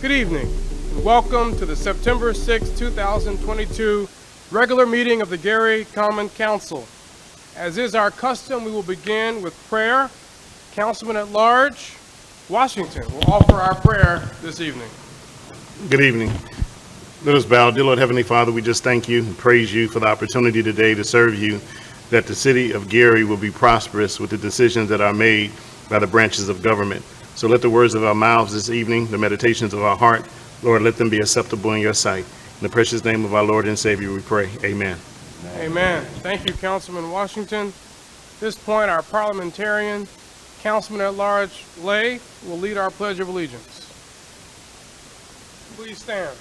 Good evening, and welcome to the September 6, 2022 regular meeting of the Gary Common Council. As is our custom, we will begin with prayer. Councilman at Large, Washington, will offer our prayer this evening. Good evening. Let us bow. Dear Lord Heavenly Father, we just thank you and praise you for the opportunity today to serve you, that the city of Gary will be prosperous with the decisions that are made by the branches of government. So let the words of our mouths this evening, the meditations of our heart, Lord, let them be acceptable in your sight. In the precious name of our Lord and Savior we pray. Amen. Amen. Thank you, Councilman Washington. At this point, our parliamentarian, Councilman at Large Lay, will lead our Pledge of Allegiance. Please stand.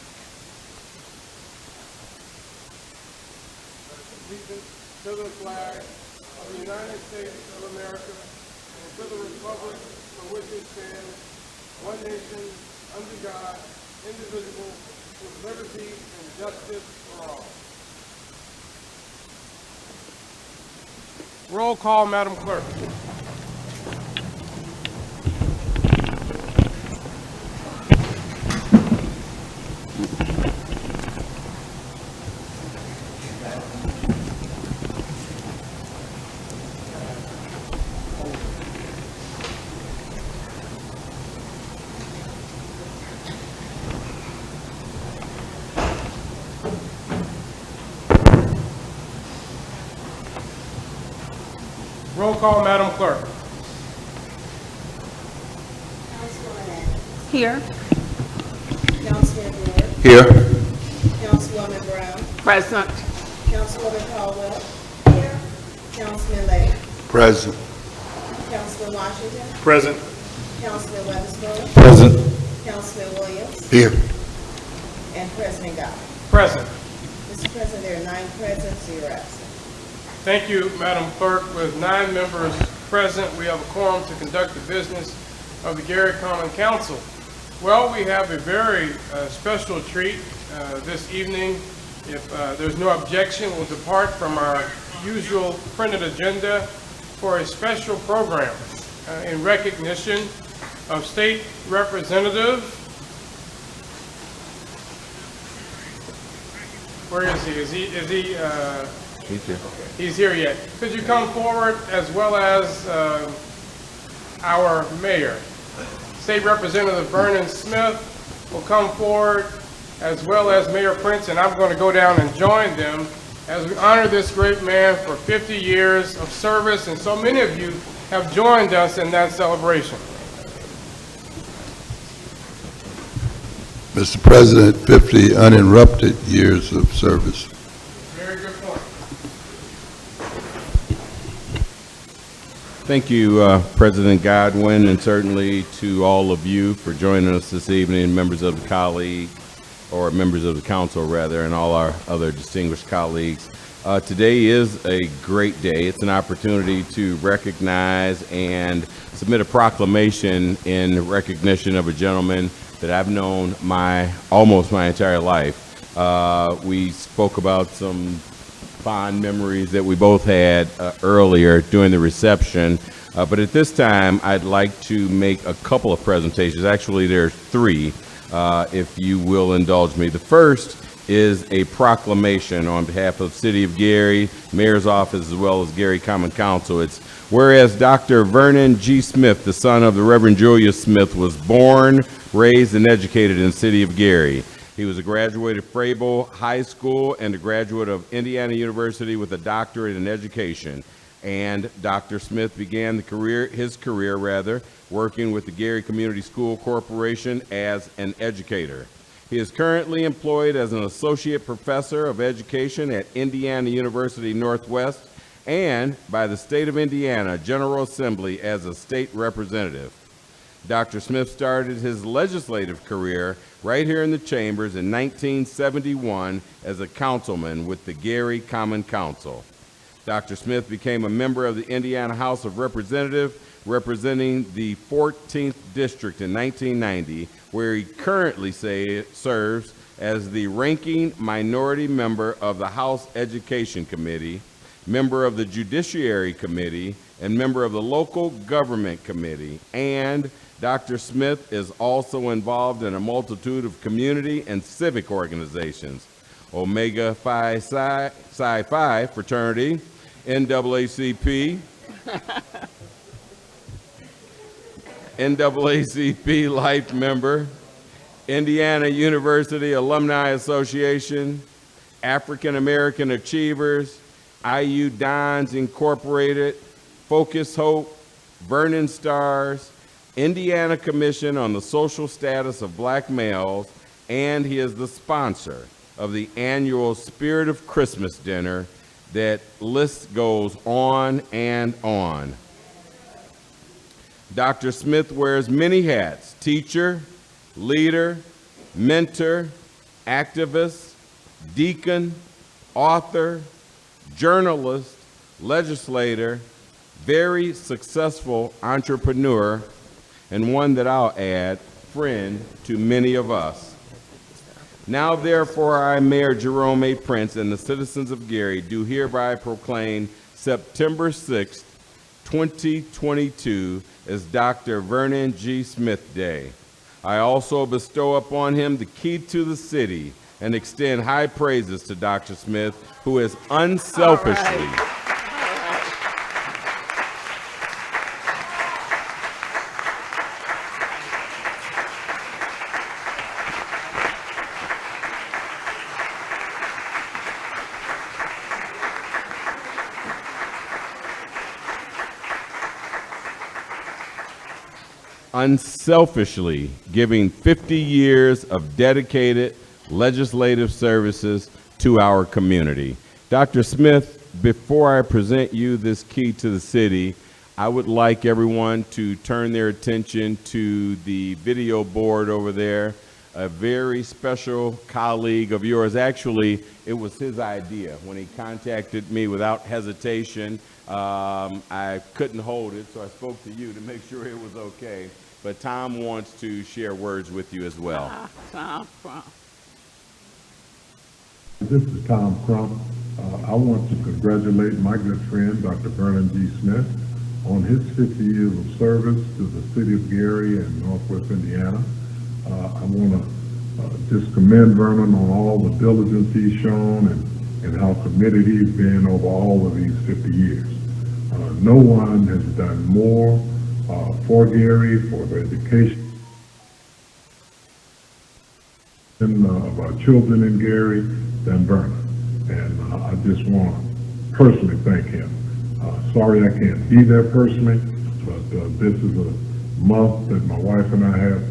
Allegiance to the flag of the United States of America and to the republic for which it stands, one nation, under God, indivisible, with liberty and justice for all. Roll call, Madam Clerk. Roll call, Madam Clerk. Councilwoman Atkins. Here. Councilman Ward. Here. Councilwoman Brown. Present. Councilwoman Caldwell. Here. Councilman Lay. Present. Councilman Washington. Present. Councilman Weatherspoon. Present. Councilman Williams. Here. And President Godwin. Present. Mr. President, there are 9 present, 0 absent. Thank you, Madam Clerk. With 9 members present, we have a quorum to conduct the business of the Gary Common Council. Well, we have a very special treat this evening. If there's no objection, we'll depart from our usual printed agenda for a special program in recognition of State Representative. Where is he? Is he? He's here. He's here yet. Could you come forward, as well as our mayor? State Representative Vernon Smith will come forward, as well as Mayor Prince, and I'm going to go down and join them as we honor this great man for 50 years of service, and so many of you have joined us in that celebration. Mr. President, 50 uninterrupted years of service. Very good point. Thank you, President Godwin, and certainly to all of you for joining us this evening, members of the colleague, or members of the council rather, and all our other distinguished colleagues. Today is a great day. It's an opportunity to recognize and submit a proclamation in recognition of a gentleman that I've known almost my entire life. We spoke about some fond memories that we both had earlier during the reception. But at this time, I'd like to make a couple of presentations. Actually, there are 3, if you will indulge me. The first is a proclamation on behalf of City of Gary, Mayor's Office, as well as Gary Common Council. It's whereas Dr. Vernon G. Smith, the son of the Reverend Julius Smith, was born, raised, and educated in the City of Gary. He was a graduate of Frable High School and a graduate of Indiana University with a doctorate in education. And Dr. Smith began his career working with the Gary Community School Corporation as an educator. He is currently employed as an associate professor of education at Indiana University Northwest and by the state of Indiana General Assembly as a state representative. Dr. Smith started his legislative career right here in the chambers in 1971 as a councilman with the Gary Common Council. Dr. Smith became a member of the Indiana House of Representatives, representing the 14th District in 1990, where he currently serves as the ranking minority member of the House Education Committee, member of the Judiciary Committee, and member of the Local Government Committee. And Dr. Smith is also involved in a multitude of community and civic organizations: Omega Phi Psi Phi fraternity, NAACP, NAACP Life member, Indiana University Alumni Association, African American Achievers, IU Dons Incorporated, Focus Hope, Vernon Stars, Indiana Commission on the Social Status of Black Males, and he is the sponsor of the annual Spirit of Christmas dinner. That list goes on and on. Dr. Smith wears many hats: teacher, leader, mentor, activist, deacon, author, journalist, legislator, very successful entrepreneur, and one that I'll add, friend to many of us. Now therefore, I, Mayor Jerome A. Prince, and the citizens of Gary do hereby proclaim September 6th, 2022 as Dr. Vernon G. Smith Day. I also bestow upon him the key to the city and extend high praises to Dr. Smith, who has unselfishly giving 50 years of dedicated legislative services to our community. Dr. Smith, before I present you this key to the city, I would like everyone to turn their attention to the video board over there. A very special colleague of yours. Actually, it was his idea. When he contacted me without hesitation, I couldn't hold it, so I spoke to you to make sure it was okay. But Tom wants to share words with you as well. Tom Crump. This is Tom Crump. I want to congratulate my good friend, Dr. Vernon G. Smith, on his 50 years of service to the city of Gary and Northwest Indiana. I want to just commend Vernon on all the diligence he's shown and how committed he's been over all of these 50 years. No one has done more for Gary, for the education of our children in Gary than Vernon. And I just want to personally thank him. Sorry I can't be there personally, but this is a month that my wife and I have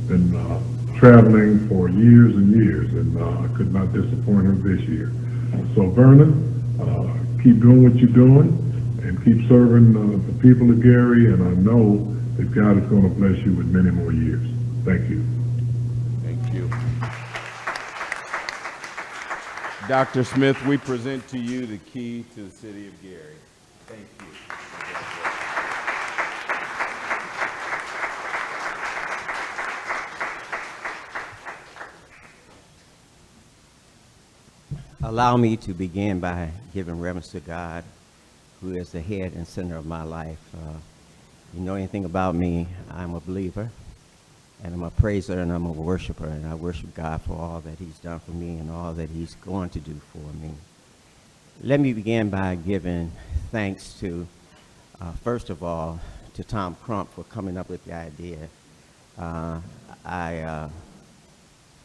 been traveling for years and years, and I could not disappoint her this year. So Vernon, keep doing what you're doing and keep serving the people of Gary, and I know that God is going to bless you with many more years. Thank you. Thank you. Dr. Smith, we present to you the key to the city of Gary. Thank you. Allow me to begin by giving reverence to God, who is the head and center of my life. You know anything about me, I'm a believer, and I'm a praiser, and I'm a worshiper, and I worship God for all that he's done for me and all that he's going to do for me. Let me begin by giving thanks to, first of all, to Tom Crump for coming up with the idea. I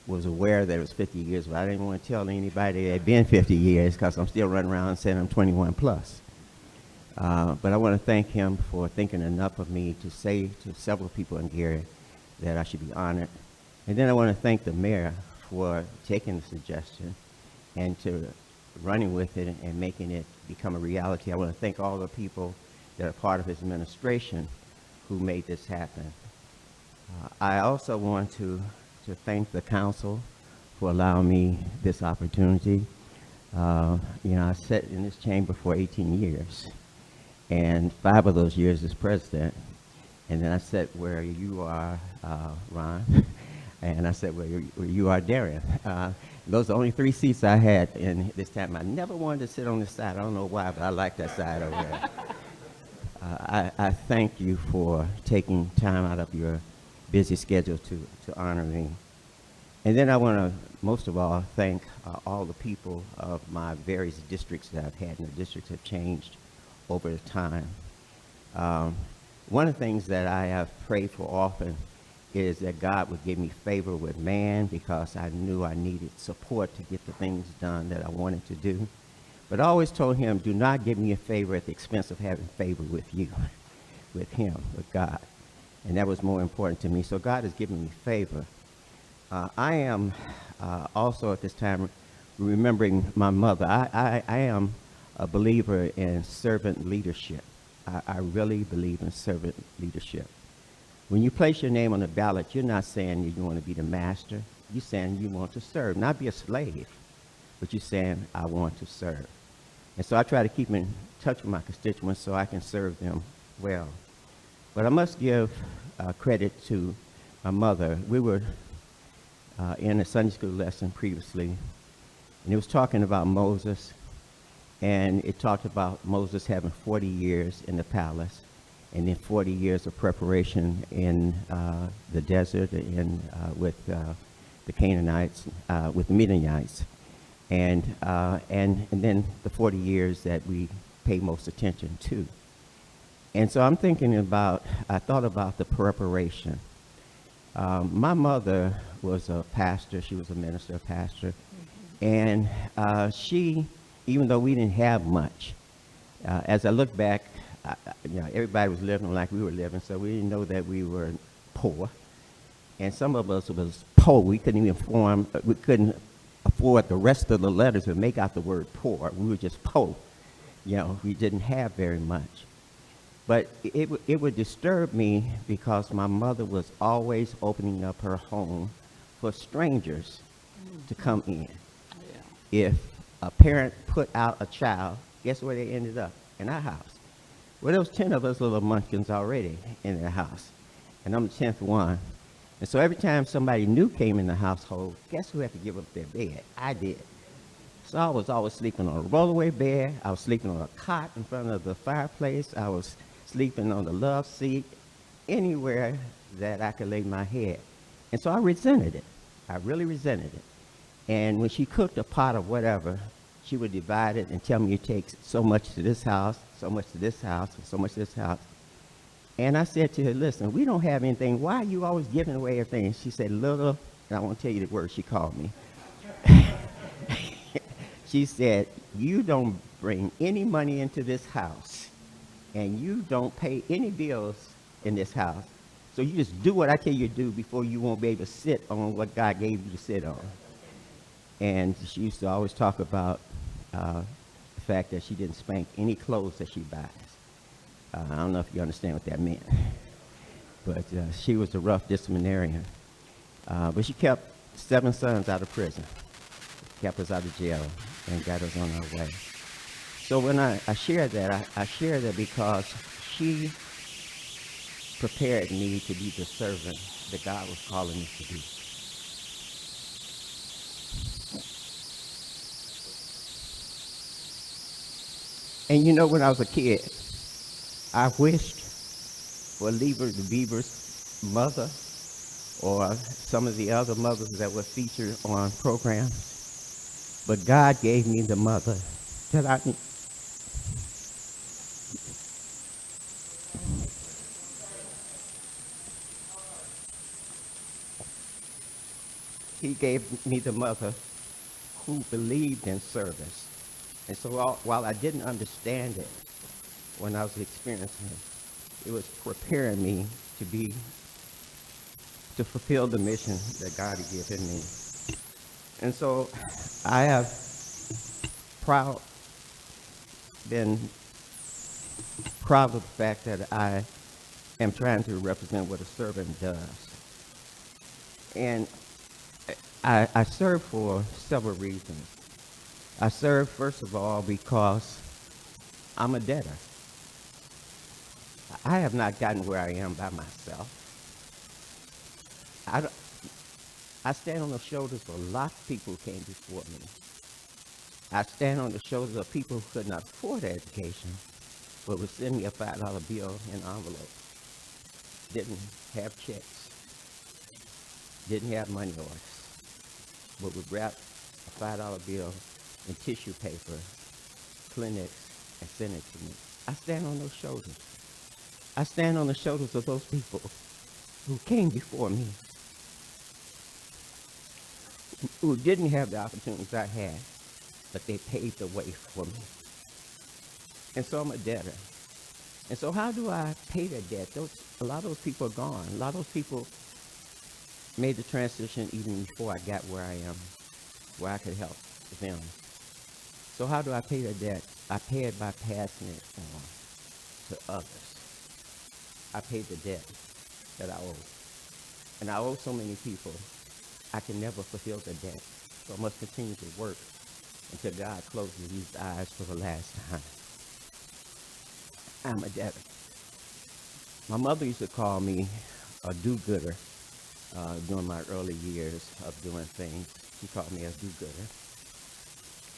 was aware that it was 50 years, but I didn't want to tell anybody it had been 50 years because I'm still running around saying I'm 21 plus. But I want to thank him for thinking enough of me to say to several people in Gary that I should be honored. And then I want to thank the mayor for taking the suggestion and to running with it and making it become a reality. I want to thank all the people that are part of his administration who made this happen. I also want to thank the council for allowing me this opportunity. You know, I sat in this chamber for 18 years, and 5 of those years as president. And then I sat where you are, Ron, and I sat where you are, Darren. Those are the only 3 seats I had in this time. I never wanted to sit on this side. I don't know why, but I like that side over there. I thank you for taking time out of your busy schedule to honor me. And then I want to, most of all, thank all the people of my various districts that I've had, and the districts have changed over the time. One of the things that I have prayed for often is that God would give me favor with man, because I knew I needed support to get the things done that I wanted to do. But I always told him, do not give me a favor at the expense of having favor with you, with him, with God. And that was more important to me. So God has given me favor. I am also at this time remembering my mother. I am a believer in servant leadership. I really believe in servant leadership. When you place your name on the ballot, you're not saying you want to be the master. You're saying you want to serve, not be a slave, but you're saying, I want to serve. And so I try to keep in touch with my constituents so I can serve them well. But I must give credit to my mother. We were in a Sunday school lesson previously, and it was talking about Moses, and it talked about Moses having 40 years in the palace, and then 40 years of preparation in the desert with the Canaanites, with the Midianites, and then the 40 years that we pay most attention to. And so I'm thinking about, I thought about the preparation. My mother was a pastor. She was a minister, a pastor. And she, even though we didn't have much, as I look back, everybody was living like we were living, so we didn't know that we were poor. And some of us was poor. We couldn't afford the rest of the letters to make out the word poor. We were just poor. We didn't have very much. But it would disturb me because my mother was always opening up her home for strangers to come in. Yeah. If a parent put out a child, guess where they ended up? In our house. Well, there was 10 of us little munchkins already in their house, and I'm the 10th one. And so every time somebody new came in the household, guess who had to give up their bed? I did. So I was always sleeping on a rollaway bed. I was sleeping on a cot in front of the fireplace. I was sleeping on the love seat, anywhere that I could lay my head. And so I resented it. I really resented it. And when she cooked a pot of whatever, she would divide it and tell me it takes so much to this house, so much to this house, and so much to this house. And I said to her, listen, we don't have anything. Why are you always giving away everything? She said, little, and I won't tell you the word she called me. She said, you don't bring any money into this house, and you don't pay any bills in this house. So you just do what I tell you to do before you won't be able to sit on what God gave you to sit on. And she used to always talk about the fact that she didn't spank any clothes that she buys. I don't know if you understand what that meant. But she was a rough disciplinarian. But she kept 7 sons out of prison, kept us out of jail, and got us on our way. So when I share that, I share that because she prepared me to be the servant that God was calling me to be. And when I was a kid, I wished for Lever the Beaver's mother or some of the other mothers that were featured on programs. But God gave me the mother that I need. He gave me the mother who believed in service. And so while I didn't understand it when I was experiencing it, it was preparing me to fulfill the mission that God had given me. And so I have been proud of the fact that I am trying to represent what a servant does. And I serve for several reasons. I serve, first of all, because I'm a debtor. I have not gotten where I am by myself. I stand on the shoulders of a lot of people who came before me. I stand on the shoulders of people who could not afford education. but would send me a $5 bill in an envelope. Didn't have checks, didn't have money orders, but would wrap a $5 bill in tissue paper, Kleenex, and send it to me. I stand on those shoulders. I stand on the shoulders of those people who came before me, who didn't have the opportunities I had, but they paved the way for me. And so I'm a debtor. And so how do I pay that debt? A lot of those people are gone. A lot of those people made the transition even before I got where I am, where I could help them. So how do I pay the debt? I pay it by passing it on to others. I pay the debt that I owe. And I owe so many people, I can never fulfill the debt. So I must continue to work until God closes these eyes for the last time. I'm a debtor. My mother used to call me a do-gooder during my early years of doing things. She called me a do-gooder.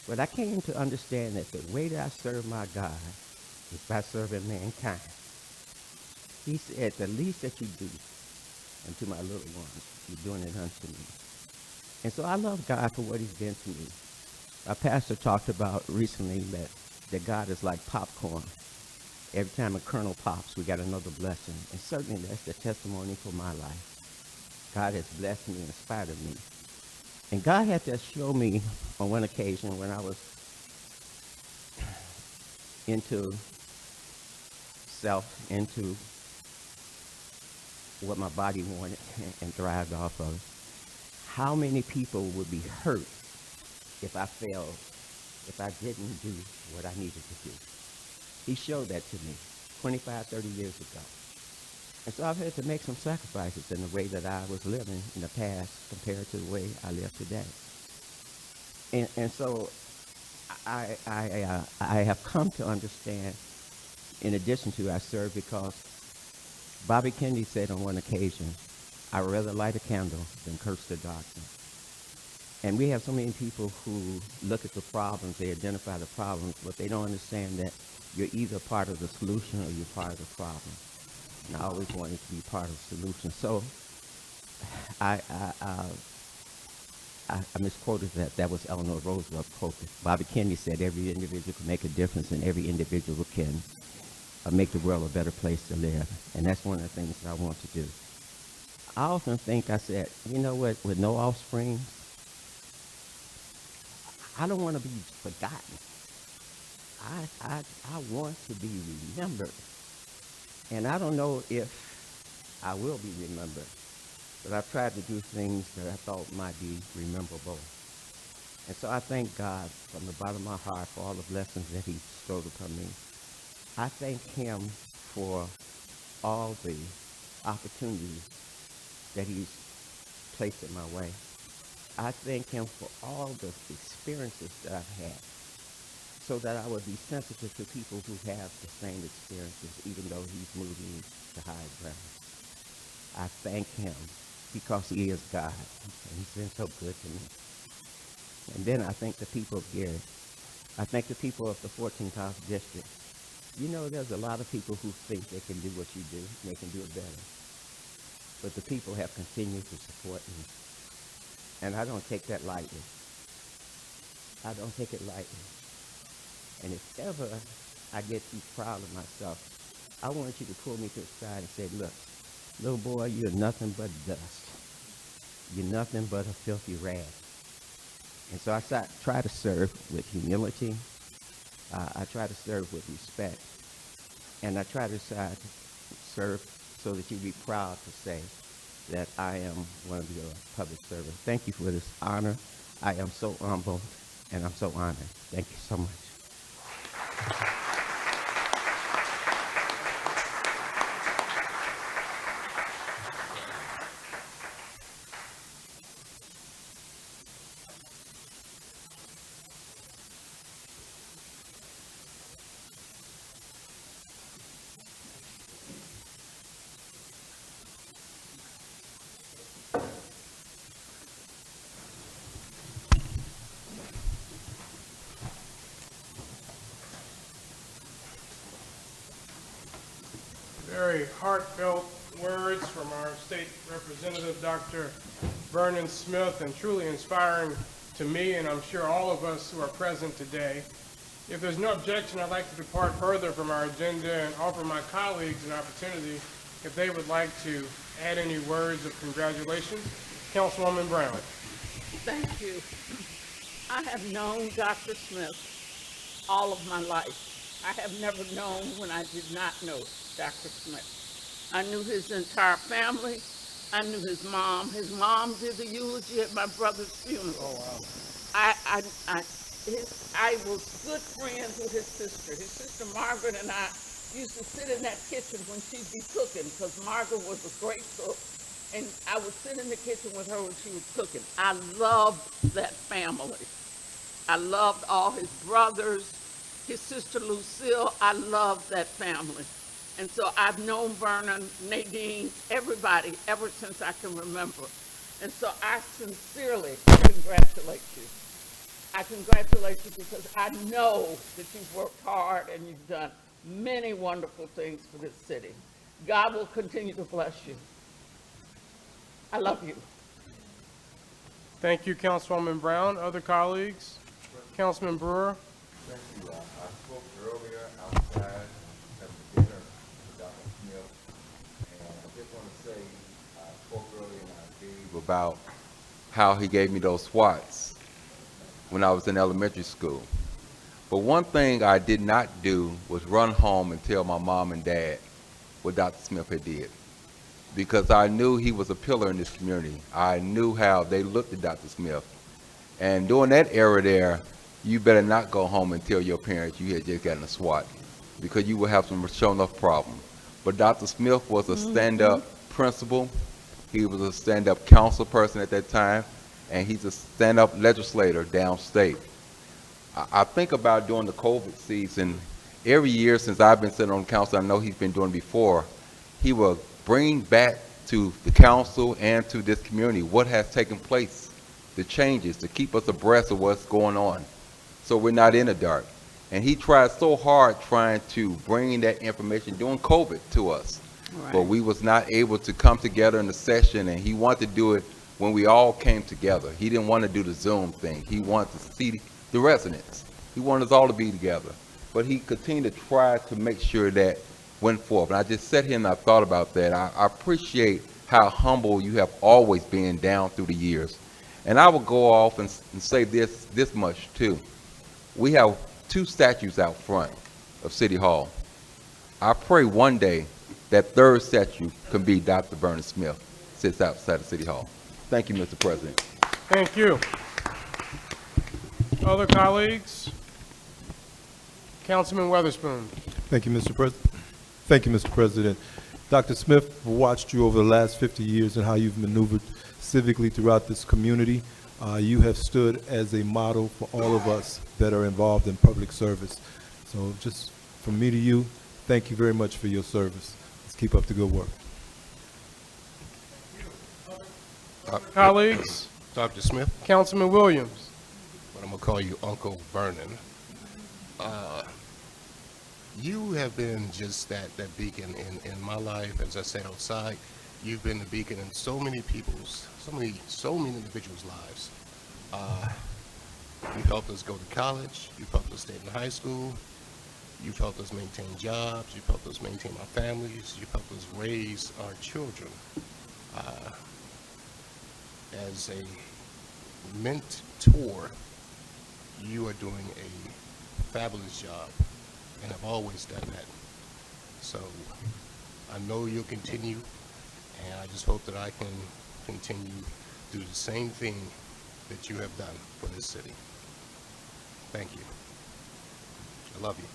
But I came to understand that the way that I serve my God is by serving mankind. He said, the least that you do unto my little ones, you're doing it unto me. And so I love God for what he's been to me. Our pastor talked about recently that God is like popcorn. Every time a kernel pops, we got another blessing. And certainly that's the testimony for my life. God has blessed me in spite of me. And God had to show me on one occasion when I was into self, into what my body wanted and thrived off of, how many people would be hurt if I failed, if I didn't do what I needed to do. He showed that to me 25, 30 years ago. And so I've had to make some sacrifices in the way that I was living in the past compared to the way I live today. And so I have come to understand, in addition to I serve, because Bobby Kennedy said on one occasion, I'd rather light a candle than curse the darkness. And we have so many people who look at the problems, they identify the problems, but they don't understand that you're either part of the solution or you're part of the problem. And I always wanted to be part of the solution. So I misquoted that. That was Eleanor Roosevelt quoted. Bobby Kennedy said every individual can make a difference and every individual can make the world a better place to live. And that's one of the things that I want to do. I often think, I said, you know what, with no offspring, I don't want to be forgotten. I want to be remembered. And I don't know if I will be remembered, but I've tried to do things that I thought might be rememberable. And so I thank God from the bottom of my heart for all the blessings that he bestowed upon me. I thank him for all the opportunities that he's placed in my way. I thank him for all the experiences that I've had, so that I would be sensitive to people who have the same experiences, even though he's moved me to high ground. I thank him because he is God, and he's been so good to me. And then I thank the people of Gary. I thank the people of the 14th House District. You know, there's a lot of people who think they can do what you do, and they can do it better. But the people have continued to support me. And I don't take that lightly. I don't take it lightly. And if ever I get too proud of myself, I want you to pull me to the side and say, look, little boy, you're nothing but dust. You're nothing but a filthy rag. And so I try to serve with humility. I try to serve with respect. And I try to serve so that you be proud to say that I am one of your public servants. Thank you for this honor. I am so humbled and I'm so honored. Thank you so much. very heartfelt words from our state representative, Dr. Vernon Smith, and truly inspiring to me, and I'm sure all of us who are present today. If there's no objection, I'd like to depart further from our agenda and offer my colleagues an opportunity if they would like to add any words of congratulations. Councilwoman Brown. Thank you. I have known Dr. Smith all of my life. I have never known when I did not know Dr. Smith. I knew his entire family. I knew his mom. His mom did the eulogy at my brother's funeral. Oh, wow. I was good friends with his sister. His sister Margaret and I used to sit in that kitchen when she'd be cooking, because Margaret was a great cook. And I would sit in the kitchen with her when she was cooking. I loved that family. I loved all his brothers, his sister Lucille. I loved that family. And so I've known Vernon, Nadine, everybody ever since I can remember. And so I sincerely congratulate you. I congratulate you because I know that you've worked hard and you've done many wonderful things for this city. God will continue to bless you. I love you. Thank you, Councilwoman Brown. Other colleagues? Councilman Brewer. Thank you. I spoke earlier outside at the dinner with Dr. Smith, and I just want to say I spoke earlier and I gave about how he gave me those SWATs when I was in elementary school. But one thing I did not do was run home and tell my mom and dad what Dr. Smith had did, because I knew he was a pillar in this community. I knew how they looked at Dr. Smith. And during that era there, you better not go home and tell your parents you had just gotten a SWAT, because you will have some show enough problem. But Dr. Smith was a stand-up principal. He was a stand-up council person at that time, and he's a stand-up legislator downstate. I think about during the COVID season, every year since I've been sitting on council, I know he's been doing before, he will bring back to the council and to this community what has taken place, the changes, to keep us abreast of what's going on, so we're not in the dark. And he tried so hard trying to bring that information during COVID to us. Right. But we was not able to come together in the session, and he wanted to do it when we all came together. He didn't want to do the Zoom thing. He wanted to see the residents. He wanted us all to be together. But he continued to try to make sure that went forth. And I just sat here and I thought about that. I appreciate how humble you have always been down through the years. And I will go off and say this much too. We have 2 statues out front of City Hall. I pray one day that 3rd statue can be Dr. Vernon Smith, sits outside of City Hall. Thank you, Mr. President. Thank you. Other colleagues? Councilman Weatherspoon. Thank you, Mr. President. Thank you, Mr. President. Dr. Smith, I've watched you over the last 50 years and how you've maneuvered civically throughout this community. You have stood as a model for all of us that are involved in public service. So just from me to you, thank you very much for your service. Let's keep up the good work. Colleagues? Dr. Smith, Councilman Williams. but I'm going to call you Uncle Vernon. You have been just that beacon in my life. As I said outside, you've been the beacon in so many people's, so many individuals' lives. You've helped us go to college. You've helped us stay in high school. You've helped us maintain jobs. You've helped us maintain our families. You've helped us raise our children. As a mentor, you are doing a fabulous job and have always done that. So I know you'll continue, and I just hope that I can continue to do the same thing that you have done for this city. Thank you. I love you.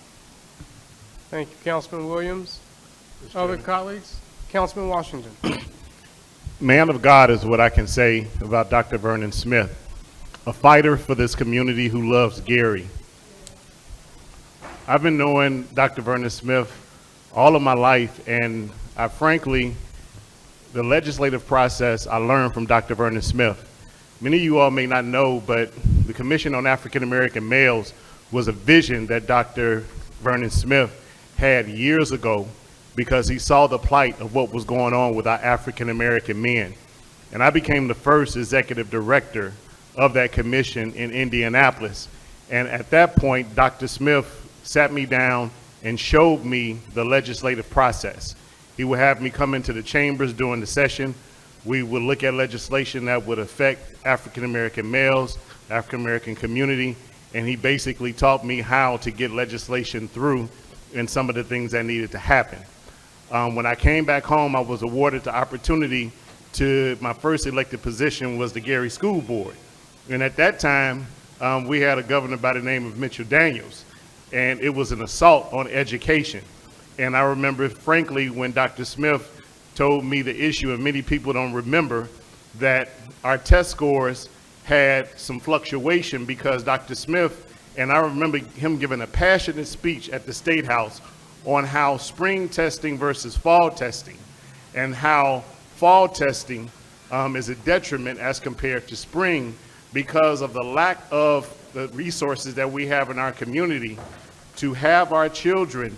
Thank you, Councilman Williams. Other colleagues? Councilman Washington. Man of God is what I can say about Dr. Vernon Smith, a fighter for this community who loves Gary. I've been knowing Dr. Vernon Smith all of my life, and frankly, the legislative process I learned from Dr. Vernon Smith. Many of you all may not know, but the Commission on African American Males was a vision that Dr. Vernon Smith had years ago because he saw the plight of what was going on with our African American men. And I became the first executive director of that commission in Indianapolis. And at that point, Dr. Smith sat me down and showed me the legislative process. He would have me come into the chambers during the session. We would look at legislation that would affect African American males, African American community, and he basically taught me how to get legislation through and some of the things that needed to happen. When I came back home, I was awarded the opportunity to, my first elected position was the Gary School Board. And at that time, we had a governor by the name of Mitchell Daniels, and it was an assault on education. And I remember, frankly, when Dr. Smith told me the issue, and many people don't remember, that our test scores had some fluctuation because Dr. Smith, and I remember him giving a passionate speech at the State House on how spring testing versus fall testing, and how fall testing is a detriment as compared to spring because of the lack of the resources that we have in our community to have our children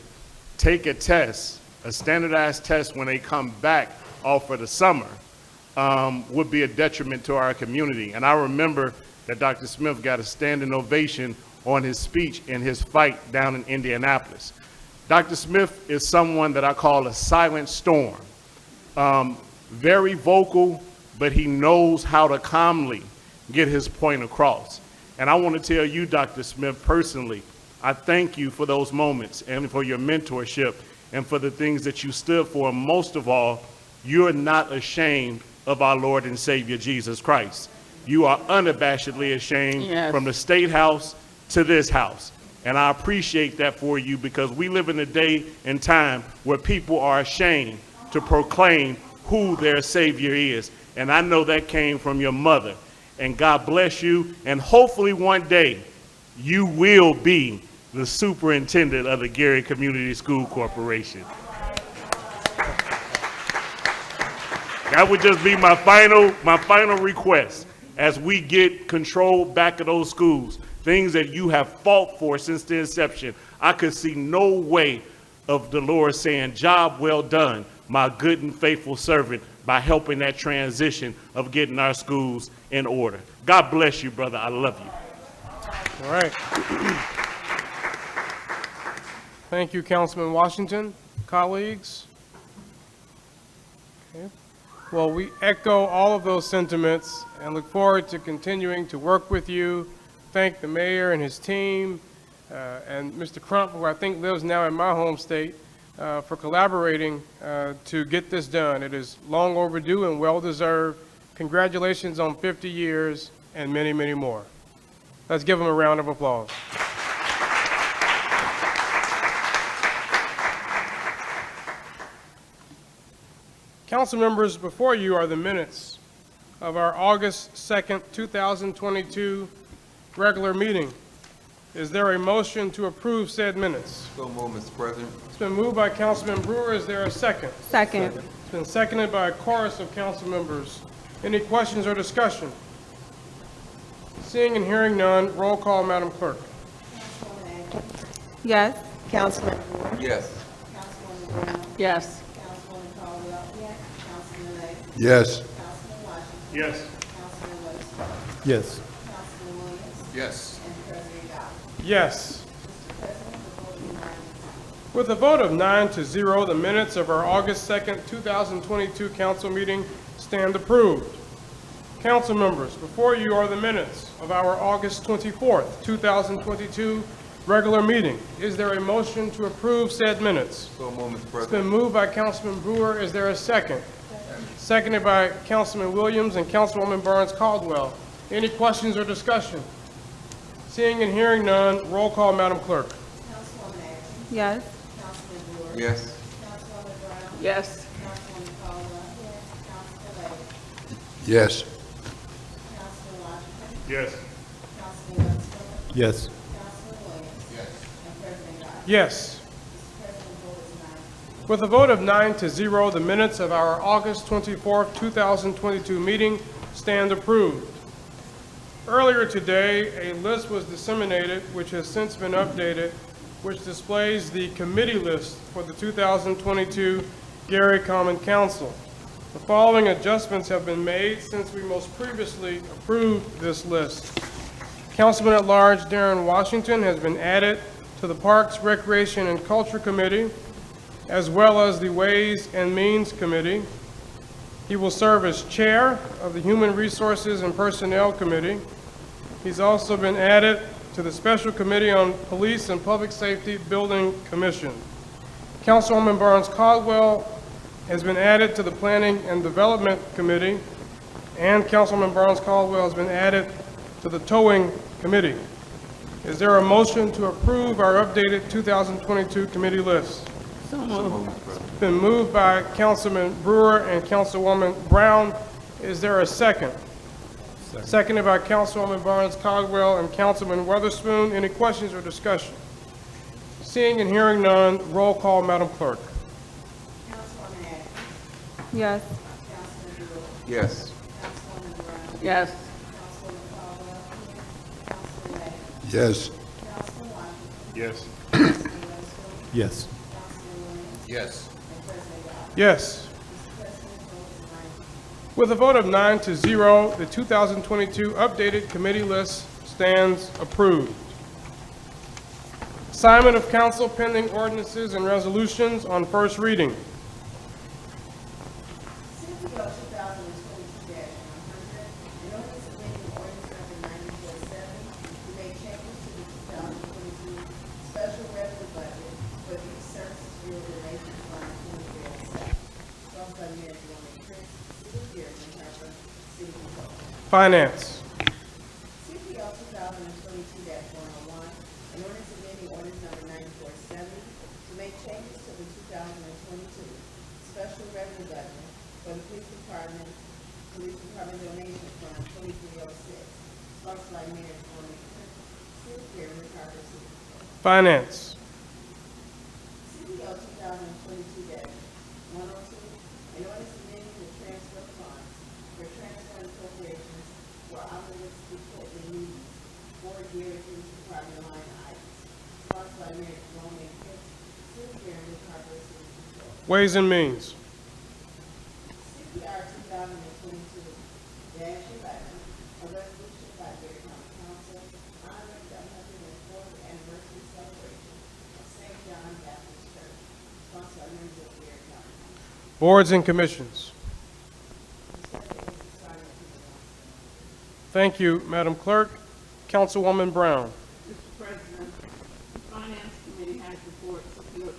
take a test, a standardized test when they come back off for the summer, would be a detriment to our community. And I remember that Dr. Smith got a standing ovation on his speech in his fight down in Indianapolis. Dr. Smith is someone that I call a silent storm. Very vocal, but he knows how to calmly get his point across. And I want to tell you, Dr. Smith, personally, I thank you for those moments and for your mentorship and for the things that you stood for. And most of all, you're not ashamed of our Lord and Savior, Jesus Christ. You are unabashedly ashamed. Yes. From the State House to this house. And I appreciate that for you, because we live in a day and time where people are ashamed to proclaim who their Savior is. And I know that came from your mother. And God bless you. And hopefully one day you will be the superintendent of the Gary Community School Corporation. That would just be my final request as we get control back of those schools, things that you have fought for since the inception. I could see no way of the Lord saying, "Job well done, my good and faithful servant," by helping that transition of getting our schools in order. God bless you, brother. I love you. All right. Thank you, Councilman Washington. Colleagues? Okay. Well, we echo all of those sentiments and look forward to continuing to work with you. Thank the mayor and his team, and Mr. Crump, who I think lives now in my home state, for collaborating to get this done. It is long overdue and well-deserved. Congratulations on 50 years and many, many more. Let's give them a round of applause. Council members, before you are the minutes of our August 2nd, 2022 regular meeting. Is there a motion to approve said minutes? So moved, Mr. President. It's been moved by Councilman Brewer. Is there a second? Second. It's been seconded by a chorus of council members. Any questions or discussion? Seeing and hearing none, roll call, Madam Clerk. Councilwoman Atkins. Yes. Councilman Brewer. Yes. Councilwoman Brown. Yes. Councilwoman Caldwell. Yes. Councilman Lake. Yes. Councilman Washington. Yes. Councilman Weatherspoon. Yes. Councilman Williams. Yes. And President Godwin. Yes. Mr. President, the vote is 9 to 0. With a vote of 9 to 0, the minutes of our August 2nd, 2022 council meeting stand approved. Council members, before you are the minutes of our August 24th, 2022 regular meeting. Is there a motion to approve said minutes? So moved, Mr. It's President. been moved by Councilman Brewer. Is there a second? Seconded by Councilman Williams and Councilwoman Barnes Caldwell. Any questions or discussion? Seeing and hearing none, roll call, Madam Clerk. Councilwoman Atkins. Yes. Councilman Brewer. Yes. Councilwoman Brown. Yes. Councilwoman Caldwell. Yes. Councilman Lake. Yes. Councilman Washington. Yes. Councilman Weatherspoon. Yes. Councilman Williams. Yes. And President Godwin. Yes. Mr. President, the vote is 9 to 0. With a vote of 9 to 0, the minutes of our August 24th, 2022 meeting stand approved. Earlier today, a list was disseminated, which has since been updated, which displays the committee list for the 2022 Gary Common Council. The following adjustments have been made since we most previously approved this list. Councilman at Large Darren Washington has been added to the Parks, Recreation, and Culture Committee, as well as the Ways and Means Committee. He will serve as Chair of the Human Resources and Personnel Committee. He's also been added to the Special Committee on Police and Public Safety Building Commission. Councilwoman Barnes Caldwell has been added to the Planning and Development Committee, and Councilwoman Barnes Caldwell has been added to the Towing Committee. Is there a motion to approve our updated 2022 committee list? So moved. It's been moved by Councilman Brewer and Councilwoman Brown. Is there a second? Seconded by Councilwoman Barnes Caldwell and Councilman Weatherspoon. Any questions or discussion? Seeing and hearing none, roll call, Madam Clerk. Councilwoman Atkins. Yes. Councilman Brewer. Yes. Councilwoman Brown. Yes. Councilwoman Caldwell. Councilman Atkins. Yes. Councilman Washington. Yes. Councilman Weatherspoon. Yes. Councilman Williams. Yes. And President Godwin. Yes. Mr. President, vote is 9. With a vote of 9-0, the 2022 updated committee list stands approved. Assignment of council pending ordinances and resolutions on first reading. City Bill 2022-100, in order to amend ordinance number 9047 to make changes to the 2022 special revenue budget for the Youth Services Reorganization Fund 2037. Sponsored by Mayor Jerome Prince, City of Gary, and Harper, City Control. Finance. CPO 2022-101, in order to amend ordinance number 9470 to make changes to the 2022 special revenue budget for the Police Department Donation Fund 2306, sponsored by Mayor Jerome Prince, City of Gary, and Harper, City Control. Finance. CPO 2022-102, in order to amend the transfer funds for transfer appropriations for omnibus equipment needs for Gary Police Department line items, sponsored by Mayor Jerome Prince, City of Gary, and Harper, City Control. Ways and Means. CPR 2022-11, a resolution by Gary County Council honoring the 104th anniversary celebration of St. John Baptist Church, sponsored by members of Gary County Council. Boards and commissions. Thank you, Madam Clerk. Councilwoman Brown. Mr. President, the Finance Committee has report CPO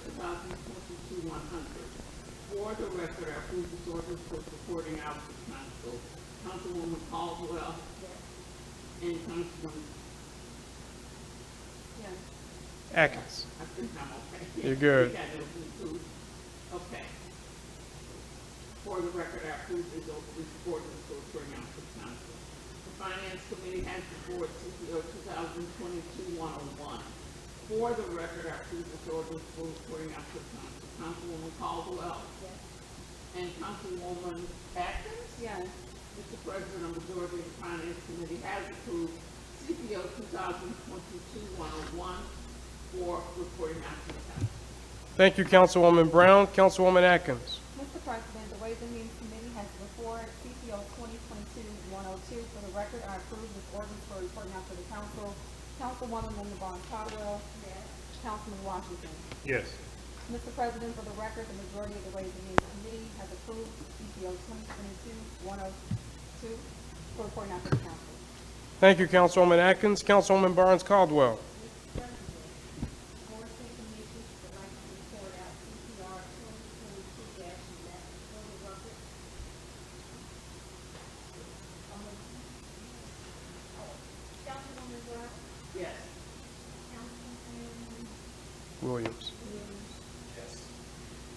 2022-100. For the record, I approve this ordinance for reporting out to council. Councilwoman Caldwell. And Councilwoman. Atkins. I think I'm okay. You're good. We got it approved. Okay. For the record, I approve this ordinance for reporting out to council. The Finance Committee has report CPO 2022-101. For the record, I approve this ordinance for reporting out to council. Councilwoman Caldwell. And Councilwoman Atkins. Yes. Mr. President, a majority of the Finance Committee has approved CPO 2022-101 for reporting out to the council. Thank you, Councilwoman Brown. Councilwoman Atkins. Mr. President, the Ways and Means Committee has before it CPO 2022-102. For the record, I approve this ordinance for reporting out to the council. Councilwoman Linda Barnes Caldwell. Yes. Councilman Washington. Yes. Mr. President, for the record, the majority of the Ways and Means Committee has approved CPO 2022-102 for reporting out to the council. Thank you, Councilwoman Atkins. Councilwoman Barnes Caldwell. Boards and commissions would like to report out CPR 2022-11 for the record. Councilwoman Brown, Yes. Councilman Williams.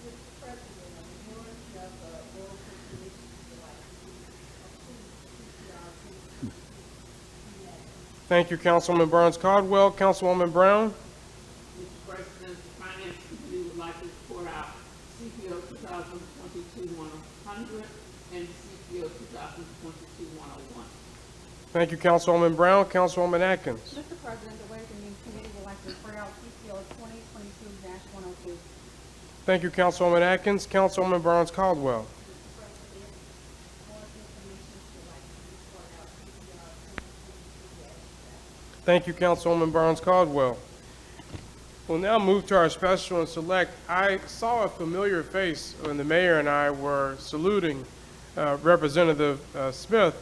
Mr. President, a majority of the boards and commissions would like to approve CPR 2022-11. Thank you, Councilwoman Barnes Caldwell. Councilwoman Brown. Mr. President, the Finance Committee would like to report out CPO 2022-100 and CPO 2022-101. Thank you, Councilwoman Brown. Councilwoman Atkins. Mr. President, the Ways and Means Committee would like to refer out CCO 2022-102. Thank you, Councilwoman Atkins. Councilwoman Barnes Caldwell. Thank you, Councilwoman Barnes Caldwell. We'll now move to our special and select. I saw a familiar face when the mayor and I were saluting Representative Smith,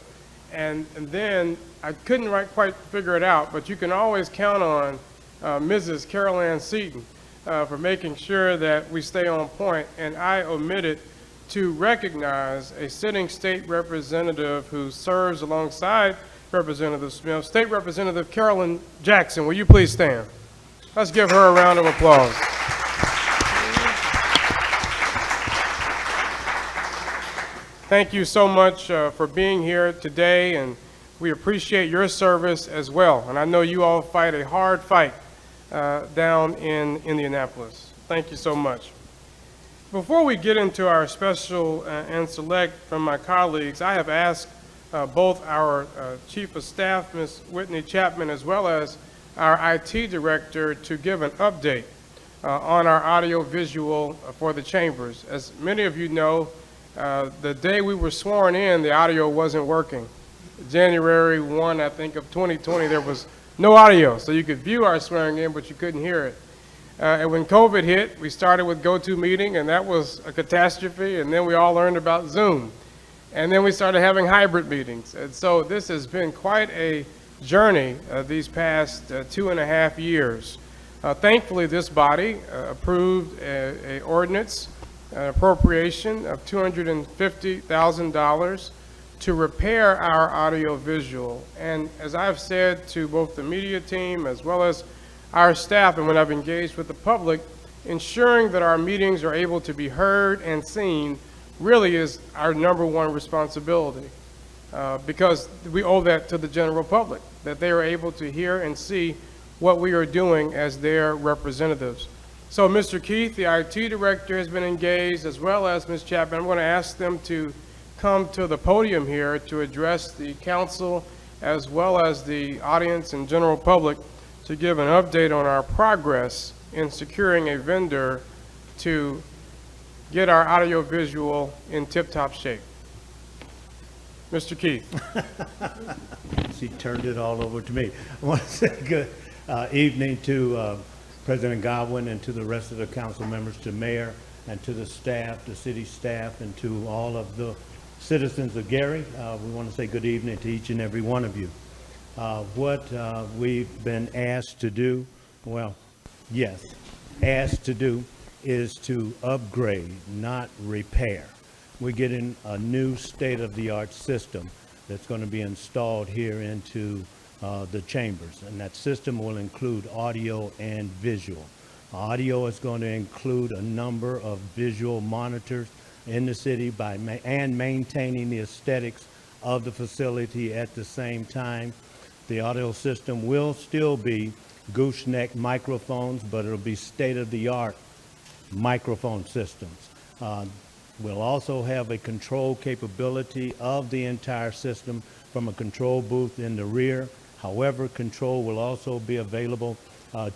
and then I couldn't quite figure it out, but you can always count on Mrs. Carol Ann Seaton for making sure that we stay on point, and I omitted to recognize a sitting state representative who serves alongside Representative Smith, State Representative Carolyn Jackson. Will you please stand? Let's give her a round of applause. Thank you so much for being here today, and we appreciate your service as well. And I know you all fight a hard fight down in Indianapolis. Thank you so much. Before we get into our special and select from my colleagues, I have asked both our Chief of Staff, Ms. Whitney Chapman, as well as our IT Director to give an update on our audio-visual for the chambers. As many of you know, the day we were sworn in, the audio wasn't working. January 1, I think, of 2020, there was no audio, so you could view our swearing in, but you couldn't hear it. And when COVID hit, we started with GoToMeeting, and that was a catastrophe, and then we all learned about Zoom. And then we started having hybrid meetings. And so this has been quite a journey these past 2.5 years. Thankfully, this body approved an ordinance, an appropriation of $250,000 to repair our audio-visual. And as I've said to both the media team as well as our staff, and when I've engaged with the public, ensuring that our meetings are able to be heard and seen really is our #1 responsibility, because we owe that to the general public, that they are able to hear and see what we are doing as their representatives. So Mr. Keith, the IT Director, has been engaged, as well as Ms. Chapman. I'm going to ask them to come to the podium here to address the council as well as the audience and general public to give an update on our progress in securing a vendor to get our audio-visual in tip-top shape. Mr. Keith. She turned it all over to me. I want to say good evening to President Godwin and to the rest of the council members, to Mayor and to the staff, the city staff, and to all of the citizens of Gary. We want to say good evening to each and every one of you. What we've been asked to do, well, yes, asked to do, is to upgrade, not repair. We're getting a new state-of-the-art system that's going to be installed here into the chambers, and that system will include audio and visual. Audio is going to include a number of visual monitors in the city and maintaining the aesthetics of the facility at the same time. The audio system will still be gooseneck microphones, but it'll be state-of-the-art microphone systems. We'll also have a control capability of the entire system from a control booth in the rear. However, control will also be available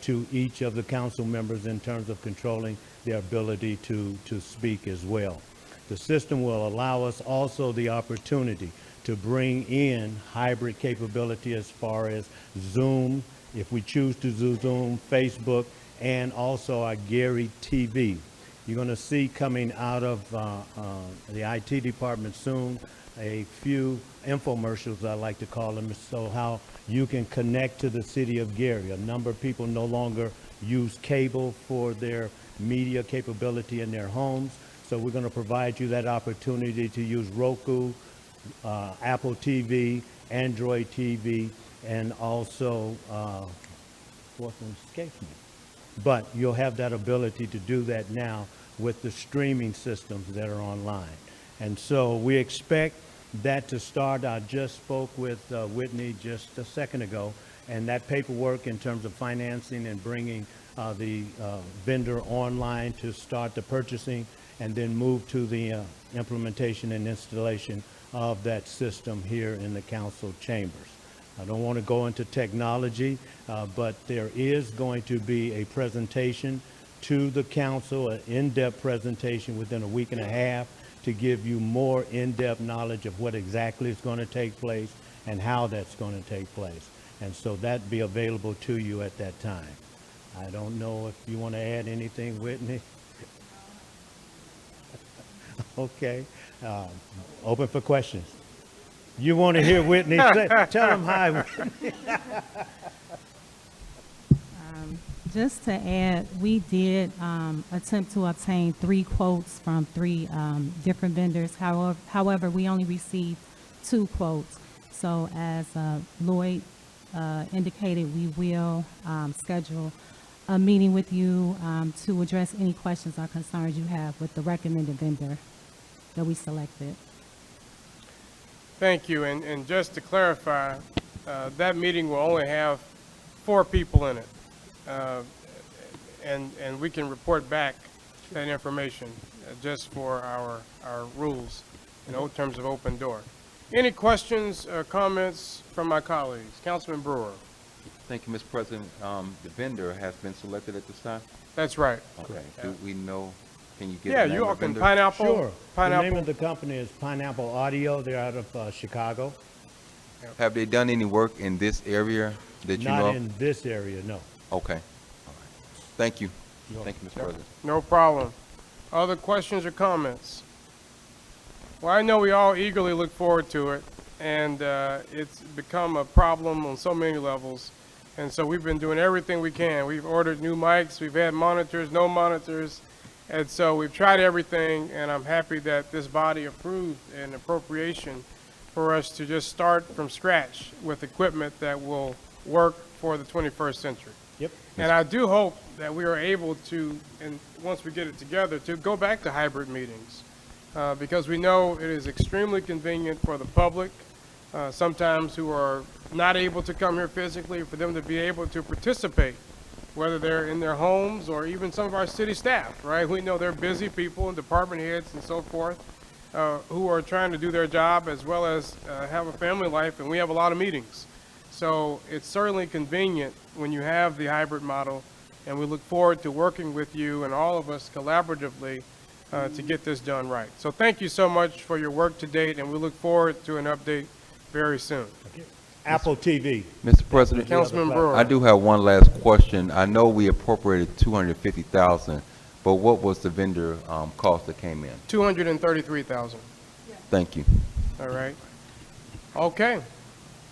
to each of the council members in terms of controlling their ability to speak as well. The system will allow us also the opportunity to bring in hybrid capability as far as Zoom, if we choose to do Zoom, Facebook, and also our Gary TV. You're going to see coming out of the IT department soon a few infomercials, I like to call them, so how you can connect to the city of Gary. A number of people no longer use cable for their media capability in their homes, so we're going to provide you that opportunity to use Roku, Apple TV, Android TV, and also, what one escapes me. But you'll have that ability to do that now with the streaming systems that are online. And so we expect that to start. I just spoke with Whitney just a second ago, and that paperwork in terms of financing and bringing the vendor online to start the purchasing and then move to the implementation and installation of that system here in the council chambers. I don't want to go into technology, but there is going to be a presentation to the council, an in-depth presentation within a week and a half to give you more in-depth knowledge of what exactly is going to take place and how that's going to take place. And so that'd be available to you at that time. I don't know if you want to add anything, Whitney? Okay. Open for questions. You want to hear Whitney say? Tell them hi, Whitney. Just to add, we did attempt to obtain 3 quotes from 3 different vendors. However, we only received 2 quotes. So as Lloyd indicated, we will schedule a meeting with you to address any questions or concerns you have with the recommended vendor that we selected. Thank you, and just to clarify, that meeting will only have 4 people in it. And we can report back that information just for our rules in terms of open door. Any questions or comments from my colleagues? Councilman Brewer. Thank you, Mr. President. The vendor has been selected at this time? That's right. Okay. Do we know, can you give Yeah, the name you all of the can, vendor? Pineapple. Sure. Pineapple. The name of the company is Pineapple Audio. They're out of Chicago. Have they done any work in this area that you know Not of? in this area, no. Okay. All right. Thank you. Thank you, Mr. President. No problem. Other questions or comments? Well, I know we all eagerly look forward to it, and it's become a problem on so many levels. And so we've been doing everything we can. We've ordered new mics, we've had monitors, no monitors, and so we've tried everything, and I'm happy that this body approved an appropriation for us to just start from scratch with equipment that will work for the 21st century. Yep. And I do hope that we are able to, and once we get it together, to go back to hybrid meetings, because we know it is extremely convenient for the public, sometimes who are not able to come here physically, for them to be able to participate, whether they're in their homes or even some of our city staff, right? We know they're busy people and department heads and so forth, who are trying to do their job as well as have a family life, and we have a lot of meetings. So it's certainly convenient when you have the hybrid model, and we look forward to working with you and all of us collaboratively to get this done right. So thank you so much for your work to date, and we look forward to an update very soon. Apple TV. Mr. President, Councilman Brewer. I do have one last question. I know we appropriated $250,000, but what was the vendor cost that came in? $233,000. Thank you. All right. Okay.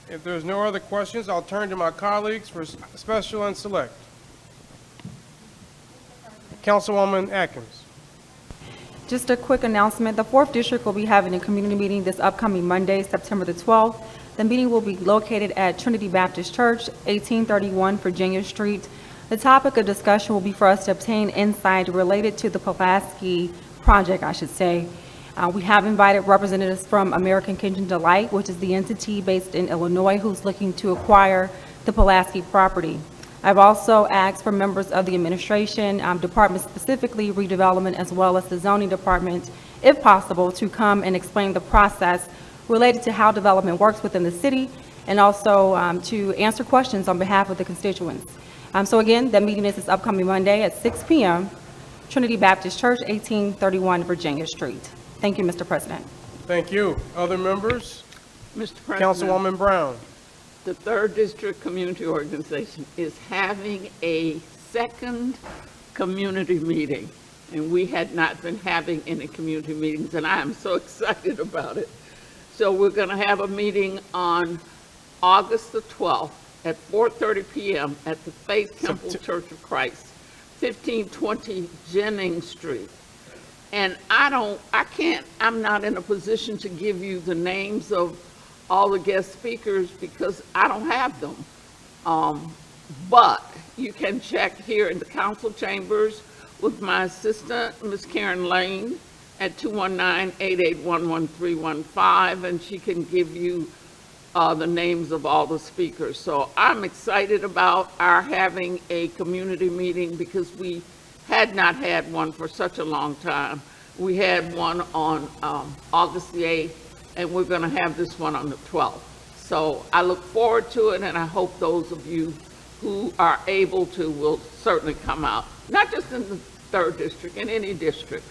If there's no other questions, I'll turn to my colleagues for special and select. Councilwoman Atkins. Just a quick announcement. The 4th District will be having a community meeting this upcoming Monday, September the 12th. The meeting will be located at Trinity Baptist Church, 1831 Virginia Street. The topic of discussion will be for us to obtain insight related to the Pulaski project, I should say. We have invited representatives from American Kitchen Delight, which is the entity based in Illinois who's looking to acquire the Pulaski property. I've also asked for members of the administration, department specifically redevelopment, as well as the zoning department, if possible, to come and explain the process related to how development works within the city, and also to answer questions on behalf of the constituents. So again, that meeting is this upcoming Monday at 6 p.m., Trinity Baptist Church, 1831 Virginia Street. Thank you, Mr. President. Thank you. Other members? Mr. President. Councilwoman Brown. The 3rd District Community Organization is having a second community meeting, and we had not been having any community meetings, and I am so excited about it. So we're going to have a meeting on August the 12th at 4:30 p.m. at the Faith Temple Church of Christ, 1520 Jennings Street. And I'm not in a position to give you the names of all the guest speakers because I don't have them. But you can check here in the council chambers with my assistant, Ms. Karen Lane, at 219-881-1315, and she can give you the names of all the speakers. So I'm excited about our having a community meeting because we had not had one for such a long time. We had one on August the 8th, and we're going to have this one on the 12th. So I look forward to it, and I hope those of you who are able to will certainly come out, not just in the 3rd District, in any district.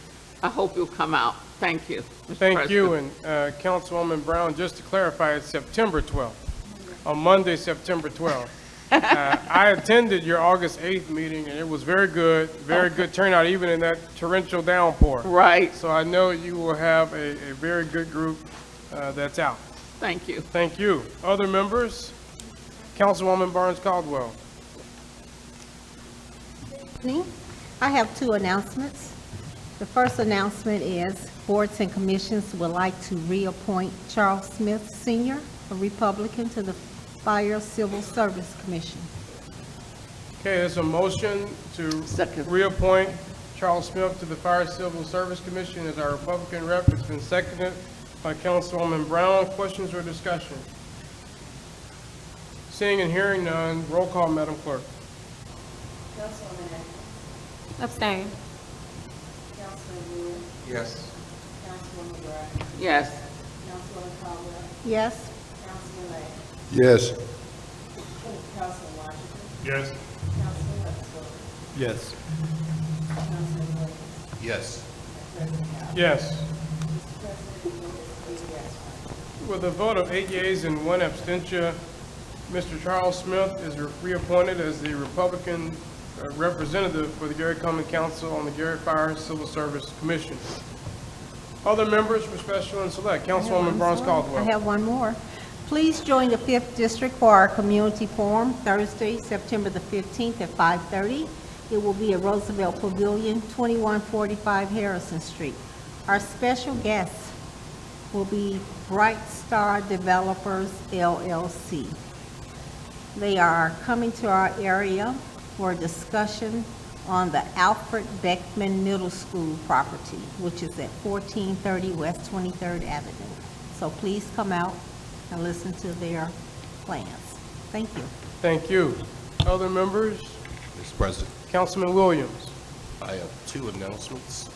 I hope you'll come out. Thank you, Mr. Thank you, President. and Councilwoman Brown, just to clarify, it's September 12th, on Monday, September 12th. I attended your August 8th meeting, and it was very good turnout, even in that torrential downpour. Right. So I know you will have a very good group that's out. Thank you. Thank you. Other members? Councilwoman Barnes Caldwell. evening. I have two announcements. The first announcement is boards and commissions would like to reappoint Charles Smith Sr., a Republican, to the Fire Civil Service Commission. Okay, there's a motion to reappoint Charles Smith to the Fire Civil Service Commission as our Republican rep. It's been seconded by Councilwoman Brown. Questions or discussion? Seeing and hearing none, roll call, Madam Clerk. Councilwoman Atkins. Abstain. Councilman Wood. Yes. Councilwoman Brown. Yes. Councilwoman Caldwell. Yes. Councilman Lang. Yes. Councilman Washington. Yes. Councilman Westbrook. Yes. Councilman Williams. Yes. President Howard. Yes. Mr. President, the vote is 8 yes. With a vote of 8 yeas and 1 abstention, Mr. Charles Smith is reappointed as the Republican representative for the Gary Common Council on the Gary Fire Civil Service Commission. Other members for special and select, Councilwoman Barnes Caldwell. I have one more. Please join the 5th District for our community forum Thursday, September the 15th at 5:30. It will be at Roosevelt Pavilion, 2145 Harrison Street. Our special guests will be Bright Star Developers LLC. They are coming to our area for a discussion on the Alfred Beckman Middle School property, which is at 1430 West 23rd Avenue. So please come out and listen to their plans. Thank you. Thank you. Other members? Mr. President, Councilman Williams. I have two announcements.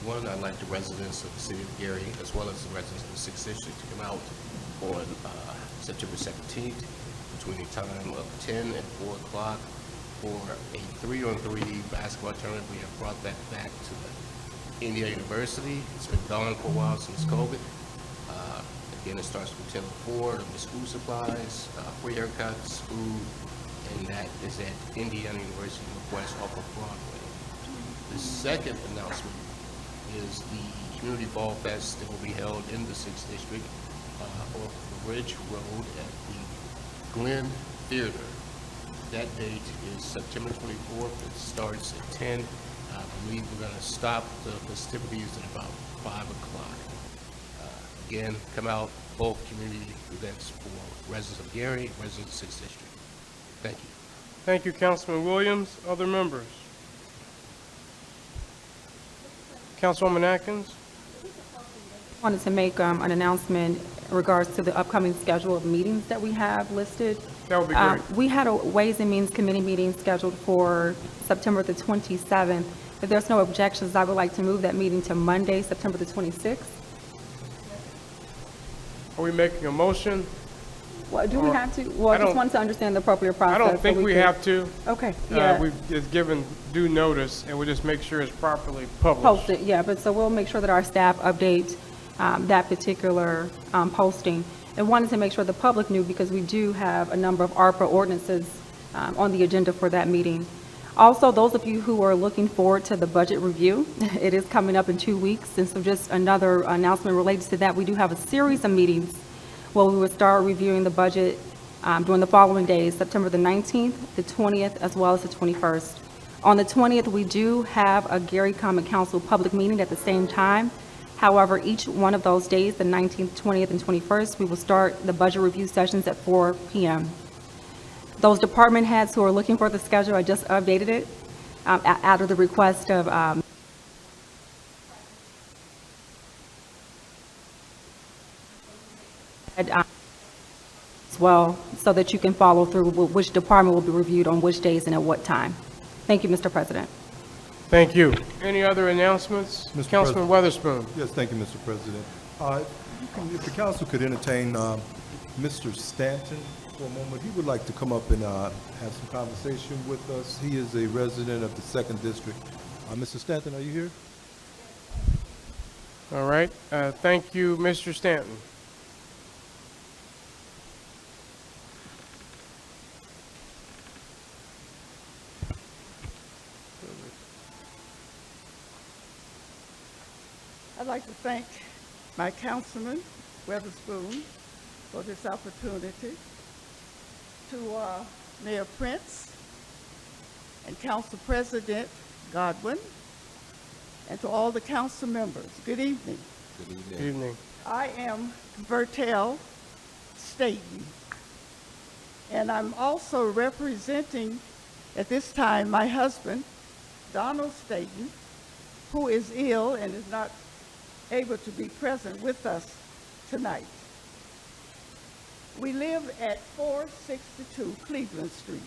One, I'd like the residents of the city of Gary, as well as the residents of the 6th District, to come out on September 17th between the time of 10 and 4 o'clock for a 3-on-3 basketball tournament. We have brought that back to the Indiana University. It's been gone for a while since COVID. Again, it starts from 10 to 4. There'll be school supplies, free haircuts, food, and that is at Indiana University Northwest off of Broadway. The second announcement is the Community Ball Fest that will be held in the 6th District off the Ridge Road at the Glen Theater. That date is September 24th. It starts at 10. I believe we're going to stop the festivities at about 5 o'clock. Again, come out, both community events for residents of Gary, residents of the 6th District. Thank you. Thank you, Councilman Williams. Other members? Councilwoman Atkins. Wanted to make an announcement in regards to the upcoming schedule of meetings that we have listed. That would be great. We had a Ways and Means Committee meeting scheduled for September the 27th. If there's no objections, I would like to move that meeting to Monday, September the 26th. Are we making a motion? Well, do we have to? Well, I just wanted to understand the appropriate process. I don't so think we could- have to. Okay, yeah. We've just given due notice, and we'll just make sure it's properly published. Posted, yeah, but so we'll make sure that our staff update that particular posting. And wanted to make sure the public knew because we do have a number of ARPA ordinances on the agenda for that meeting. Also, those of you who are looking forward to the budget review, it is coming up in 2 weeks. And so just another announcement related to that, we do have a series of meetings where we will start reviewing the budget during the following days, September the 19th, the 20th, as well as the 21st. On the 20th, we do have a Gary Common Council public meeting at the same time. However, each one of those days, the 19th, 20th, and 21st, we will start the budget review sessions at 4 p.m. Those department heads who are looking for the schedule, I just updated it out of the request of as well, so that you can follow through with which department will be reviewed on which days and at what time. Thank you, Mr. President. Thank you. Any other announcements? Councilman Weatherspoon. Yes, thank you, Mr. President. If the council could entertain Mr. Stanton for a moment, he would like to come up and have some conversation with us. He is a resident of the 2nd District. Mr. Stanton, are you here? All right, thank you, Mr. Stanton. I'd like to thank my councilman, Weatherspoon, for this opportunity, to Mayor Prince and Council President Godwin, and to all the council members. Good evening. Good evening. Good evening. I am Bertel Staten, and I'm also representing at this time my husband, Donald Staten, who is ill and is not able to be present with us tonight. We live at 462 Cleveland Street,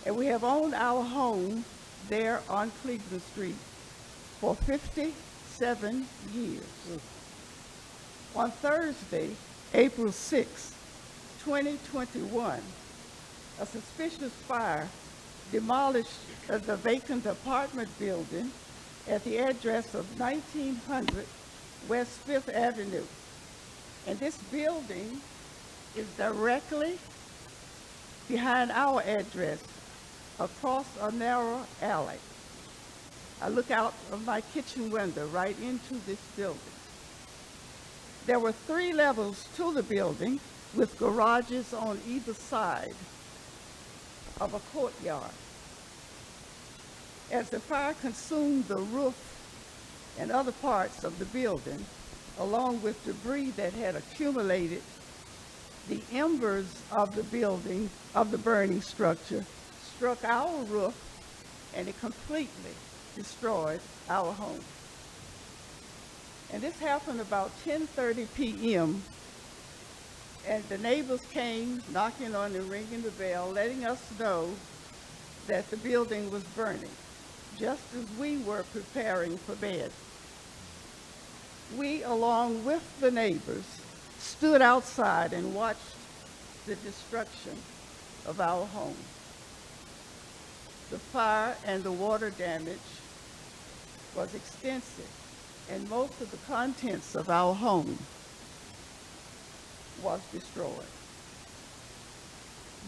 and we have owned our home there on Cleveland Street for 57 years. On Thursday, April 6, 2021, a suspicious fire demolished the vacant apartment building at the address of 1900 West 5th Avenue. And this building is directly behind our address, across a narrow alley. I look out of my kitchen window right into this building. There were 3 levels to the building with garages on either side of a courtyard. As the fire consumed the roof and other parts of the building, along with debris that had accumulated, the embers of the building, of the burning structure, struck our roof, and it completely destroyed our home. And this happened about 10:30 p.m., and the neighbors came knocking on and ringing the bell, letting us know that the building was burning, just as we were preparing for bed. We, along with the neighbors, stood outside and watched the destruction of our home. The fire and the water damage was extensive, and most of the contents of our home was destroyed.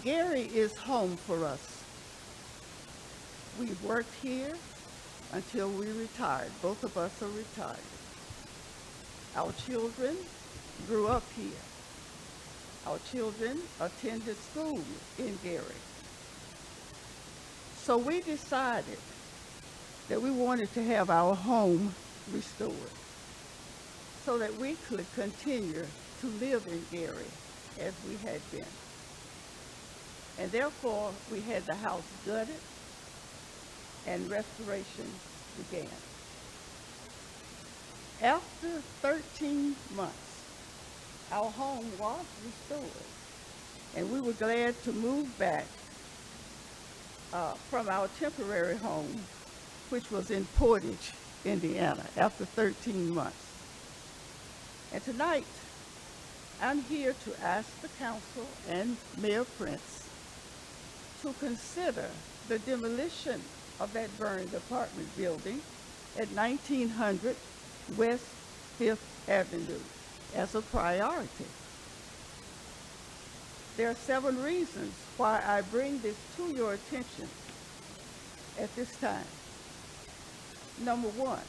Gary is home for us. We worked here until we retired. Both of us are retired. Our children grew up here. Our children attended school in Gary. So we decided that we wanted to have our home restored so that we could continue to live in Gary as we had been. And therefore, we had the house gutted and restoration began. After 13 months, our home was restored, and we were glad to move back from our temporary home, which was in Portage, Indiana, after 13 months. And tonight, I'm here to ask the council and Mayor Prince to consider the demolition of that burned apartment building at 1900 West 5th Avenue as a priority. There are 7 reasons why I bring this to your attention at this time. Number 1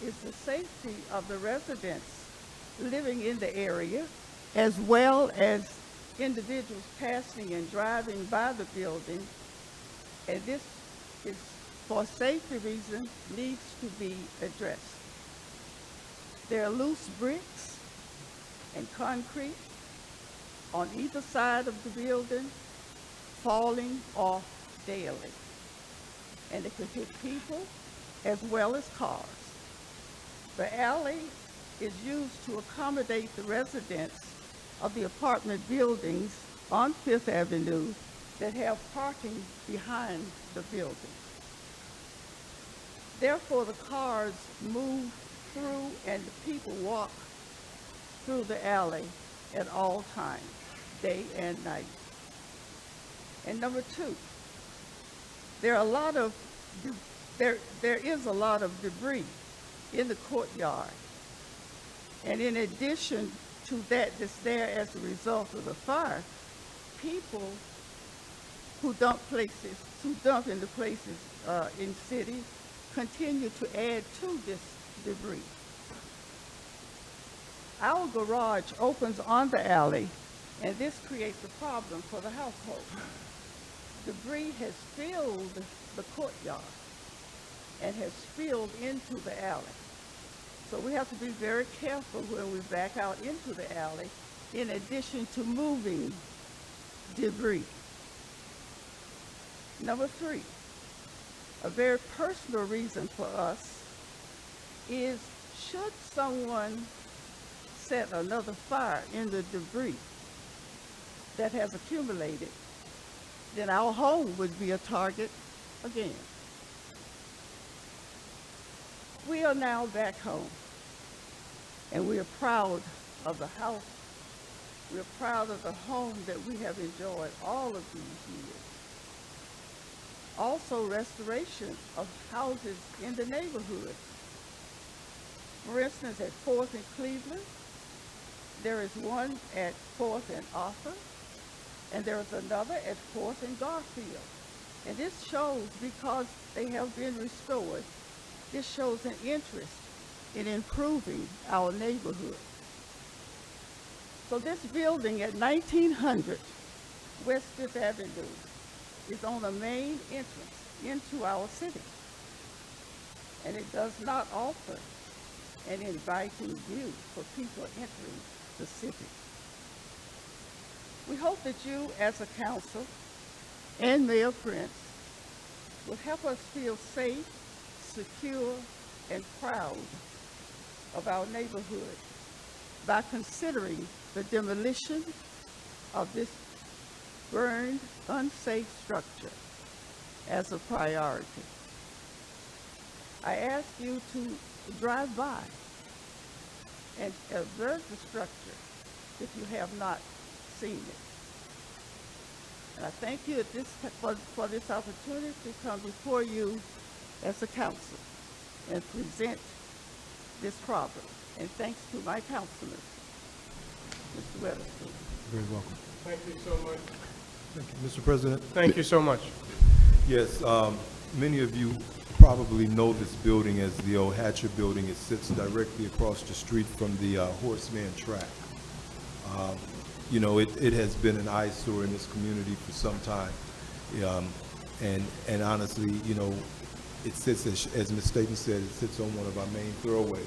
is the safety of the residents living in the area, as well as individuals passing and driving by the building, and this is, for safety reasons, needs to be addressed. There are loose bricks and concrete on either side of the building, falling off daily, and it could hit people as well as cars. The alley is used to accommodate the residents of the apartment buildings on 5th Avenue that have parking behind the building. Therefore, the cars move through and the people walk through the alley at all times, day and night. And number two, there is a lot of debris in the courtyard. And in addition to that that's there as a result of the fire, people who dump in the places in cities continue to add to this debris. Our garage opens on the alley, and this creates a problem for the household. Debris has filled the courtyard and has spilled into the alley. So we have to be very careful when we back out into the alley, in addition to moving debris. Number three, a very personal reason for us is, should someone set another fire in the debris that has accumulated, then our home would be a target again. We are now back home, and we are proud of the house. We are proud of the home that we have enjoyed all of these years. Also, restoration of houses in the neighborhood. For instance, at 4th and Cleveland, there is one at 4th and Arthur, and there is another at 4th and Garfield. And this shows, because they have been restored, this shows an interest in improving our neighborhood. So this building at 1900 West 5th Avenue is on the main entrance into our city. And it does not offer an inviting view for people entering the city. We hope that you, as a council, and Mayor Prince, will help us feel safe, secure, and proud of our neighborhood by considering the demolition of this burned, unsafe structure as a priority. I ask you to drive by and observe the structure if you have not seen it. And I thank you for this opportunity to come before you as a council and present this problem. And thanks to my councilman, Mr. Weatherspoon. Very welcome. Thank you so much. Thank you, Mr. President. Thank you so much. Yes, many of you probably know this building as the old Hatcher building. It sits directly across the street from the Horseman track. You know, it has been an eyesore in this community for some time. And honestly, you know, it sits, as Ms. Staten said, it sits on one of our main thoroughways.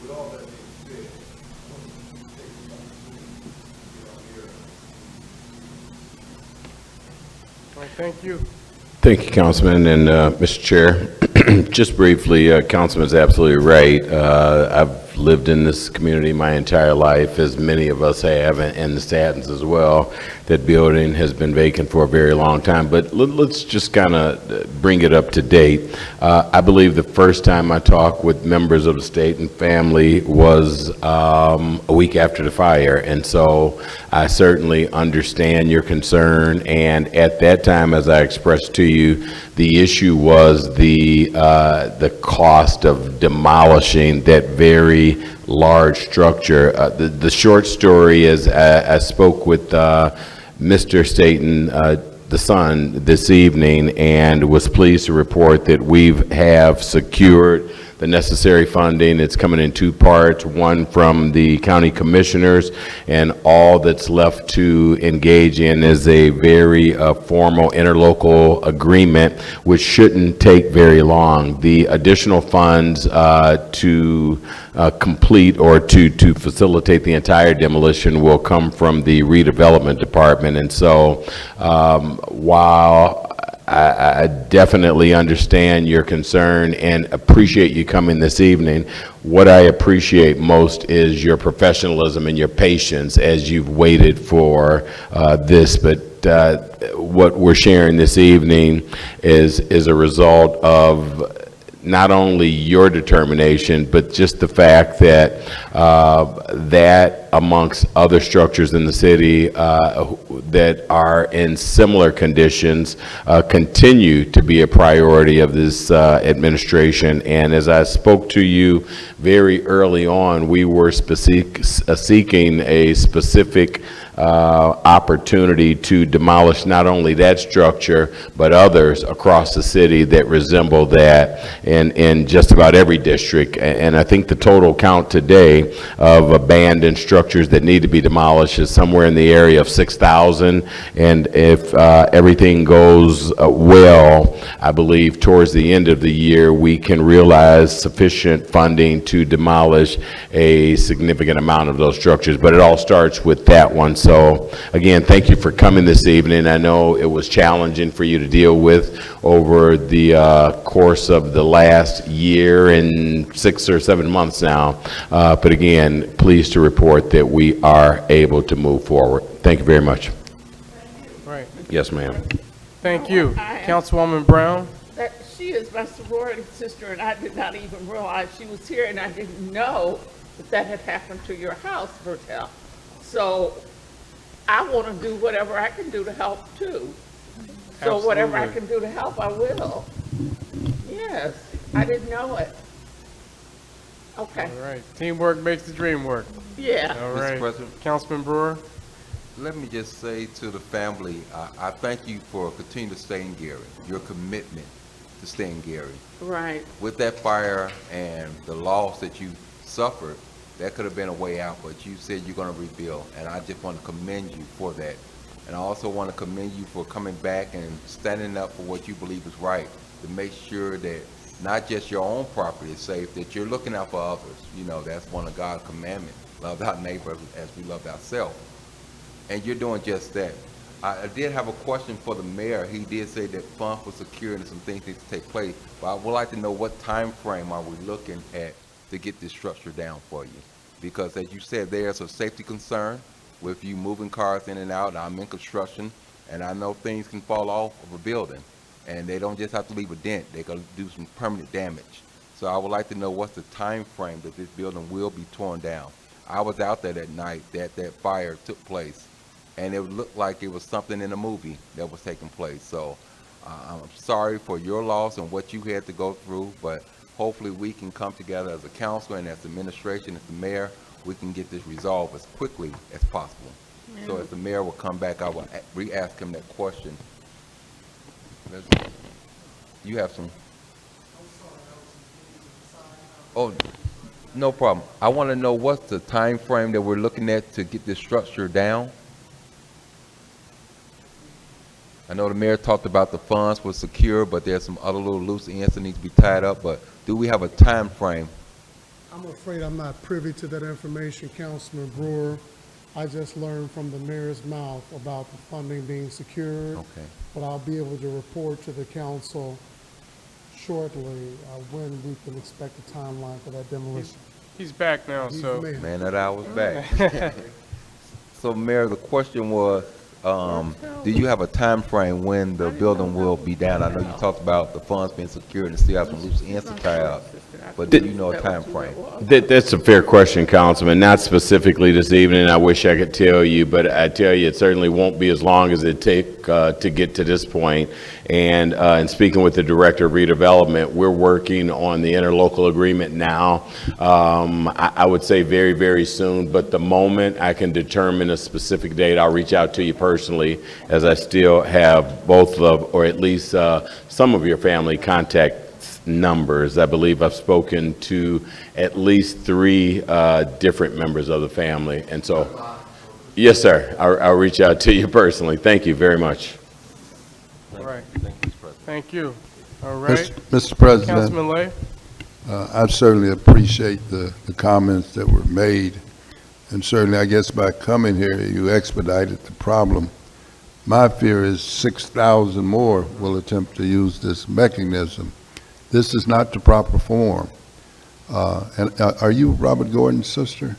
With all that being said, I want to take this opportunity to get on here. All right, thank you. Thank you, Councilman, and Mr. Chair. Just briefly, Councilman's absolutely right. I've lived in this community my entire life, as many of us have, and the Statons as well. That building has been vacant for a very long time, but let's just kind of bring it up to date. I believe the first time I talked with members of the Staton family was a week after the fire, and so I certainly understand your concern, and at that time, as I expressed to you, the issue was the cost of demolishing that very large structure. The short story is I spoke with Mr. Staton, the son, this evening, and was pleased to report that we have secured the necessary funding. It's coming in two parts, one from the county commissioners, and all that's left to engage in is a very formal interlocal agreement, which shouldn't take very long. The additional funds to complete or to facilitate the entire demolition will come from the redevelopment department. And so while I definitely understand your concern and appreciate you coming this evening. What I appreciate most is your professionalism and your patience as you've waited for this. But what we're sharing this evening is a result of not only your determination, but just the fact that that amongst other structures in the city that are in similar conditions continue to be a priority of this administration. And as I spoke to you very early on, we were seeking a specific opportunity to demolish not only that structure, but others across the city that resemble that in just about every district. And I think the total count today of abandoned structures that need to be demolished is somewhere in the area of 6,000. And if everything goes well, I believe towards the end of the year, we can realize sufficient funding to demolish a significant amount of those structures. But it all starts with that one. So again, thank you for coming this evening. I know it was challenging for you to deal with over the course of the last year and 6 or 7 months now. But again, pleased to report that we are able to move forward. Thank you very much. Right. Yes, ma'am. Thank you. Councilwoman Brown? That she is my sorority sister, and I did not even realize she was here, and I didn't know that had happened to your house, Bertel. So I want to do whatever I can do to help too. So whatever I can do to help, I will. Yes, I didn't know it. Okay. All right. Teamwork makes the dream work. Yeah. All Mr. right. President. Councilman Brewer? Let me just say to the family, I thank you for continuing to stay in Gary, your commitment to stay in Gary. Right. With that fire and the loss that you suffered, that could have been a way out, but you said you're going to rebuild, and I just want to commend you for that. And I also want to commend you for coming back and standing up for what you believe is right, to make sure that not just your own property is safe, that you're looking out for others. You know, that's one of God's commandments. Love our neighbor as we love ourselves. And you're doing just that. I did have a question for the mayor. He did say that funds were secured and some things need to take place, but I would like to know what time frame are we looking at to get this structure down for you? Because as you said, there's a safety concern with you moving cars in and out. I'm in construction, and I know things can fall off of a building, and they don't just have to leave a dent. They're going to do some permanent damage. So I would like to know what's the time frame that this building will be torn down. I was out there that night that fire took place, and it looked like it was something in a movie that was taking place. So I'm sorry for your loss and what you had to go through, but hopefully we can come together as a council and as administration, as the mayor, we can get this resolved as quickly as possible. Yeah. So as the mayor will come back, I will re-ask him that question. You have some? Oh, no problem. I want to know what's the time frame that we're looking at to get this structure down? I know the mayor talked about the funds were secure, but there's some other little loose ends that need to be tied up, but do we have a time frame? I'm afraid I'm not privy to that information, Councilman Brewer. I just learned from the mayor's mouth about the funding being secured. Okay. But I'll be able to report to the council shortly when we can expect a timeline for that demolition. He's back now, so. Man, that I was back. So, Mayor, the question was, do you have a time frame when the building will be down? I know you talked about the funds being secured and still have some loose ends to tie up, but do you know a time frame? That's a fair question, Councilman. Not specifically this evening. I wish I could tell you, but I tell you, it certainly won't be as long as it take to get to this point. And in speaking with the Director of Redevelopment, we're working on the interlocal agreement now. I would say very, very soon, but the moment I can determine a specific date, I'll reach out to you personally, as I still have both of, or at least some of your family contact numbers. I believe I've spoken to at least 3 different members of the family. And so, yes, sir, I'll reach out to you personally. Thank you very much. All right. Thank you. All right. Mr. President. Councilman Lay. I certainly appreciate the comments that were made. And certainly, I guess by coming here, you expedited the problem. My fear is 6,000 more will attempt to use this mechanism. This is not the proper form. And are you Robert Gordon's sister?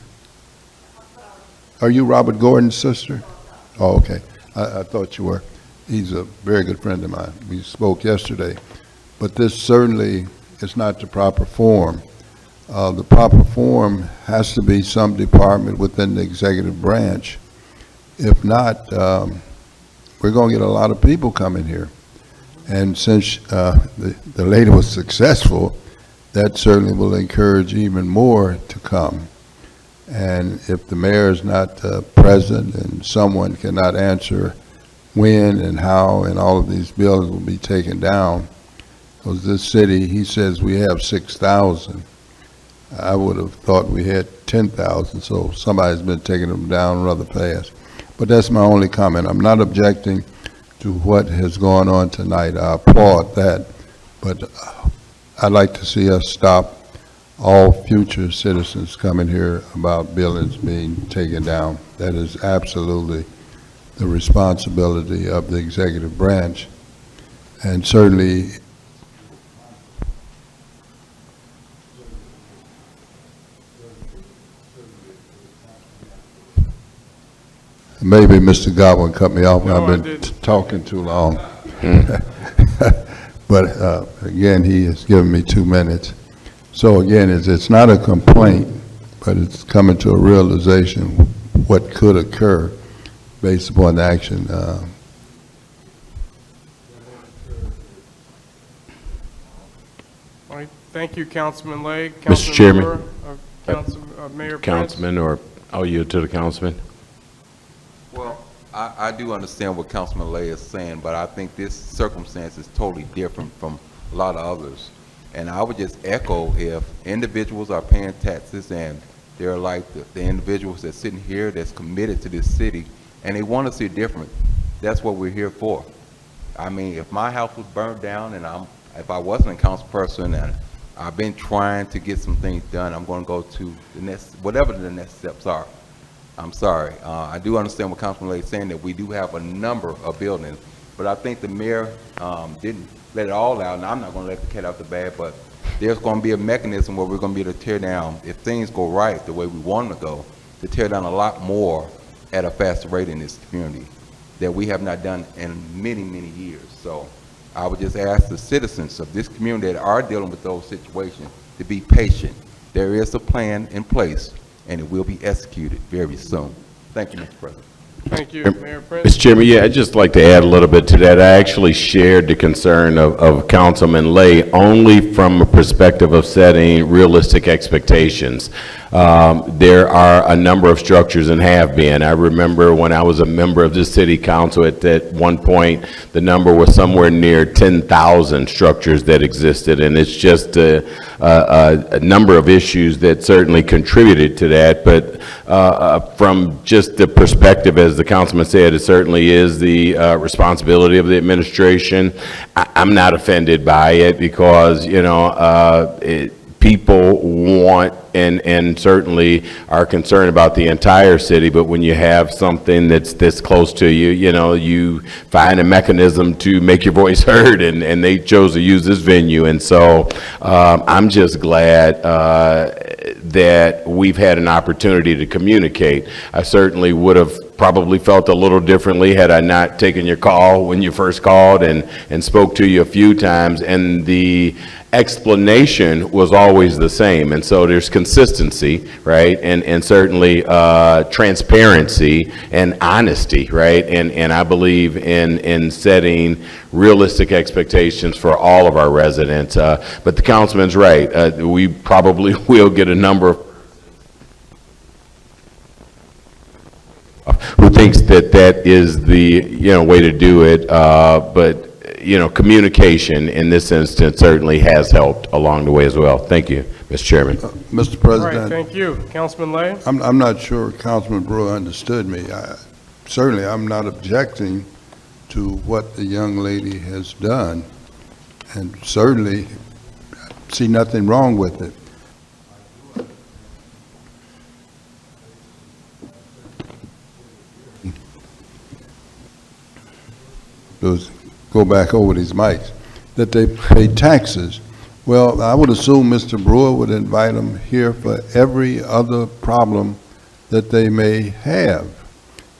Are you Robert Gordon's sister? Oh, okay. I thought you were. He's a very good friend of mine. We spoke yesterday. But this certainly is not the proper form. The proper form has to be some department within the executive branch. If not, we're going to get a lot of people coming here. And since the lady was successful, that certainly will encourage even more to come. And if the mayor is not present and someone cannot answer when and how and all of these buildings will be taken down, because this city, he says we have 6,000. I would have thought we had 10,000, so somebody's been taking them down rather fast. But that's my only comment. I'm not objecting to what has gone on tonight. I applaud that, but I'd like to see us stop all future citizens coming here about buildings being taken down. That is absolutely the responsibility of the executive branch. And certainly, maybe Mr. Godwin cut me off. No, I've been talking too long. But again, he has given me 2 minutes. So again, it's not a complaint, but it's coming to a realization what could occur based upon the action. All right, thank you, Councilman Lay. Mr. Chairman. Mayor Prince. Councilman, or I'll yield to the councilman. Well, I do understand what Councilman Lay is saying, but I think this circumstance is totally different from a lot of others. And I would just echo, if individuals are paying taxes and they're like the individuals that's sitting here that's committed to this city and they want to see different, that's what we're here for. I mean, if my house was burned down and if I wasn't a council person and I've been trying to get some things done, I'm going to go to the next, whatever the next steps are. I'm sorry. I do understand what Councilman Lay is saying, that we do have a number of buildings, but I think the mayor didn't let it all out, and I'm not going to let the cat out the bag, but there's going to be a mechanism where we're going to be able to tear down, if things go right the way we want them to go, to tear down a lot more at a faster rate in this community that we have not done in many, many years. So I would just ask the citizens of this community that are dealing with those situations to be patient. There is a plan in place, and it will be executed very soon. Thank you, Mr. President. Thank you, Mayor Prince. Mr. Chairman, yeah, I'd just like to add a little bit to that. I actually shared the concern of Councilman Lay only from a perspective of setting realistic expectations. There are a number of structures and have been. I remember when I was a member of the city council at that one point, the number was somewhere near 10,000 structures that existed, and it's just a number of issues that certainly contributed to that. But from just the perspective, as the councilman said, it certainly is the responsibility of the administration. I'm not offended by it because, you know, people want and certainly are concerned about the entire city, but when you have something that's this close to you, you know, you find a mechanism to make your voice heard, and they chose to use this venue. And so I'm just glad that we've had an opportunity to communicate. I certainly would have probably felt a little differently had I not taken your call when you first called and spoke to you a few times, and the explanation was always the same. And so there's consistency, right? And certainly transparency and honesty, right? And I believe in setting realistic expectations for all of our residents. But the councilman's right. We probably will get a number of who thinks that that is the way to do it, but communication in this instance certainly has helped along the way as well. Thank you, Mr. Chairman. Mr. President. All right, thank you. Councilman Lay? I'm not sure Councilman Brewer understood me. Certainly, I'm not objecting to what the young lady has done, and certainly see nothing wrong with it. go back over these mics, that they pay taxes. Well, I would assume Mr. Brewer would invite them here for every other problem that they may have.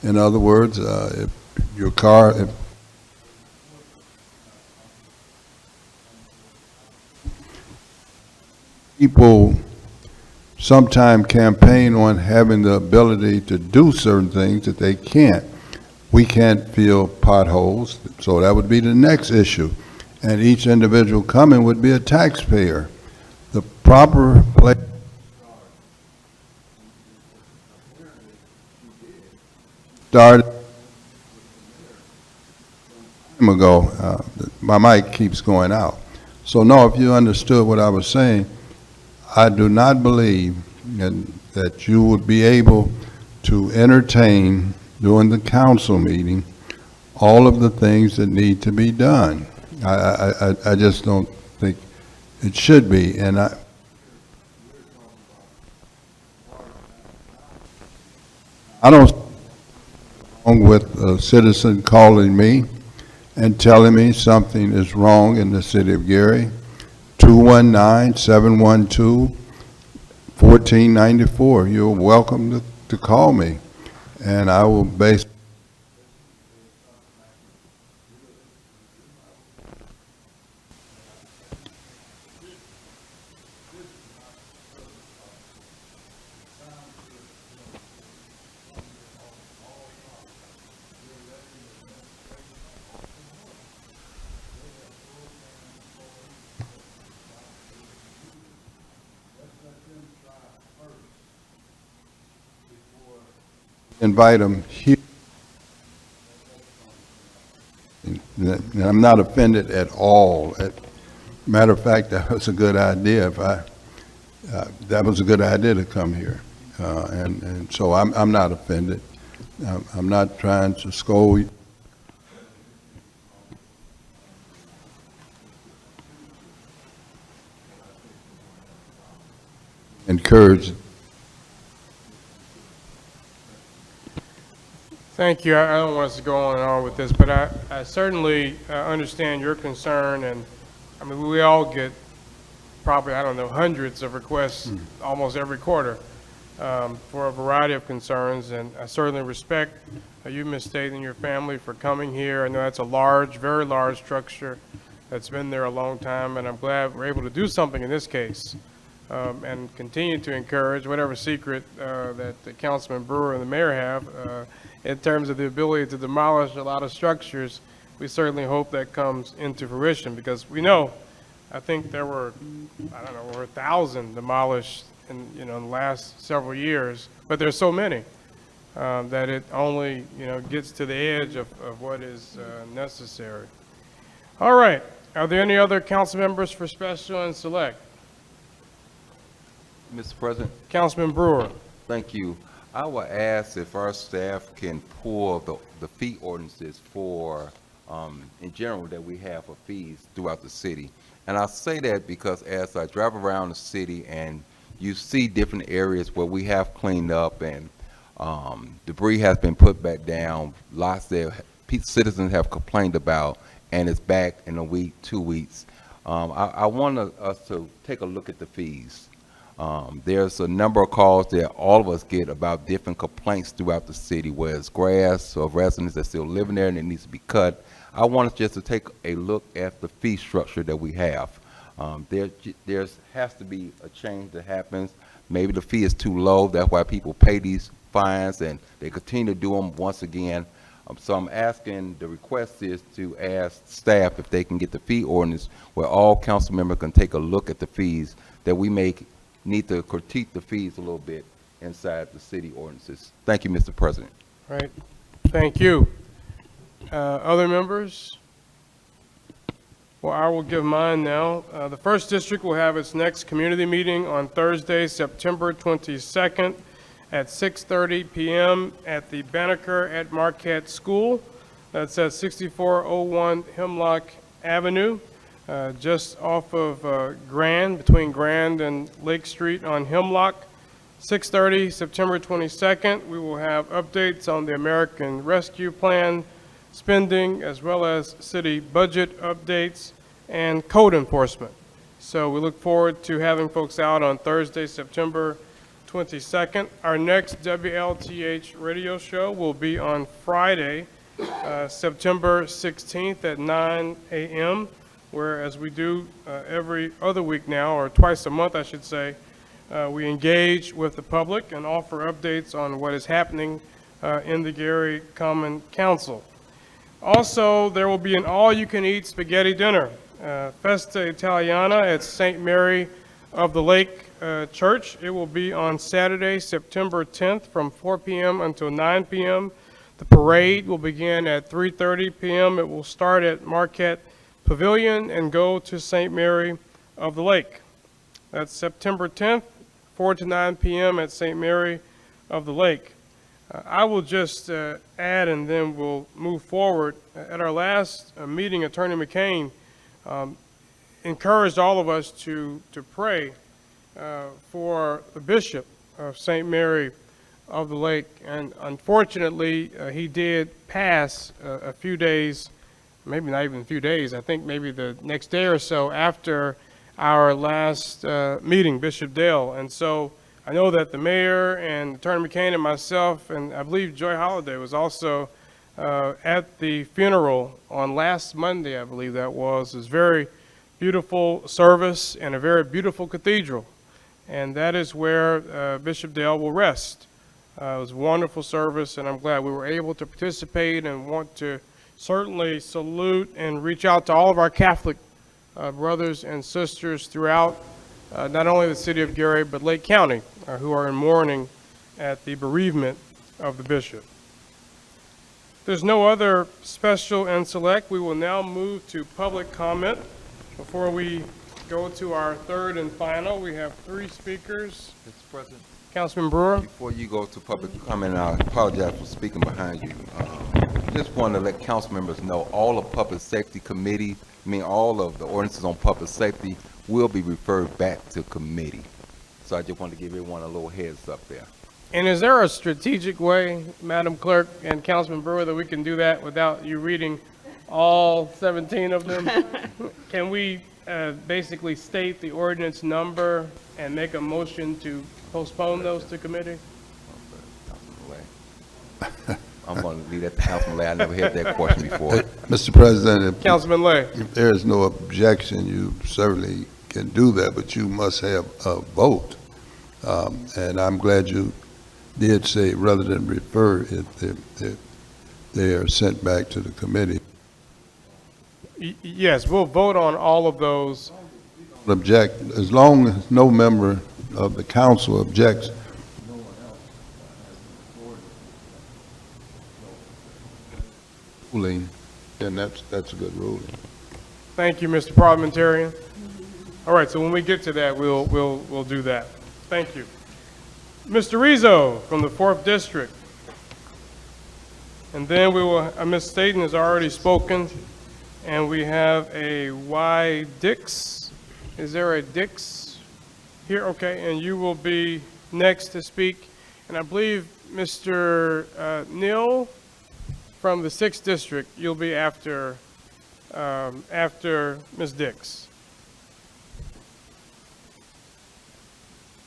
In other words, if your car, if people sometime campaign on having the ability to do certain things that they can't. We can't fill potholes, so that would be the next issue. And each individual coming would be a taxpayer. The proper place started time ago. My mic keeps going out. So no, if you understood what I was saying, I do not believe that you would be able to entertain during the council meeting all of the things that need to be done. I just don't think it should be. And I don't wrong with a citizen calling me and telling me something is wrong in the city of Gary. 219-712-1494. You're welcome to call me, and I will base invite them here. And I'm not offended at all. Matter of fact, that was a good idea. That was a good idea to come here, and so I'm not offended. I'm not trying to scold you. Encourage. Thank you. I don't want us to go on and on with this, but I certainly understand your concern, and I mean, we all get probably, I don't know, hundreds of requests almost every quarter for a variety of concerns, and I certainly respect you, Ms. State, and your family for coming here. I know that's a large, very large structure that's been there a long time, and I'm glad we're able to do something in this case and continue to encourage whatever secret that the Councilman Brewer and the mayor have in terms of the ability to demolish a lot of structures. We certainly hope that comes into fruition, because we know, I think there were, I don't know, over 1,000 demolished in the last several years, but there's so many that it only gets to the edge of what is necessary. All right, are there any other council members for special and select? Mr. President? Councilman Brewer. Thank you. I would ask if our staff can pull the fee ordinances for, in general, that we have for fees throughout the city. And I say that because as I drive around the city and you see different areas where we have cleaned up and debris has been put back down, lots that citizens have complained about, and it's back in a week, 2 weeks. I want us to take a look at the fees. There's a number of calls that all of us get about different complaints throughout the city, where it's grass or residents that still living there and it needs to be cut. I want us just to take a look at the fee structure that we have. There has to be a change that happens. Maybe the fee is too low. That's why people pay these fines and they continue to do them once again. So I'm asking, the request is to ask staff if they can get the fee ordinance where all council members can take a look at the fees, that we need to critique the fees a little bit inside the city ordinances. Thank you, Mr. President. All right, thank you. Other members? Well, I will give mine now. The first district will have its next community meeting on Thursday, September 22nd at 6:30 p.m. at the Banneker at Marquette School. That's at 6401 Hemlock Avenue, just off of Grand, between Grand and Lake Street on Hemlock. 6:30, September 22nd. We will have updates on the American Rescue Plan spending, as well as city budget updates and code enforcement. So we look forward to having folks out on Thursday, September 22nd. Our next WLTH radio show will be on Friday, September 16th at 9 a.m., where, as we do every other week now, or twice a month, I should say, we engage with the public and offer updates on what is happening in the Gary Common Council. Also, there will be an all-you-can-eat spaghetti dinner, Festa Italiana at St. Mary of the Lake Church. It will be on Saturday, September 10th from 4 p.m. until 9 p.m. The parade will begin at 3:30 p.m. It will start at Marquette Pavilion and go to St. Mary of the Lake. That's September 10th, 4 to 9 p.m. at St. Mary of the Lake. I will just add, and then we'll move forward. At our last meeting, Attorney McCain encouraged all of us to pray for the Bishop of St. Mary of the Lake. And unfortunately, he did pass a few days, maybe not even a few days, I think maybe the next day or so after our last meeting, Bishop Dale. And so I know that the mayor and Attorney McCain and myself, and I believe Joy Holliday was also at the funeral on last Monday, I believe that was. It was a very beautiful service and a very beautiful cathedral. And that is where Bishop Dale will rest. It was a wonderful service, and I'm glad we were able to participate, and want to certainly salute and reach out to all of our Catholic brothers and sisters throughout not only the city of Gary, but Lake County, who are in mourning at the bereavement of the bishop. There's no other special and select. We will now move to public comment. Before we go to our third and final, we have three speakers. Mr. President, Councilman Brewer. before you go to public comment, I apologize for speaking behind you. Just want to let council members know all of Public Safety Committee, all of the ordinances on public safety will be referred back to committee. So I just want to give everyone a little heads up there. And is there a strategic way, Madam Clerk and Councilman Brewer, that we can do that without you reading all 17 of them? Can we basically state the ordinance number and make a motion to postpone those to committee? I'm going to leave that to Councilman Lay. I never heard that question before. Mr. President, Councilman Lay. If there is no objection, you certainly can do that, but you must have a vote. And I'm glad you did say, rather than refer it, they are sent back to the committee. Yes, we'll vote on all of those. Object, as long as no member of the council objects. Ruling, then that's a good ruling. Thank you, Mr. Parliamentarian. All right, so when we get to that, we'll do that. Thank you. Mr. Rizzo from the 4th District. And then we will, Ms. Staten has already spoken, and we have a Y. Dix. Is there a Dix here? Okay, and you will be next to speak. And I believe Mr. Neal from the 6th District, you'll be after Ms. Dix.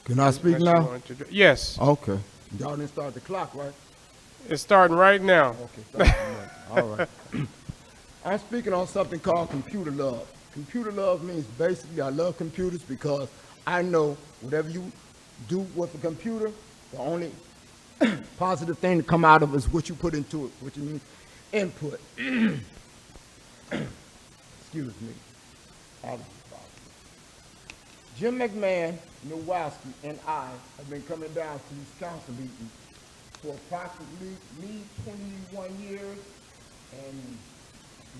Can I speak now? Yes. Okay. Y'all didn't start the clock, right? It's starting right now. Okay. All right. I'm speaking on something called computer love. Computer love means basically I love computers because I know whatever you do with the computer, the only positive thing to come out of it is what you put into it, which means input. Excuse me. Jim McMahon, Nowowski, and I have been coming down to these council meetings for approximately 21 years, and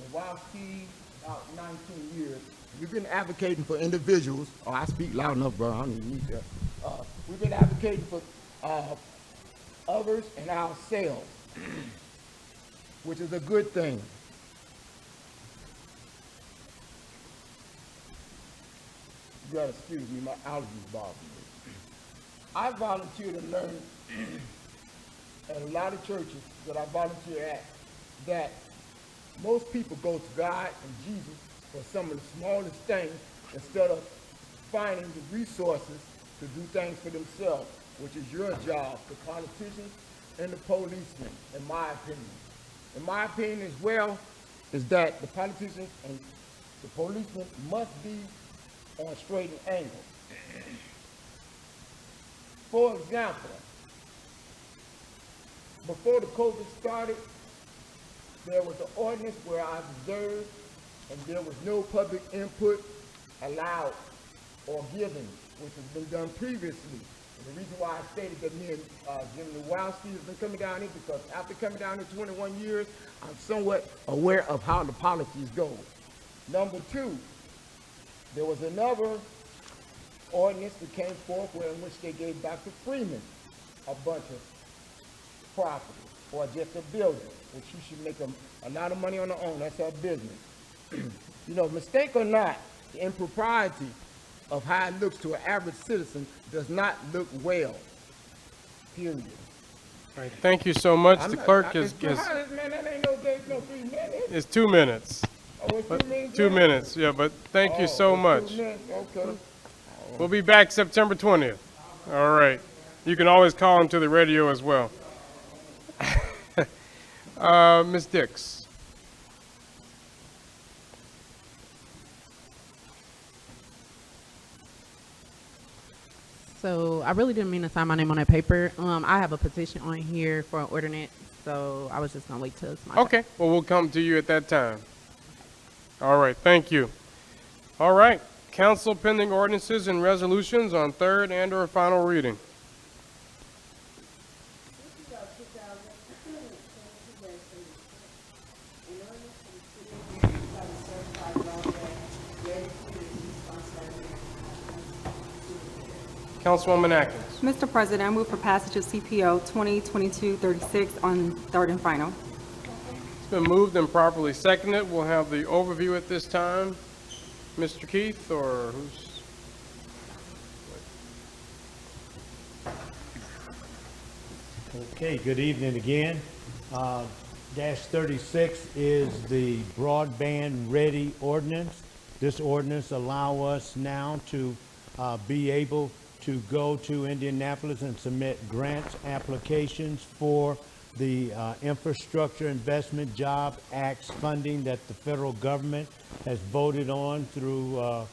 Nowowski about 19 years. We've been advocating for individuals. Oh, I speak loud enough, bro. I don't even need that. We've been advocating for others and ourselves, which is a good thing. You gotta excuse me, my allergies bother me. I volunteer to learn at a lot of churches that I volunteer at that Most people go to God and Jesus for some of the smallest things instead of finding the resources to do things for themselves, which is your job, the politicians and the policemen, in my opinion. In my opinion as well, is that the politicians and the policemen must be on a straight and angle. For example, before the COVID started, there was an ordinance where I observed and there was no public input allowed or given, which has been done previously. And the reason why I stated that me and Jim Nowalski has been coming down here, because after coming down here 21 years, I'm somewhat aware of how the policies go. Number two, there was another ordinance that came forth in which they gave Dr. Freeman a bunch of property or just a building, which she should make a lot of money on her own. That's her business. You know, mistake or not, the impropriety of how it looks to an average citizen does not look well, period. All right, thank you so much. The clerk is, Man, that ain't no 3 minutes. it's 2 minutes. Oh, it's 2 minutes? 2 minutes, yeah, but thank you so much. 2 minutes, okay. We'll be back September 20th. All right. You can always call into the radio as well. Ms. Dix. So I really didn't mean to sign my name on that paper. I have a petition on here for an ordinance, so I was just gonna wait till it's my turn. Okay, well, we'll come to you at that time. All right, thank you. All right, council pending ordinances and resolutions on third and/or final reading. Councilwoman Atkins. Mr. President, I move for passage of CPO 2022-36 on third and final. It's been moved and properly seconded. We'll have the overview at this time. Mr. Keith, or who's? Okay, good evening again. Dash 36 is the broadband ready ordinance. This ordinance allow us now to be able to go to Indianapolis and submit grants applications for the Infrastructure Investment Job Act's funding that the federal government has voted on through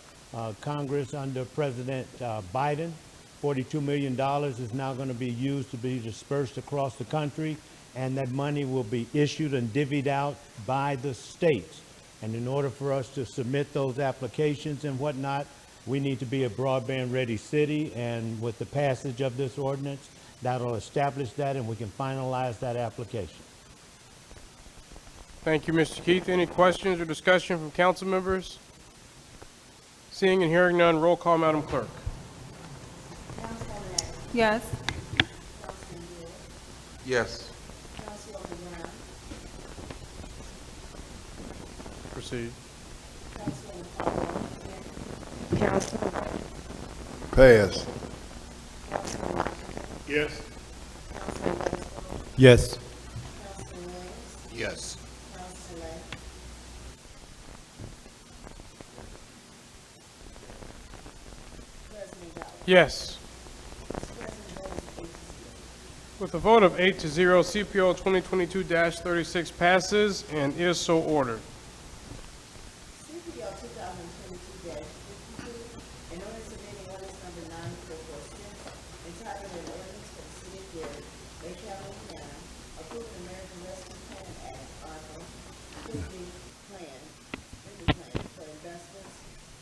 Congress under President Biden. $42 million is now going to be used to be dispersed across the country, and that money will be issued and divvied out by the states. And in order for us to submit those applications and whatnot, we need to be a broadband-ready city, and with the passage of this ordinance, that'll establish that, and we can finalize that application. Thank you, Mr. Keith. Any questions or discussion from council members? Seeing and hearing none, roll call, Madam Clerk. Yes. Yes. Proceed. Pass. Yes. Yes. Yes. Yes. With a vote of 8-0, CPO 2022-36 passes and is so ordered. CPO 2022-52, an ordinance amending ordinance number 9446, entitled an ordinance for the city of Gary, Lake County, Indiana, approving American Rescue Plan Act, ARPA, Kidney Plan for investments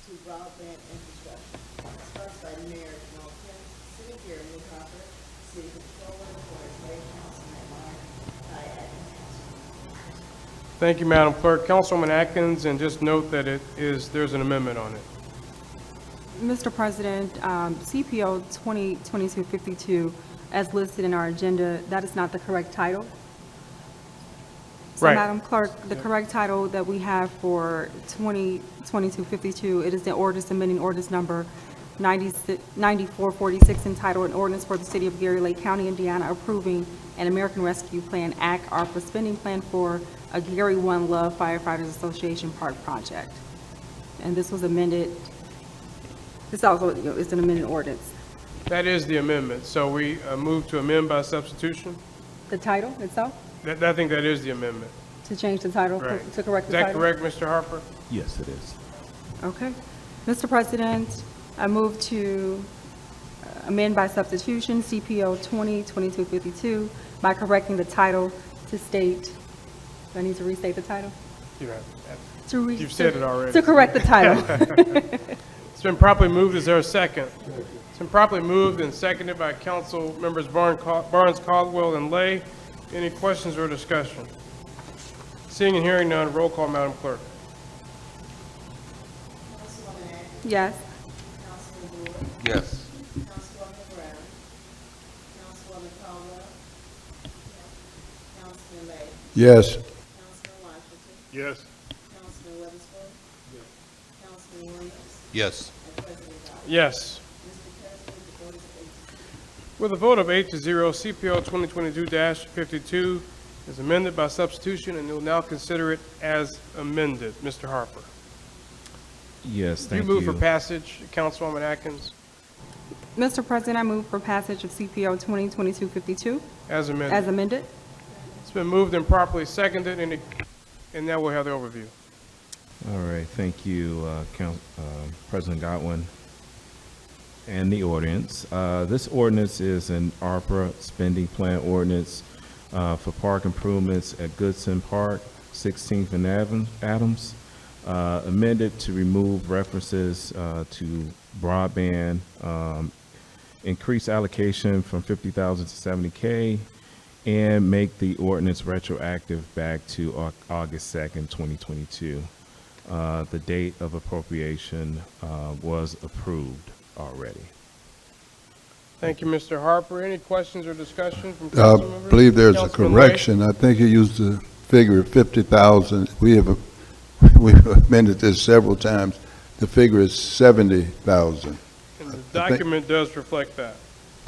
to broadband infrastructure, sponsored by Mayor Jamal Kemp, City of Gary, New Hopper, City Controller, Thank you, Madam Clerk. Councilwoman Atkins, and just note that there's an amendment on it. Mr. President, CPO 2022-52, as listed in our agenda, that is not the correct title. So, Right. Madam Clerk, the correct title that we have for 2022-52, it is the ordinance amending ordinance number 9446, entitled an ordinance for the city of Gary Lake County, Indiana, approving an American Rescue Plan Act, ARPA spending plan for a Gary One Love Firefighters Association Park project. And this was amended, this also is an amended ordinance. That is the amendment. So we move to amend by substitution? The title itself, I think that is the amendment. to change the title, Right. to correct Is the that title? correct, Mr. Harper? Yes, it is. Okay. Mr. President, I move to amend by substitution CPO 202252 by correcting the title to state, do I need to restate the title? You know, You've said it already. To correct the title. It's been properly moved. Is there a second? It's been properly moved and seconded by Council Members Barnes, Caldwell, and Lay. Any questions or discussion? Seeing and hearing none, roll call, Madam Clerk. Yes. Councilman Wood, Yes. Councilwoman Brown, Councilwoman Caldwell, Councilman Lay, Yes. Councilman Washington, Yes. Councilman Weatherspoon, Councilman Williams, Yes. and President Dawes. Yes. Mr. President, the vote is 8-0. With a vote of 8-0, CPO 2022-52 is amended by substitution, and you'll now consider it as amended. Mr. Harper. Yes, thank You you. move for passage, Councilwoman Atkins, Mr. President, I move for passage of CPO 2022-52 as amended. as amended. It's been moved and properly seconded, and now we'll have the overview. All right, thank you, President Godwin and the audience. This ordinance is an ARPA spending plan ordinance for park improvements at Goodson Park, 16th and Adams, amended to remove references to broadband, increase allocation from 50,000 to 70K, and make the ordinance retroactive back to August 2nd, 2022. The date of appropriation was approved already. Thank you, Mr. Harper. Any questions or discussion from I council members? believe there's a Councilman Lay? correction. I think you used the figure of 50,000. We've amended this several times. The figure is 70,000. And the document does reflect that.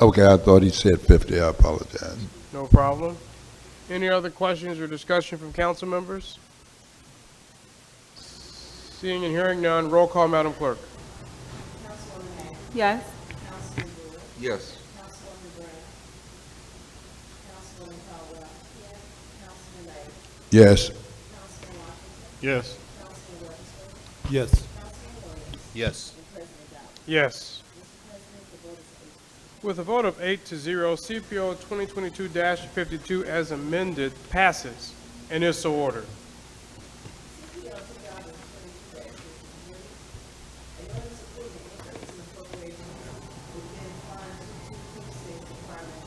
Okay, I thought he said 50. I apologize. No problem. Any other questions or discussion from council members? Seeing and hearing none, roll call, Madam Clerk. Councilwoman Atkins, Yes. Councilman Wood, Yes. Councilwoman Brown, Councilwoman Caldwell, Councilman Lay, Yes. Councilman Washington, Yes. Councilman Weatherspoon, Yes. Councilman Williams, Yes. and President Dawes. Yes. Mr. President, the vote is 8-0. With a vote of 8-0, CPO 2022-52 as amended passes and is so ordered. CPO 2022-53, an ordinance approving increase in appropriations within Fund 2226, Department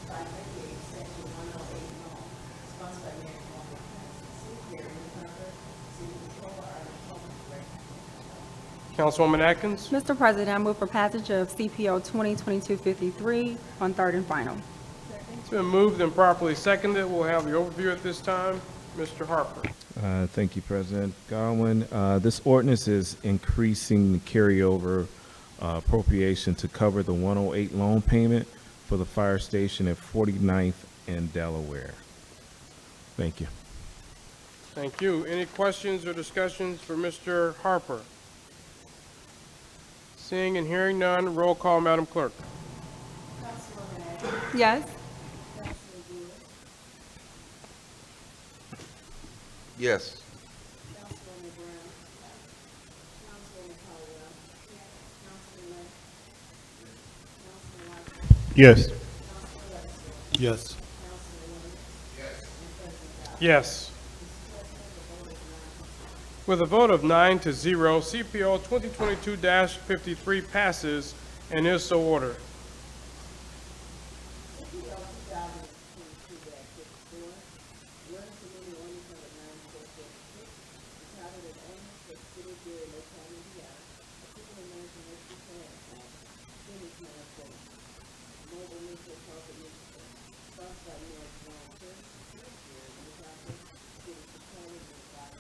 5538, Section 108, Law, sponsored by Mayor Margaret Johnson. City Gary Hunter, City Controller, Arnold Director. Councilwoman Atkins, Mr. President, I move for passage of CPO 2022-53 on third and final. it's been moved and properly seconded. We'll have the overview at this time. Mr. Harper. Thank you, President Godwin. This ordinance is increasing the carryover appropriation to cover the 108 loan payment for the fire station at 49th and Delaware. Thank you. Thank you. Any questions or discussions for Mr. Harper? Seeing and hearing none, roll call, Madam Clerk. Councilwoman Atkins, Yes. Councilman Wood, Yes. Councilwoman Brown, Councilwoman Caldwell, Councilman Lay, Councilman Washington, Yes. Councilman Weatherspoon, Yes. Councilman Williams, and President Dawes. Yes. With a vote of 9-0, CPO 2022-53 passes and is so ordered. CPO 2022-54, ordinance amending ordinance number 9446, entitled an ordinance for the city of Gary, Lake County, Indiana, approving the American Rescue Plan Act, spending plan for mobile mental health initiative, sponsored by Mayor John Kerr, City of Gary, Lake County, City Controller, and Fire.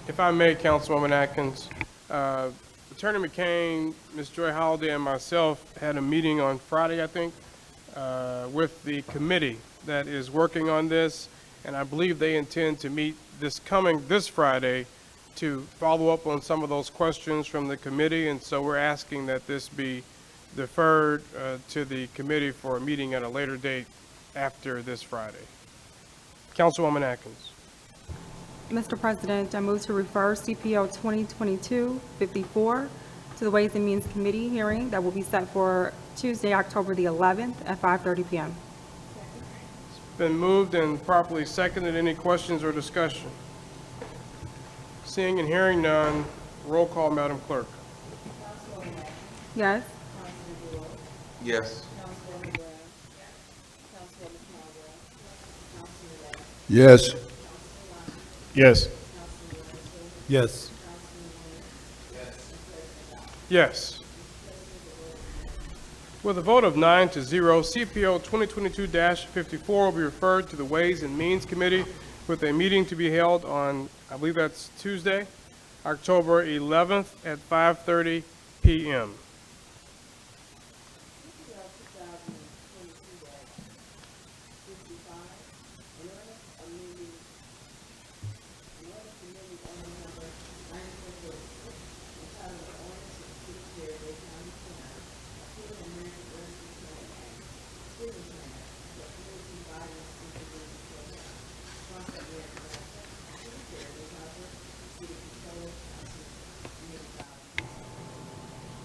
If I may, Councilwoman Atkins, Attorney McCain, Ms. Joy Holliday, and myself had a meeting on Friday, I think, with the committee that is working on this, and I believe they intend to meet this Friday to follow up on some of those questions from the committee, and so we're asking that this be deferred to the committee for a meeting at a later date after this Friday. Councilwoman Atkins. Mr. President, I move to refer CPO 2022-54 to the Ways and Means Committee hearing that will be set for Tuesday, October the 11th at 5:30 p.m. Been moved and properly seconded. Any questions or discussion? Seeing and hearing none, roll call, Madam Clerk. Yes. Yes. Yes. Yes. Yes. Yes. With a vote of 9-0, CPO 2022-54 will be referred to the Ways and Means Committee with a meeting to be held on, I believe that's Tuesday, October 11th at 5:30 p.m.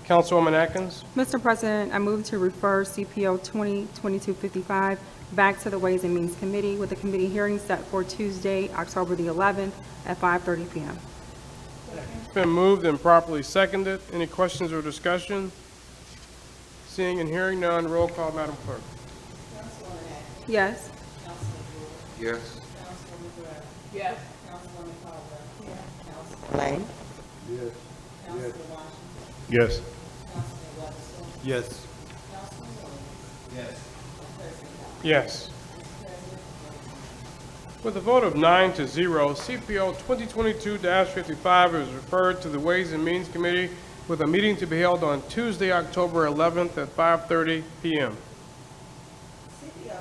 Councilwoman Atkins. Mr. President, I move to refer CPO 2022-55 back to the Ways and Means Committee with the committee hearing set for Tuesday, October the 11th at 5:30 p.m. It's been moved and properly seconded. Any questions or discussion? Seeing and hearing none, roll call, Madam Clerk. Yes. Yes. Yes. Lane. Yes. Yes. Yes. Yes. With a vote of 9-0, CPO 2022-55 is referred to the Ways and Means Committee with a meeting to be held on Tuesday, October 11th at 5:30 p.m. CPO 2022-56,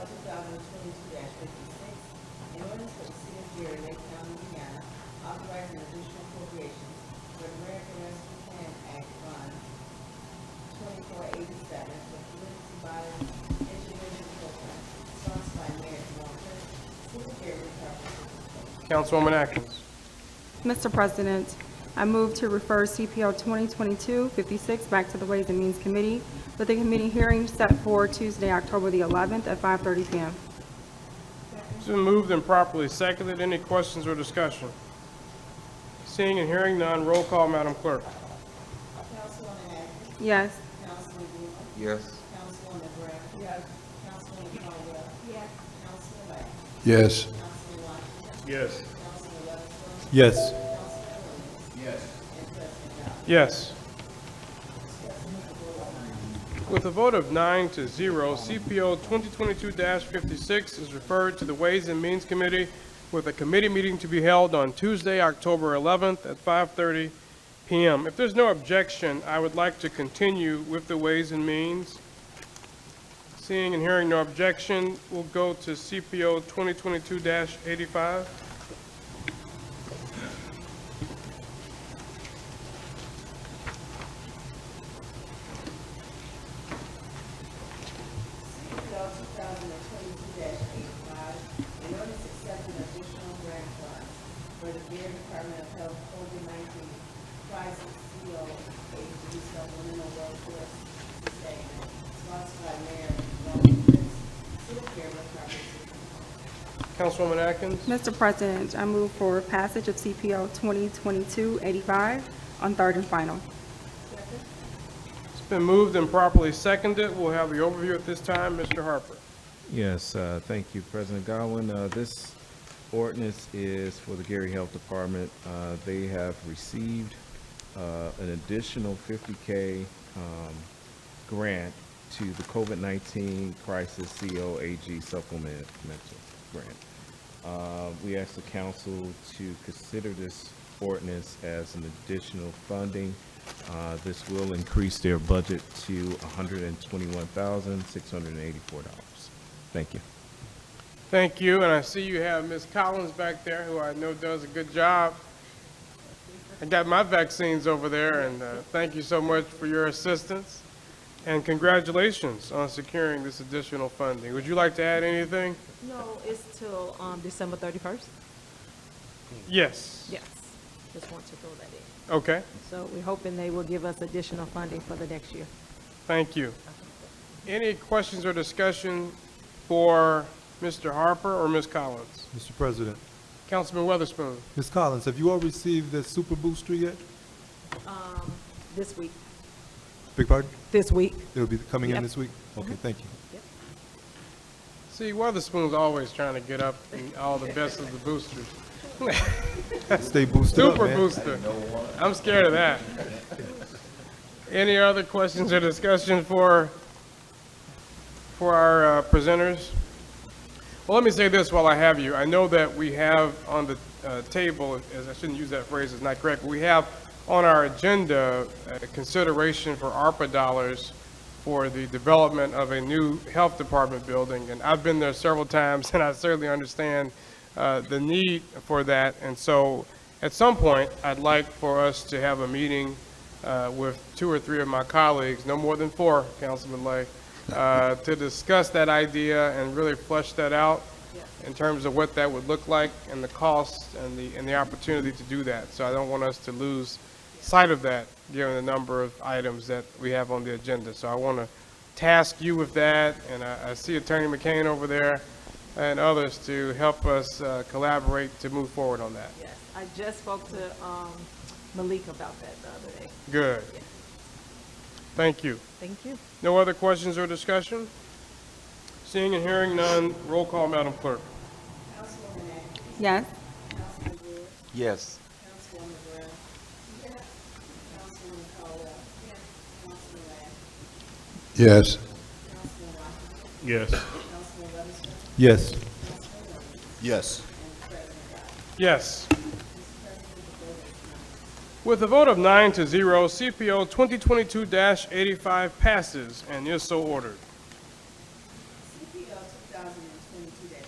in ordinance for the city of Gary, Lake County, Indiana, authorizing additional appropriations for the American Rescue Plan Act Fund 2487 for community violence education program, sponsored by Mayor Walker, city of Gary, Councilwoman Atkins. Mr. President, I move to refer CPO 2022-56 back to the Ways and Means Committee with the committee hearing set for Tuesday, October the 11th at 5:30 p.m. It's been moved and properly seconded. Any questions or discussion? Seeing and hearing none, roll call, Madam Clerk. Councilwoman Atkins. Yes. Councilman Blumer. Yes. Councilwoman Brown. Yes. Councilwoman Caldwell. Yes. Councilman Lang. Yes. Councilman Washington. Yes. Councilman Weatherspoon. Yes. Yes. With a vote of 9-0, CPO 2022-56 is referred to the Ways and Means Committee with a committee meeting to be held on Tuesday, October 11th at 5:30 p.m. If there's no objection, I would like to continue with the Ways and Means. Seeing and hearing no objection, we'll go to CPO 2022-85. CPO 2022-85, in order to accept an additional grant funds for the Gary Department of Health COVID-19 crisis COAG supplemental workforce sustainment, sponsored by Mayor Walker, city of Gary, West Hartford. Councilwoman Atkins. Mr. President, I move for passage of CPO 2022-85 on third and final. It's been moved and properly seconded. We'll have the overview at this time. Mr. Harper. Yes, thank you, President Godwin. This ordinance is for the Gary Health Department. They have received an additional $50K grant to the COVID-19 Crisis COAG Supplemental Grant. We ask the council to consider this ordinance as an additional funding. This will increase their budget to $121,684. Thank you. Thank you, and I see you have Ms. Collins back there, who I know does a good job. I got my vaccines over there, and thank you so much for your assistance. And congratulations on securing this additional funding. Would you like to add anything? No, it's till December 31st. Yes. Yes, just want to throw that in. Okay, So we're hoping they will give us additional funding for the next year. thank you. Any questions or discussion for Mr. Harper or Ms. Collins? Mr. President, Councilman Weatherspoon. Ms. Collins, have you all received the super booster yet? This week. Big pardon? This week. It'll be coming in Yep. this week? Okay, thank you. See, Weatherspoon's always trying to get up in all the best of the boosters. Stay boosted up, Super man. booster. I'm scared of that. Any other questions or discussion for our presenters? Well, let me say this while I have you. I know that we have on the table, as I shouldn't use that phrase, it's not correct, but we have on our agenda consideration for ARPA dollars for the development of a new health department building. And I've been there several times, and I certainly understand the need for that. And so at some point, I'd like for us to have a meeting with 2 or 3 of my colleagues, no more than 4, Councilman Lay, to discuss that idea and really flesh that out in terms of what that would look like and the cost and the opportunity to do that. So I don't want us to lose sight of that, given the number of items that we have on the agenda. So I want to task you with that, and I see Attorney McCain over there and others to help us collaborate to move forward on that. Yes, I just spoke to Malik about that the other day. Good. Yes. Thank you. Thank you. No other questions or discussion? Seeing and hearing none, roll call, Madam Clerk. Councilwoman Atkins. Yes. Councilman Brewer. Yes. Councilwoman Brown. Yes. Councilwoman Caldwell. Yes. Councilman Ladd. Yes. Councilman Washington. Yes. Councilman Weatherspoon. Yes. Councilman Williams. Yes. And President Dyer. Yes. Mr. President, the vote is nine. With a vote of 9-0, CPO 2022-85 passes and is so ordered. CPL 2022-86,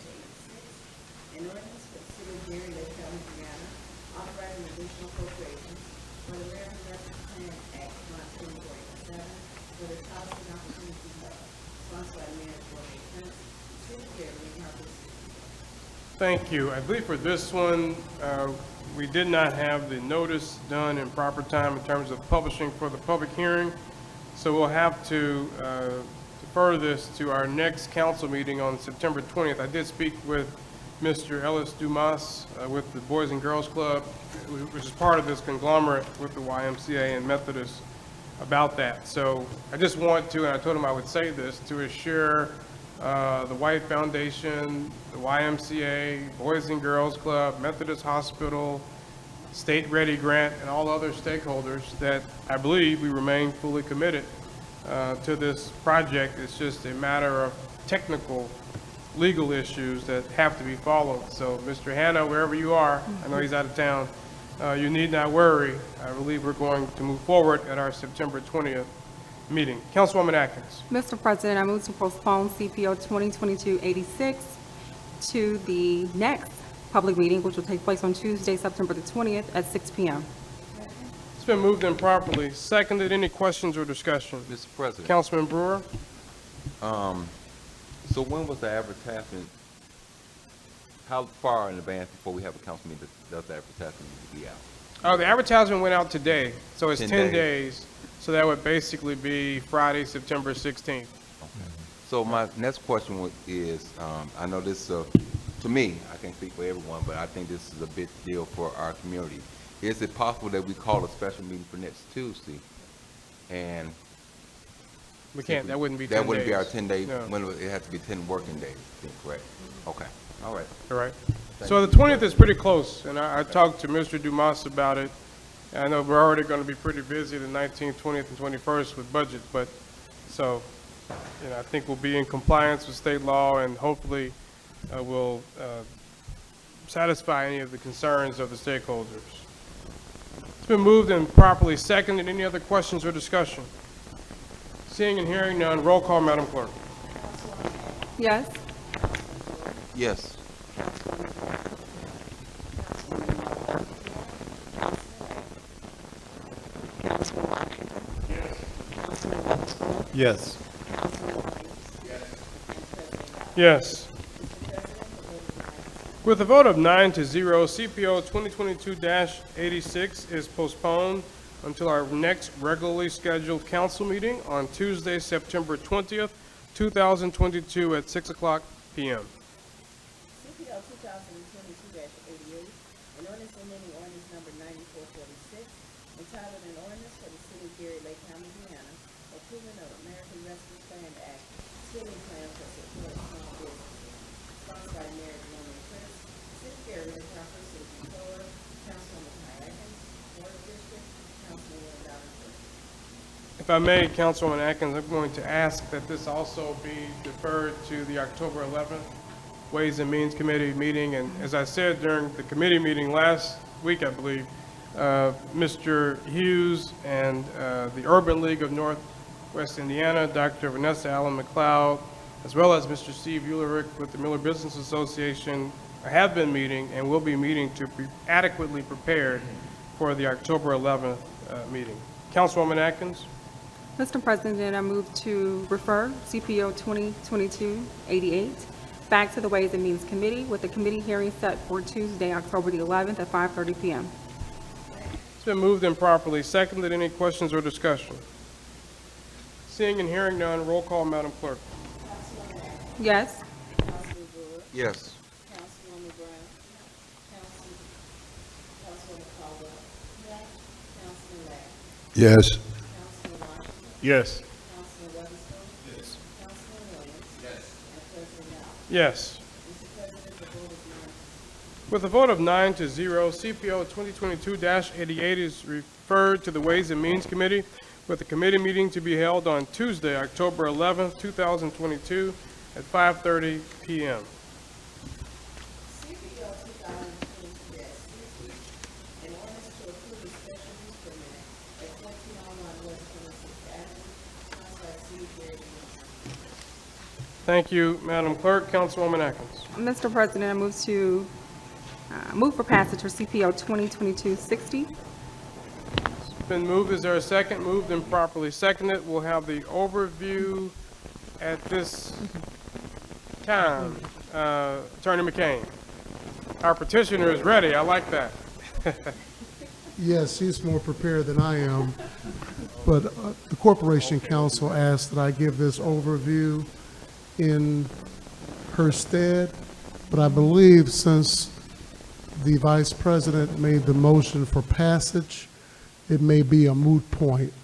an ordinance for the city of Gary, Lake County, Indiana, authorizing additional appropriations for the Mayor and Representative Act Fund 2047 for the Housing Opportunity Hub, sponsored by Mayor Jorge Prince, City of Gary, Lake County, City. Thank you. I believe for this one, we did not have the notice done in proper time in terms of publishing for the public hearing. So we'll have to defer this to our next council meeting on September 20th. I did speak with Mr. Ellis Dumas with the Boys and Girls Club, which is part of this conglomerate with the YMCA and Methodist about that. So I just want to, and I told him I would say this, to assure the White Foundation, the YMCA, Boys and Girls Club, Methodist Hospital, State Ready Grant, and all other stakeholders that I believe we remain fully committed to this project. It's just a matter of technical, legal issues that have to be followed. So Mr. Hanna, wherever you are, I know he's out of town, you need not worry. I believe we're going to move forward at our September 20th meeting. Councilwoman Atkins. Mr. President, I move to postpone CPO 2022-86 to the next public meeting, which will take place on Tuesday, September the 20th at 6 p.m. It's been moved improperly. Seconded. Any questions or discussion? Mr. President. Councilman Brewer? So when was the advertisement, how far in advance before we have a council meeting does the advertisement need to be out? The advertisement went out today, so it's 10 10 days. So that would basically be Friday, September 16th. Okay. So my next question is, I know this, to me, I can't speak for everyone, but I think this is a big deal for our community. Is it possible that we call a special meeting for next Tuesday? And We can't, that wouldn't be 10 days. that wouldn't be our 10 days, No. when it has to be 10 working days, correct? Okay, all right. All right. Thank So you. the 20th is pretty close, and I talked to Mr. Dumas about it. I know we're already going to be pretty busy the 19th, 20th, and 21st with budget, but, so, I think we'll be in compliance with state law, and hopefully we'll satisfy any of the concerns of the stakeholders. It's been moved and properly seconded. Any other questions or discussion? Seeing and hearing none, roll call, Madam Clerk. Yes. Yes. Yes. Yes. With a vote of 9-0, CPO 2022-86 is postponed until our next regularly scheduled council meeting on Tuesday, September 20th, 2022 at 6 o'clock p.m. CPL 2022-88, an ordinance amending ordinance number 9446, entitled an ordinance for the city of Gary, Lake County, Indiana, approving of American Rescue Plan Act, spending plan for support of small businesses, sponsored by Mayor Norman Chris, City of Gary, Lake County, City Controller, Councilwoman Ty Atkins, Board of District, Councilwoman Donna Chris. If I may, Councilwoman Atkins, I'm going to ask that this also be deferred to the October 11th Ways and Means Committee meeting. And as I said during the committee meeting last week, I believe, Mr. Hughes and the Urban League of Northwest Indiana, Dr. Vanessa Allen McLeod, as well as Mr. Steve Ulrich with the Miller Business Association have been meeting and will be meeting to be adequately prepared for the October 11th meeting. Councilwoman Atkins? Mr. President, I move to refer CPO 2022-88 back to the Ways and Means Committee with the committee hearing set for Tuesday, October the 11th at 5:30 p.m. It's been moved and properly seconded. Any questions or discussion? Seeing and hearing none, roll call, Madam Clerk. Yes. Councilman Brewer, Yes. Councilwoman Brown, Councilwoman Caldwell, Councilman Lack, Yes. Councilman Washington, Yes. Councilman Weatherspoon, Councilman Williams, and President Now. Yes. Mr. President, the vote is 9. With a vote of 9-0, CPO 2022-88 is referred to the Ways and Means Committee with the committee meeting to be held on Tuesday, October 11th, 2022 at 5:30 p.m. CPL 2022-60, an ordinance to approve a special use permit at 1401 West 26th Avenue, sponsored by City of Gary, Indiana. Thank you, Madam Clerk. Councilwoman Atkins. Mr. President, I move for passage for CPO 2022-60. It's been moved. Is there a second? Moved and properly seconded. We'll have the overview at this time. Attorney McCain. Our petitioner is ready. I like that. Yes, she's more prepared than I am, but the Corporation Council asked that I give this overview in her stead, but I believe since the Vice President made the motion for passage, it may be a moot point.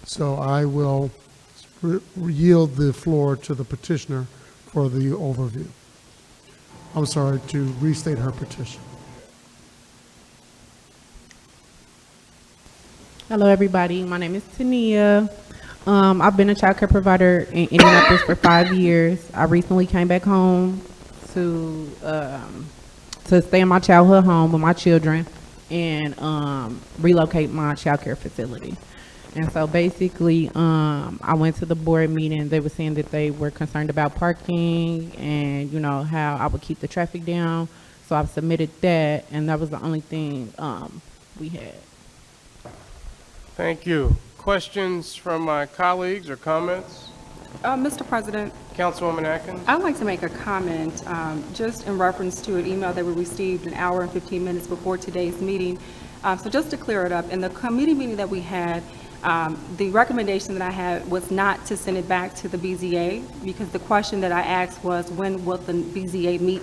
So I will yield the floor to the petitioner for the overview. I'm sorry, to restate her petition. Hello, everybody. My name is Tania. I've been a child care provider in Indianapolis for 5 years. I recently came back home to stay in my childhood home with my children and relocate my child care facility. And so basically, I went to the board meeting. They were saying that they were concerned about parking and, you know, how I would keep the traffic down. So I've submitted that, and that was the only thing we had. Thank you. Questions from my colleagues or comments? Mr. President, Councilwoman Atkins? I'd like to make a comment just in reference to an email that we received an hour and 15 minutes before today's meeting. So just to clear it up, in the committee meeting that we had, the recommendation that I had was not to send it back to the BZA, because the question that I asked was, when will the BZA meet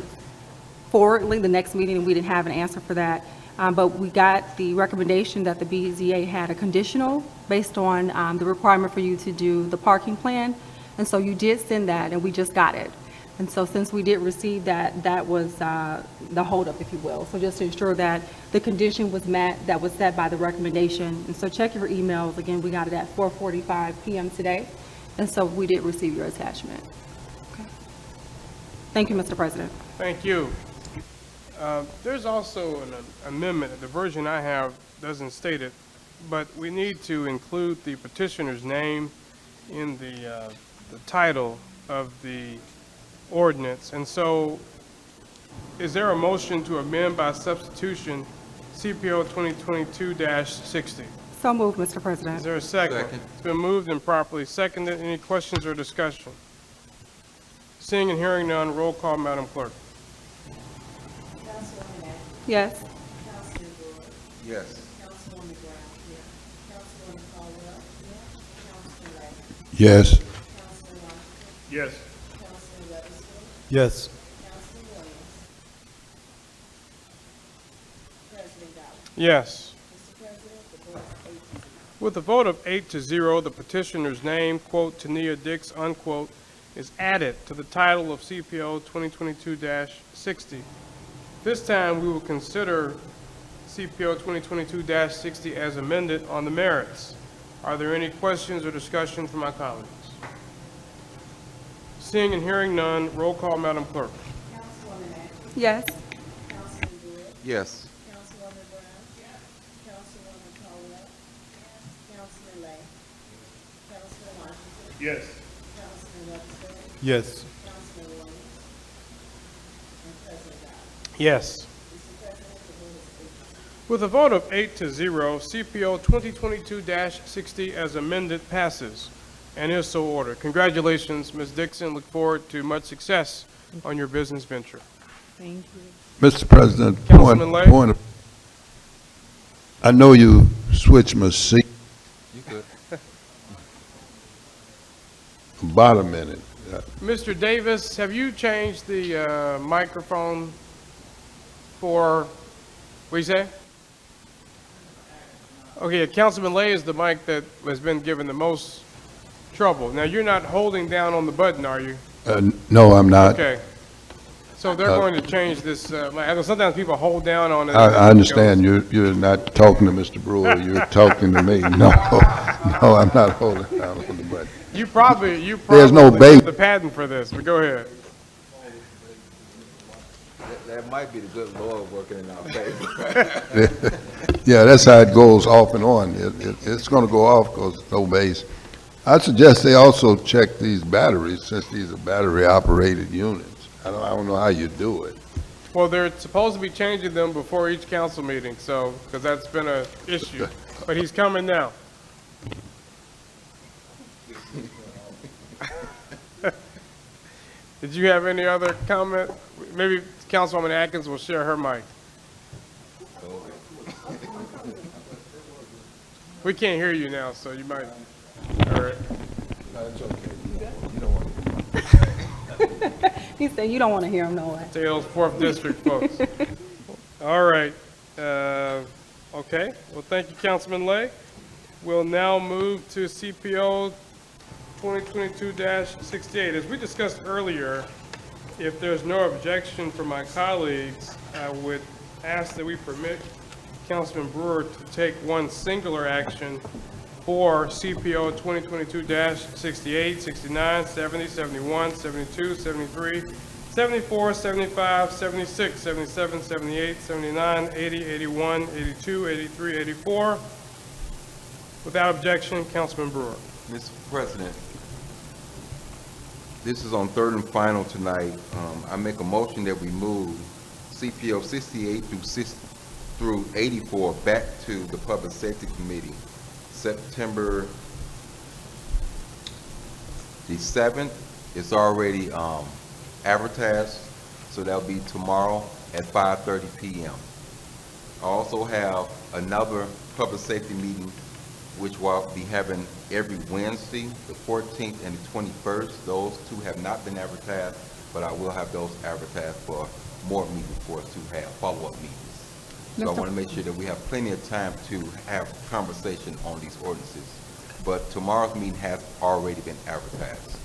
forwardly, the next meeting, and we didn't have an answer for that. But we got the recommendation that the BZA had a conditional based on the requirement for you to do the parking plan. And so you did send that, and we just got it. And so since we did receive that, that was the holdup, if you will. So just to ensure that the condition was met that was set by the recommendation. And so check your emails. Again, we got it at 4:45 p.m. today. And so we did receive your attachment. Okay. Thank you, Mr. President. Thank you. There's also an amendment. The version I have doesn't state it, but we need to include the petitioner's name in the title of the ordinance. And so Is there a motion to amend by substitution CPO 2022-60? So moved, Mr. Is President. there a second? Second. It's been moved and properly seconded. Any questions or discussion? Seeing and hearing none, roll call, Madam Clerk. Councilwoman Atkins. Yes. Councilman Brewer. Yes. Councilwoman Brown. Councilwoman Caldwell. Councilman Lang. Yes. Councilman Washington. Yes. Councilman Weatherspoon. Yes. Councilman Williams. President Dawes. Yes. Mr. President, the vote is 8-0. With a vote of 8-0, the petitioner's name, quote, Tania Dix, unquote, is added to the title of CPO 2022-60. This time, we will consider CPO 2022-60 as amended on the merits. Are there any questions or discussion from my colleagues? Seeing and hearing none, roll call, Madam Clerk. Councilwoman Atkins. Yes. Councilman Brewer. Yes. Councilwoman Brown. Councilwoman Caldwell. Councilman Lang. Councilman Washington. Yes. Councilman Weatherspoon. Yes. Councilman Williams. And President Dawes. Yes. Mr. President, the vote is 8-0. With a vote of 8-0, CPO 2022-60 as amended passes and is so ordered. Congratulations, Ms. Dixon. Look forward to much success on your business venture. Thank you. Mr. President, Councilman Lay? I know you switched my seat You good? about a minute. Mr. Davis, have you changed the microphone for, what you say? Okay, Councilman Lay is the mic that has been given the most trouble. Now, you're not holding down on the button, are you? No, I'm not. Okay. So they're going to change this, sometimes people hold down on it. I understand you're not talking to Mr. Brewer, you're talking to me. No, no, I'm not holding down on the button. You probably There's no have bait. the patent for this, but go ahead. That might be the good Lord working in our favor. Yeah, that's how it goes off and on. It's gonna go off because no base. I suggest they also check these batteries, since these are battery-operated units. I don't know how you do it. Well, they're supposed to be changing them before each council meeting, so, because that's been an issue. But he's coming now. Did you have any other comment? Maybe Councilwoman Atkins will share her mic. We can't hear you now, so you might, all right. He said you don't want to hear him no way. Say those 4th District folks. All right. Okay. Well, thank you, Councilman Lay. We'll now move to CPO 2022-68. As we discussed earlier, if there's no objection from my colleagues, I would ask that we permit Councilman Brewer to take one singular action for CPO 2022-68, 69, 70, 71, 72, 73, 74, 75, 76, 77, 78, 79, 80, 81, 82, 83, 84. Without objection, Councilman Brewer. Mr. President, this is on third and final tonight. I make a motion that we move CPO 68 through 84 back to the Public Safety Committee, September the 7th. It's already advertised, so that'll be tomorrow at 5:30 p.m. I also have another public safety meeting, which we'll be having every Wednesday, the 14th and the 21st. Those two have not been advertised, but I will have those advertised for more meetings for us to have follow-up meetings. So I want to make sure that we have plenty of time to have conversation on these ordinances. But tomorrow's meeting has already been advertised.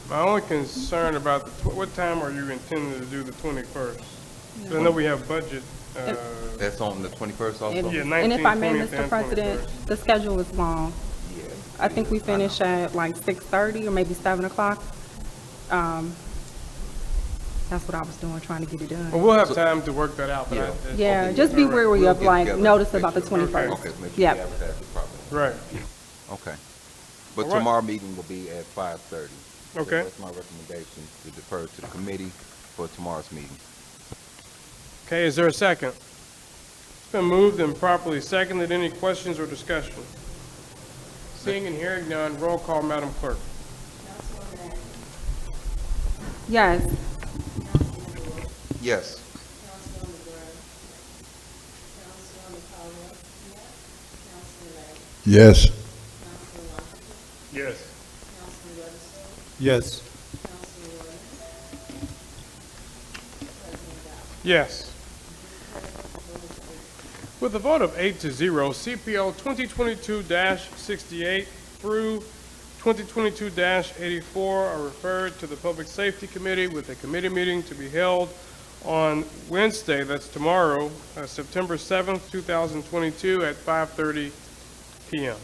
My only concern about, what time are you intending to do the 21st? 'Cause I know we have budget. That's on the 21st also? Yeah, 19th, And if I may, 20th, Mr. and President, 21st. the schedule is long. Yeah. I think we finish at like 6:30 or maybe 7 o'clock. That's what I was doing, trying to get it done. Well, we'll have time to work that out, but Yeah. Yeah, Okay, just be all right. wary We'll of get like together, notice make about the sure- 21st. Okay, make sure we Yep. advertise it properly. Right. Okay. But All right. tomorrow meeting will be at 5:30. Okay. That's my recommendation, to defer to the committee for tomorrow's meeting. Okay, is there a second? It's been moved and properly seconded. Any questions or discussion? Seeing and hearing none, roll call, Madam Clerk. Yes. Yes. Yes. Yes. Yes. Yes. With a vote of 8-0, CPO 2022-68 through 2022-84 are referred to the Public Safety Committee with a committee meeting to be held on Wednesday, that's tomorrow, September 7th, 2022 at 5:30 p.m.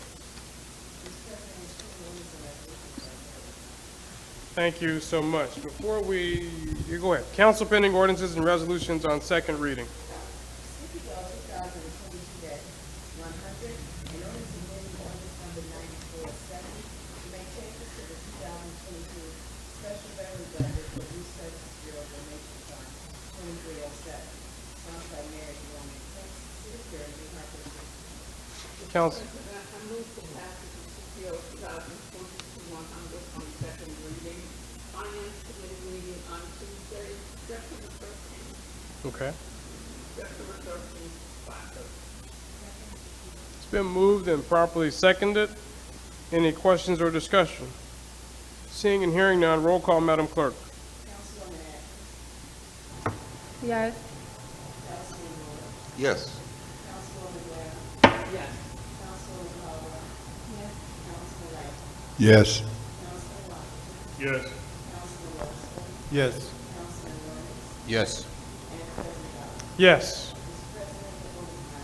Thank you so much. Before you go ahead. Council pending ordinances and resolutions on second reading. City Bill 2022-100, an ordinance amending ordinance number 9470 to make changes to the 2022 special revenue budget for Youth Services Bureau donation fund 2307, sponsored by Mayor Jerome Prince, City Clerk, Lee Harper. Council. I move for passage of CPO 2022-100 on second reading. Finance Committee meeting on Tuesday, September 13th. Okay. September 13th, 5:30. It's been moved and properly seconded. Any questions or discussion? Seeing and hearing none, roll call, Madam Clerk. Councilwoman Atkins. Yes. Councilman Moore. Yes. Councilwoman Blair. Yes. Councilwoman Caldwell. Yes. Councilman Wright. Yes. Councilman Washington. Yes. Councilman Wilson. Yes. Councilman Williams. Yes. And President Dawes. Yes. Mr. President, the vote is nine.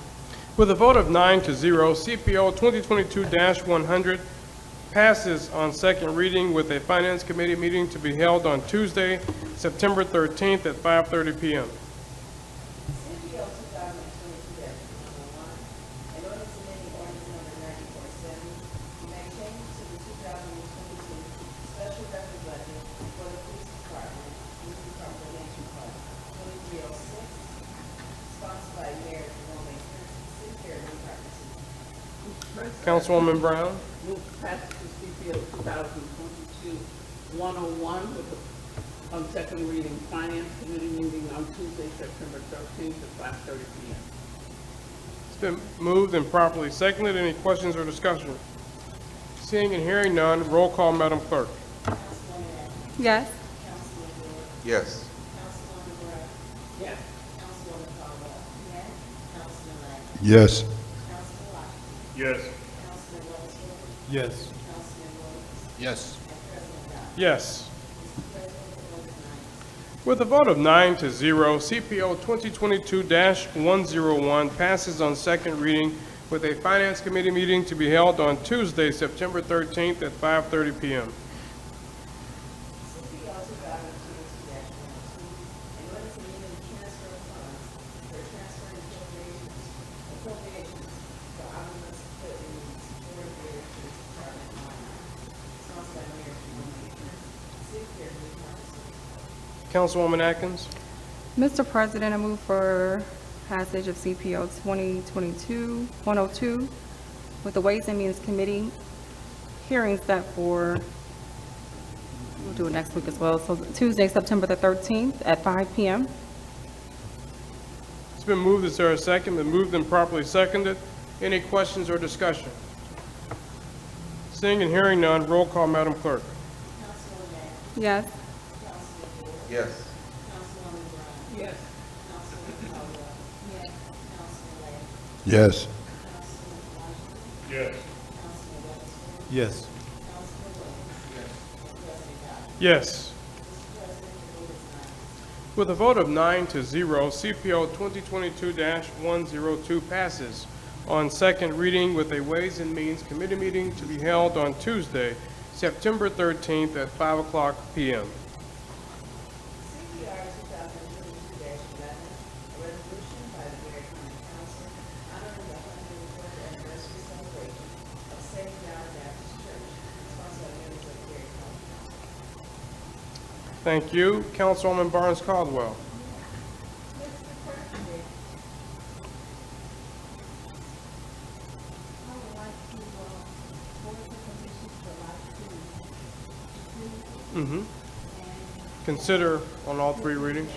With a vote of 9-0, CPO 2022-100 passes on second reading with a Finance Committee meeting to be held on Tuesday, September 13th at 5:30 p.m. City Bill 2022-101, an ordinance amending ordinance number 9470 to make changes to the 2022 special revenue budget for the police department, police comprehension fund 2306, sponsored by Mayor Jerome Prince, City Clerk, Lee Harper. Councilwoman Brown. Move for passage of CPO 2022-101 with the, on second reading, Finance Committee meeting on Tuesday, September 13th at 5:30 p.m. It's been moved and properly seconded. Any questions or discussion? Seeing and hearing none, roll call, Madam Clerk. Yes. Yes. Councilwoman Brown. Yes. Councilwoman Caldwell. Yes. Councilman Wright. Yes. Councilman Washington. Yes. Councilman Wilson. Yes. Councilman Williams. Yes. And President Dawes. Yes. Mr. President, the vote is nine. With a vote of 9-0, CPO 2022-101 passes on second reading with a Finance Committee meeting to be held on Tuesday, September 13th at 5:30 p.m. CPO 2022-102, an ordinance amending the transfer of funds for transferring appropriations for omnibus equipment needs for the Police Department line item, sponsored by Mayor Jerome Prince, City Clerk, Lee Harper. Councilwoman Atkins. Mr. President, I move for passage of CPO 2022-102 with the Ways and Means Committee hearing set for, we'll do it next week as well, so Tuesday, September the 13th at 5 p.m. It's been moved. Is there a second? Been moved and properly seconded. Any questions or discussion? Seeing and hearing none, roll call, Madam Clerk. Yes. Yes. Councilwoman Brown. Yes. Councilwoman Caldwell. Yes. Councilman Wright. Yes. Councilman Washington. Yes. Councilman Wilson. Yes. Councilman Williams. And President Dawes. Yes. Mr. President, the vote is nine. With a vote of 9-0, CPO 2022-102 passes on second reading with a Ways and Means Committee meeting to be held on Tuesday, September 13th at 5:00 p.m. CPR 2022-11, a resolution by the Gary County Council honoring the 104th anniversary celebration of St. John Baptist Church, sponsored by members of the Gary County Council. Thank you. Councilwoman Barnes Caldwell. Consider on all three readings.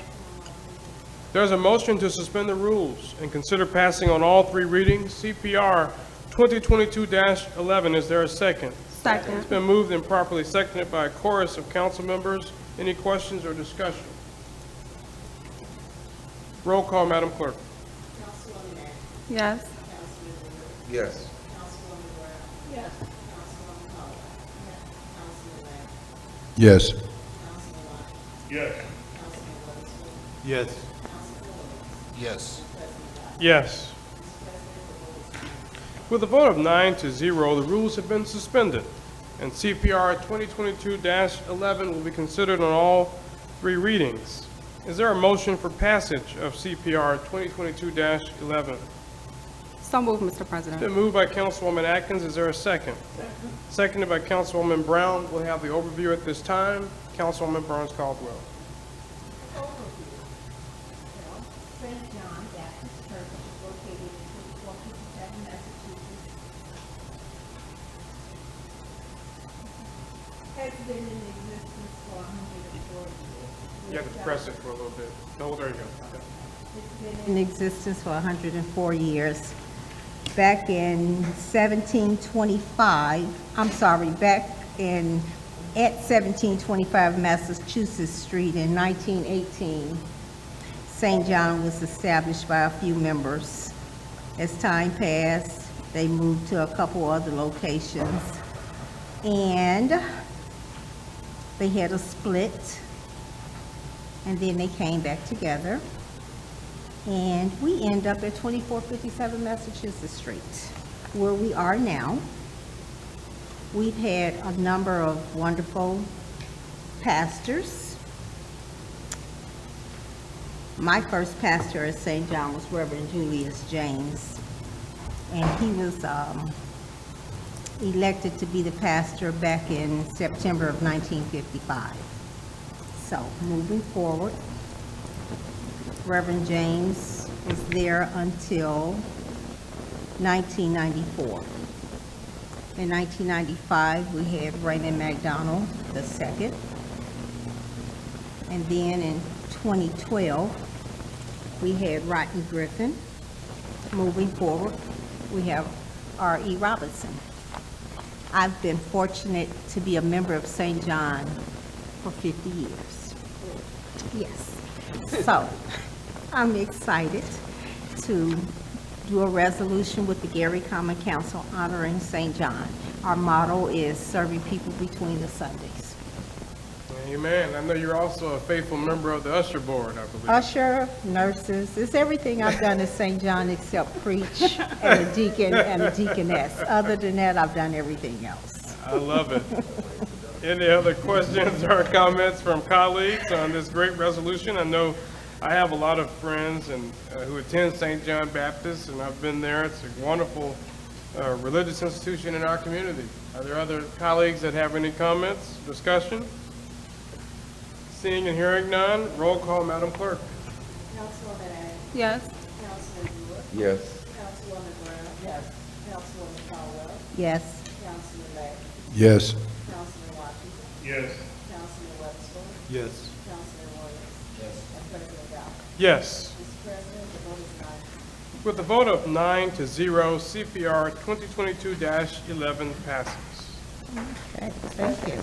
There's a motion to suspend the rules and consider passing on all three readings. CPR 2022-11, is there a second? Second. It's been moved and properly seconded by a chorus of council members. Any questions or discussion? Roll call, Madam Clerk. Yes. Yes. Yes. Yes. Yes. Yes. Yes. Yes. With a vote of 9-0, the rules have been suspended, and CPR 2022-11 will be considered on all three readings. Is there a motion for passage of CPR 2022-11? So moved, Mr. It's President. been moved by Councilwoman Atkins. Is there a second? Seconded by Councilwoman Brown. We'll have the overview at this time. Councilwoman Burns Caldwell. St. John Baptist Church is located in 2457 Massachusetts. Has been in existence for 104 years. You have to press it for a little bit. No, there you go. It's been in existence for 104 years. Back in 1725, at 1725 Massachusetts Street in 1918, St. John was established by a few members. As time passed, they moved to a couple other locations, and they had a split, and then they came back together, and we end up at 2457 Massachusetts Street, where we are now. We've had a number of wonderful pastors. My first pastor at St. John was Reverend Julius James, and he was elected to be the pastor back in September of 1955. So, moving forward, Reverend James was there until 1994. In 1995, we had Raymond McDonald II. And then in 2012, we had Rodney Griffin. Moving forward, we have R.E. Robinson. I've been fortunate to be a member of St. John for 50 years. Yes. So, I'm excited to do a resolution with the Gary Common Council honoring St. John. Our motto is serving people between the Sundays. Amen. I know you're also a faithful member of the usher board, I believe. Usher, nurses, it's everything I've done at St. John except preach and a deacon and a deaconess. Other than that, I've done everything else. I love it. Any other questions or comments from colleagues on this great resolution? I know I have a lot of friends and who attend St. John Baptist, and I've been there. It's a wonderful religious institution in our community. Are there other colleagues that have any comments, discussion? Seeing and hearing none, roll call, Madam Clerk. Councilwoman Atkins. Yes. Councilman Brewer. Yes. Councilwoman Brown. Yes. Councilwoman Caldwell. Yes. Councilman Lang. Yes. Councilman Washington. Yes. Councilman Weatherspoon. Yes. Councilman Williams. Yes. And President Dow. Yes. Mr. President, the vote is 9. With a vote of 9-0, CPR 2022-11 passes. Okay, thank you.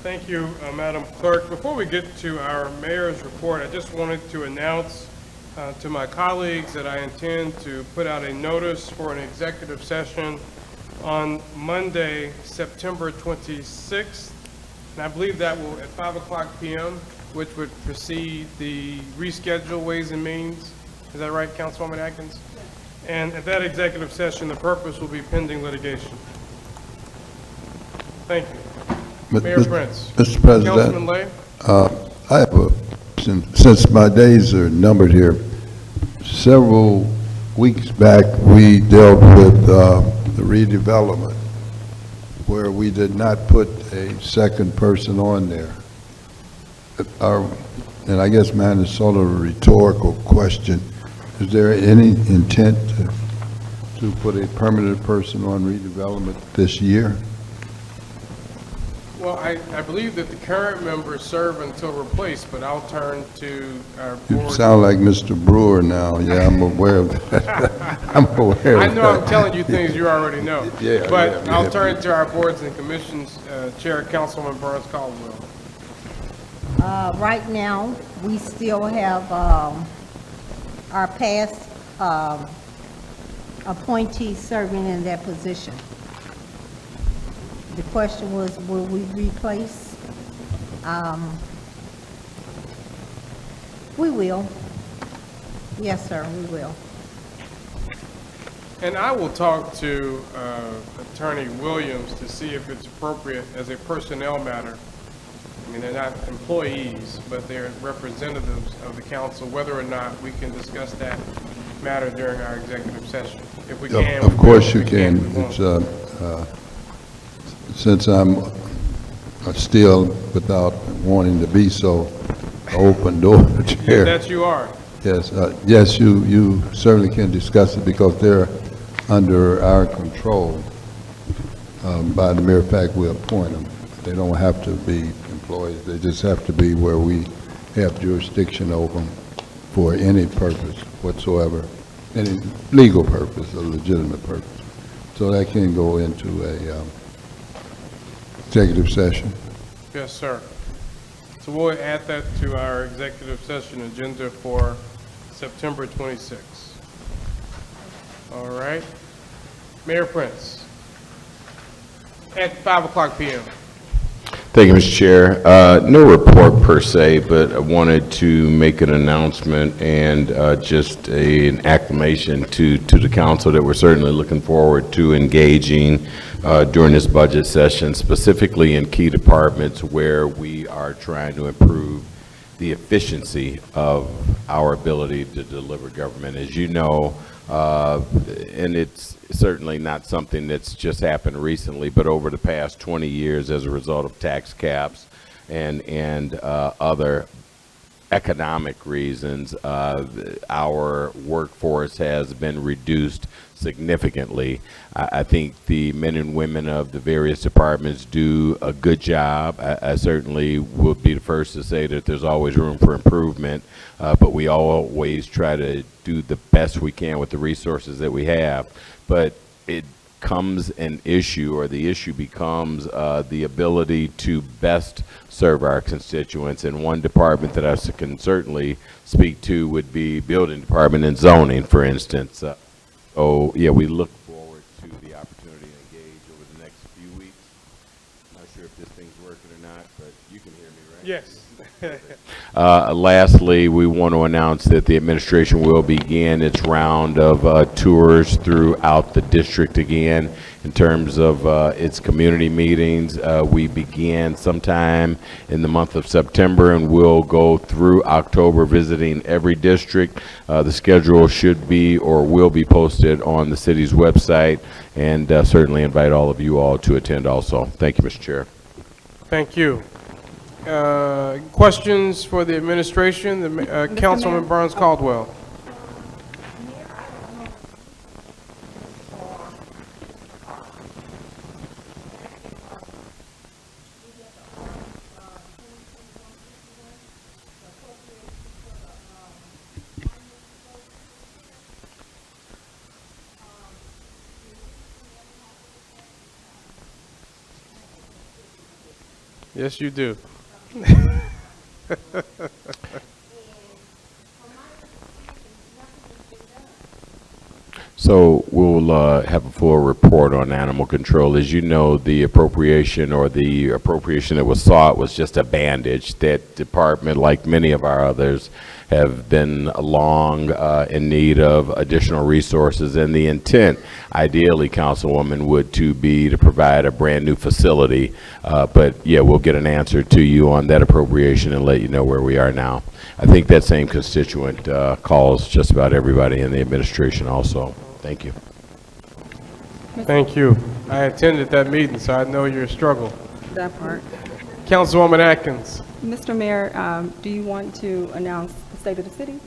Thank you, Madam Clerk. Before we get to our mayor's report, I just wanted to announce to my colleagues that I intend to put out a notice for an executive session on Monday, September 26th. And I believe that will at 5:00 p.m., which would precede the rescheduled Ways and Means. Is that right, Councilwoman Atkins? And at that executive session, the purpose will be pending litigation. Thank you. Mayor Prince. Mr. President. Councilman Lay. I have a question. Since my days are numbered here, several weeks back, we dealt with the redevelopment, where we did not put a second person on there. And I guess mine is sort of a rhetorical question. Is there any intent to put a permanent person on redevelopment this year? Well, I believe that the current members serve until replaced, but I'll turn to our You board. sound like Mr. Brewer now. Yeah, I'm aware of that. I'm aware of I that. know I'm telling you things you already know. Yeah, But yeah, I'll yeah. turn to our boards and commissions, Chair Councilwoman Burns Caldwell. Right now, we still have our past appointees serving in that position. The question was, will we replace? We will. Yes, sir, we will. And I will talk to Attorney Williams to see if it's appropriate as a personnel matter. I mean, they're not employees, but they're representatives of the council, whether or not we can discuss that matter during our executive session. If we can. Of course you we can. we won't. Since I'm still, without wanting to be so, open door chair. That you are. Yes, yes, you certainly can discuss it because they're under our control by the mere fact we appoint them. They don't have to be employees. They just have to be where we have jurisdiction over them for any purpose whatsoever, any legal purpose, a legitimate purpose. So that can go into a executive session. Yes, sir. So we'll add that to our executive session agenda for September 26th. All right. Mayor Prince, at 5:00 p.m. Thank you, Mr. Chair. No report per se, but I wanted to make an announcement and just an acclamation to the council that we're certainly looking forward to engaging during this budget session, specifically in key departments where we are trying to improve the efficiency of our ability to deliver government. As you know, and it's certainly not something that's just happened recently, but over the past 20 years as a result of tax caps and other economic reasons, our workforce has been reduced significantly. I think the men and women of the various departments do a good job. I certainly would be the first to say that there's always room for improvement, but we always try to do the best we can with the resources that we have. But it comes an issue, or the issue becomes the ability to best serve our constituents. And one department that I can certainly speak to would be building department and zoning, for instance. So yeah, we look forward to the opportunity to engage over the next few weeks. Not sure if this thing's working or not, but you can hear me, right? Yes. Lastly, we want to announce that the administration will begin its round of tours throughout the district again in terms of its community meetings. We began sometime in the month of September and we'll go through October visiting every district. The schedule should be or will be posted on the city's website, and certainly invite all of you all to attend also. Thank you, Mr. Chair. Thank you. Questions for the administration? Councilwoman Burns Caldwell. Yes, you do. So we'll have a full report on animal control. As you know, the appropriation that was sought was just a bandage. That department, like many of our others, have been long in need of additional resources. And the intent, ideally, Councilwoman, would be to provide a brand new facility. But yeah, we'll get an answer to you on that appropriation and let you know where we are now. I think that same constituent calls just about everybody in the administration also. Thank you. Thank you. I attended that meeting, so I know your struggle. That part. Councilwoman Atkins. Mr. Mayor, do you want to announce the state of the city?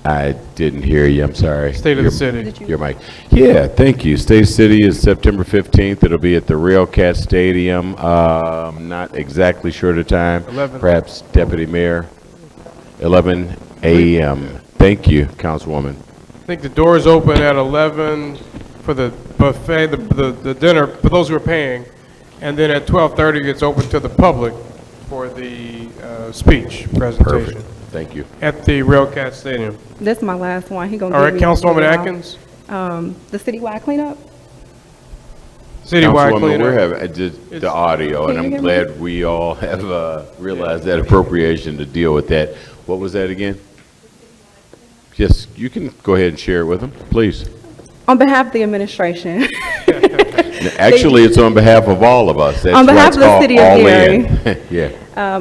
I didn't hear you, I'm sorry. State of the city. Your mic. Yeah, thank you. State of the City is September 15th. It'll be at the Railcat Stadium. Not exactly sure the time. 11. Perhaps Deputy Mayor, 11 a.m. Thank you, Councilwoman. I think the doors open at 11 for the buffet, the dinner, for those who are paying. And then at 12:30, it's open to the public for the speech presentation. Perfect. Thank you. At the Railcat Stadium. This is my last one. He gonna All right, give me Councilwoman the, Atkins? The citywide cleanup. Citywide Councilwoman, cleanup. we're having the audio, and Can you I'm hear me? glad we all have realized that appropriation to deal with that. What was that again? Yes, you can go ahead and share it with them, please. On behalf of the administration, Actually, it's on behalf of all of us. That's On why behalf it's of the called city of All Gary. In. Yeah.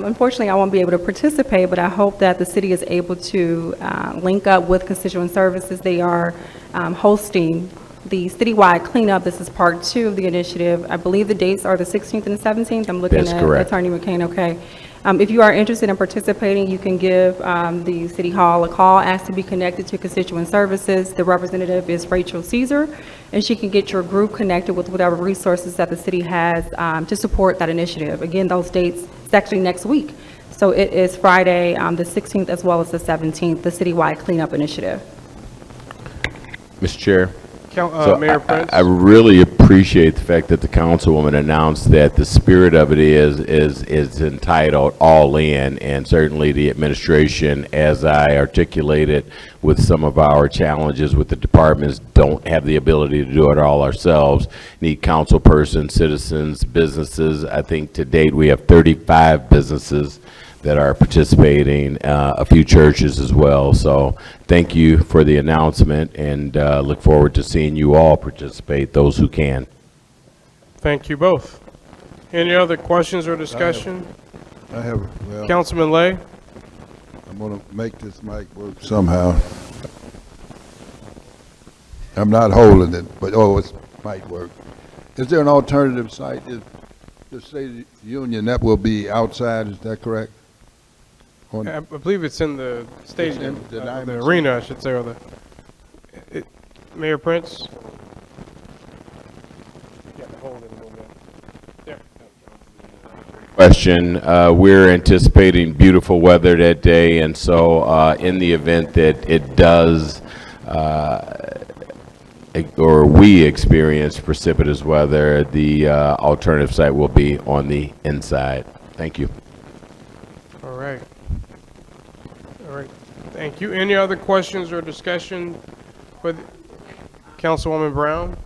unfortunately, I won't be able to participate, but I hope that the city is able to link up with constituent services. They are hosting the citywide cleanup. This is part 2 of the initiative. I believe the dates are the 16th and the 17th. I'm looking That's at correct. Attorney McCain, okay. If you are interested in participating, you can give the City Hall a call, ask to be connected to constituent services. The representative is Rachel Caesar, and she can get your group connected with whatever resources that the city has to support that initiative. Again, those dates, it's actually next week. So it is Friday, the 16th as well as the 17th, the citywide cleanup initiative. Mr. Chair. Mayor Prince? I really appreciate the fact that the councilwoman announced that the spirit of it is entitled All In, and certainly the administration, as I articulated with some of our challenges with the departments, don't have the ability to do it all ourselves. Need council persons, citizens, businesses. I think to date we have 35 businesses that are participating, a few churches as well. So thank you for the announcement, and look forward to seeing you all participate, those who can. Thank you both. Any other questions or discussion? I have, well, Councilman Lay? I'm going to make this mic work somehow. I'm not holding it, but, it might work. Is there an alternative site? The State of the Union, that will be outside, is that correct? I believe it's in the stadium, the the arena, I should say, or Mayor Prince? Question, we're anticipating beautiful weather that day, and so in the event that it does, or we experience precipitous weather, the alternative site will be on the inside. Thank you. All right. All right. Thank you. Any other questions or discussion with Councilwoman Brown?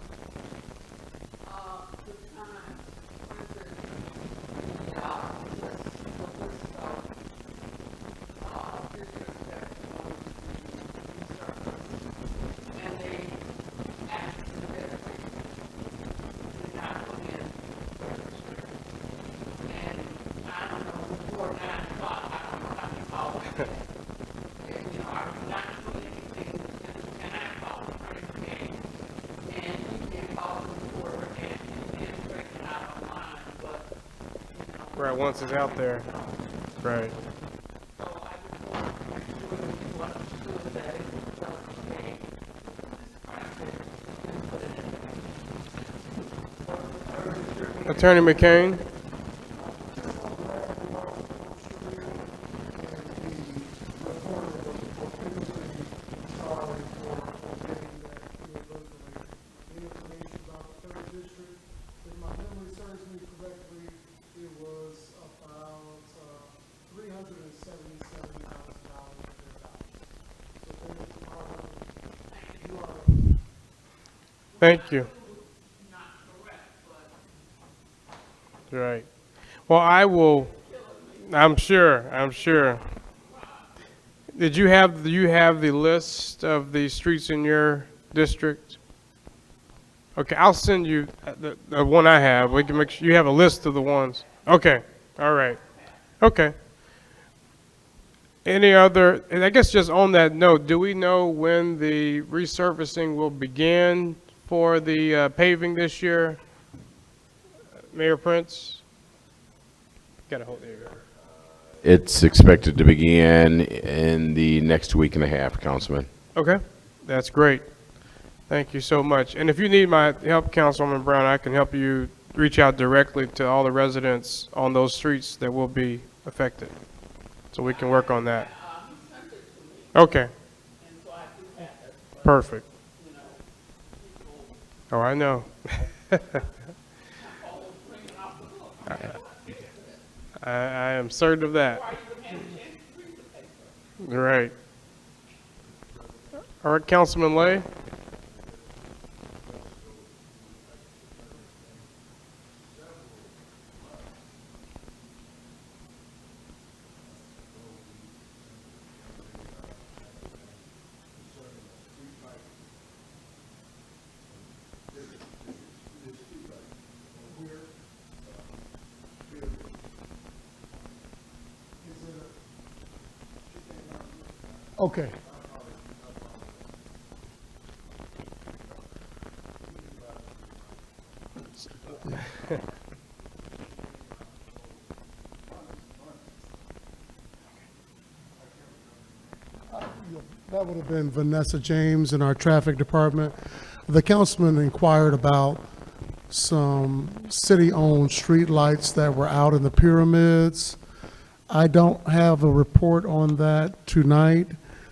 Right, once it's out there. Right. Attorney McCain? Thank you. Right. Well, I'm sure. Do you have the list of the streets in your district? Okay, I'll send you the one I have. We can make sure you have a list of the ones. Okay, all right. Okay. Any other, and I guess just on that note, do we know when the resurfacing will begin for the paving this year? Mayor Prince? Got to hold there. It's expected to begin in the next week and a half, Councilman. Okay, that's great. Thank you so much. And if you need my help, Councilwoman Brown, I can help you reach out directly to all the residents on those streets that will be affected. So we can work on that. Okay. Perfect. Oh, I know. I am certain of that. Right. All right, Councilman Lay. Okay. That would have been Vanessa James in our traffic department. The councilman inquired about some city-owned streetlights that were out in the pyramids. I don't have a report on that tonight.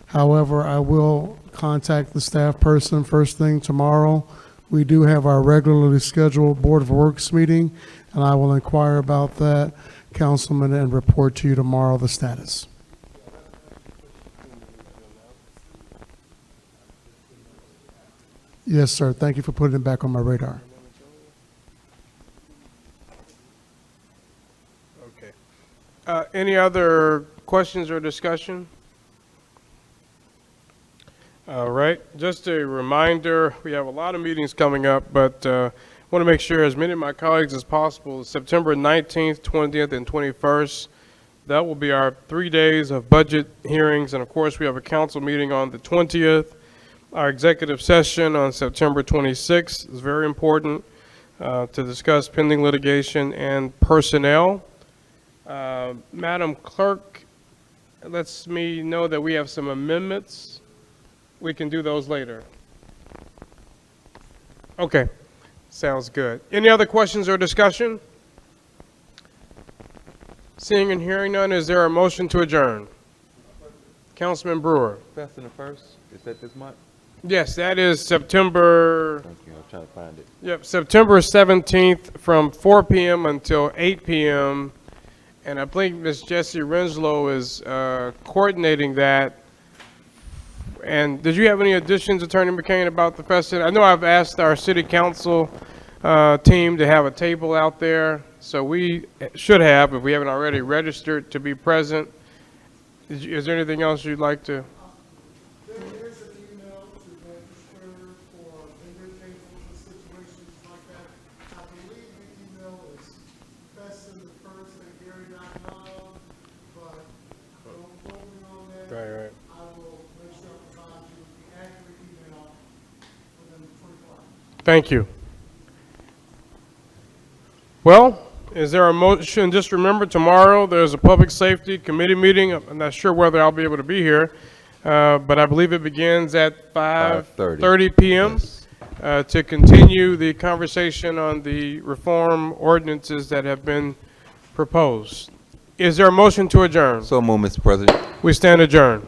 However, I will contact the staff person first thing tomorrow. We do have our regularly scheduled Board of Works meeting, and I will inquire about that, Councilman, and report to you tomorrow the status. Yes, sir. Thank you for putting it back on my radar. Okay. Any other questions or discussion? All right. Just a reminder, we have a lot of meetings coming up, but I want to make sure as many of my colleagues as possible, September 19th, 20th, and 21st, that will be our 3 days of budget hearings. And of course, we have a council meeting on the 20th. Our executive session on September 26th is very important to discuss pending litigation and personnel. Madam Clerk lets me know that we have some amendments. We can do those later. Okay, sounds good. Any other questions or discussion? Seeing and hearing none, is there a motion to adjourn? Councilman Brewer. Best in the first, is that this month? Yes, that is September. Thank you, I'm trying to find it. Yep, September 17th from 4 p.m. until 8 p.m. And I believe Ms. Jessie Renslow is coordinating that. And did you have any additions, Attorney McCain, about the festival? I know I've asked our city council team to have a table out there. So we should have, if we haven't already, registered to be present. Is there anything else you'd like to? There is an email to register for vendor tables and situations like that. I believe the email is festinthefirst@gary.com, but don't quote me on that. Right. I will make sure I provide you with the accurate email within 24 hours. Thank you. Well, is there a motion? Just remember, tomorrow there's a public safety committee meeting. I'm not sure whether I'll be able to be here, but I believe it begins at 5:30 p.m. Yes. To continue the conversation on the reform ordinances that have been proposed. Is there a motion to adjourn? So moved, Mr. President. We stand adjourned.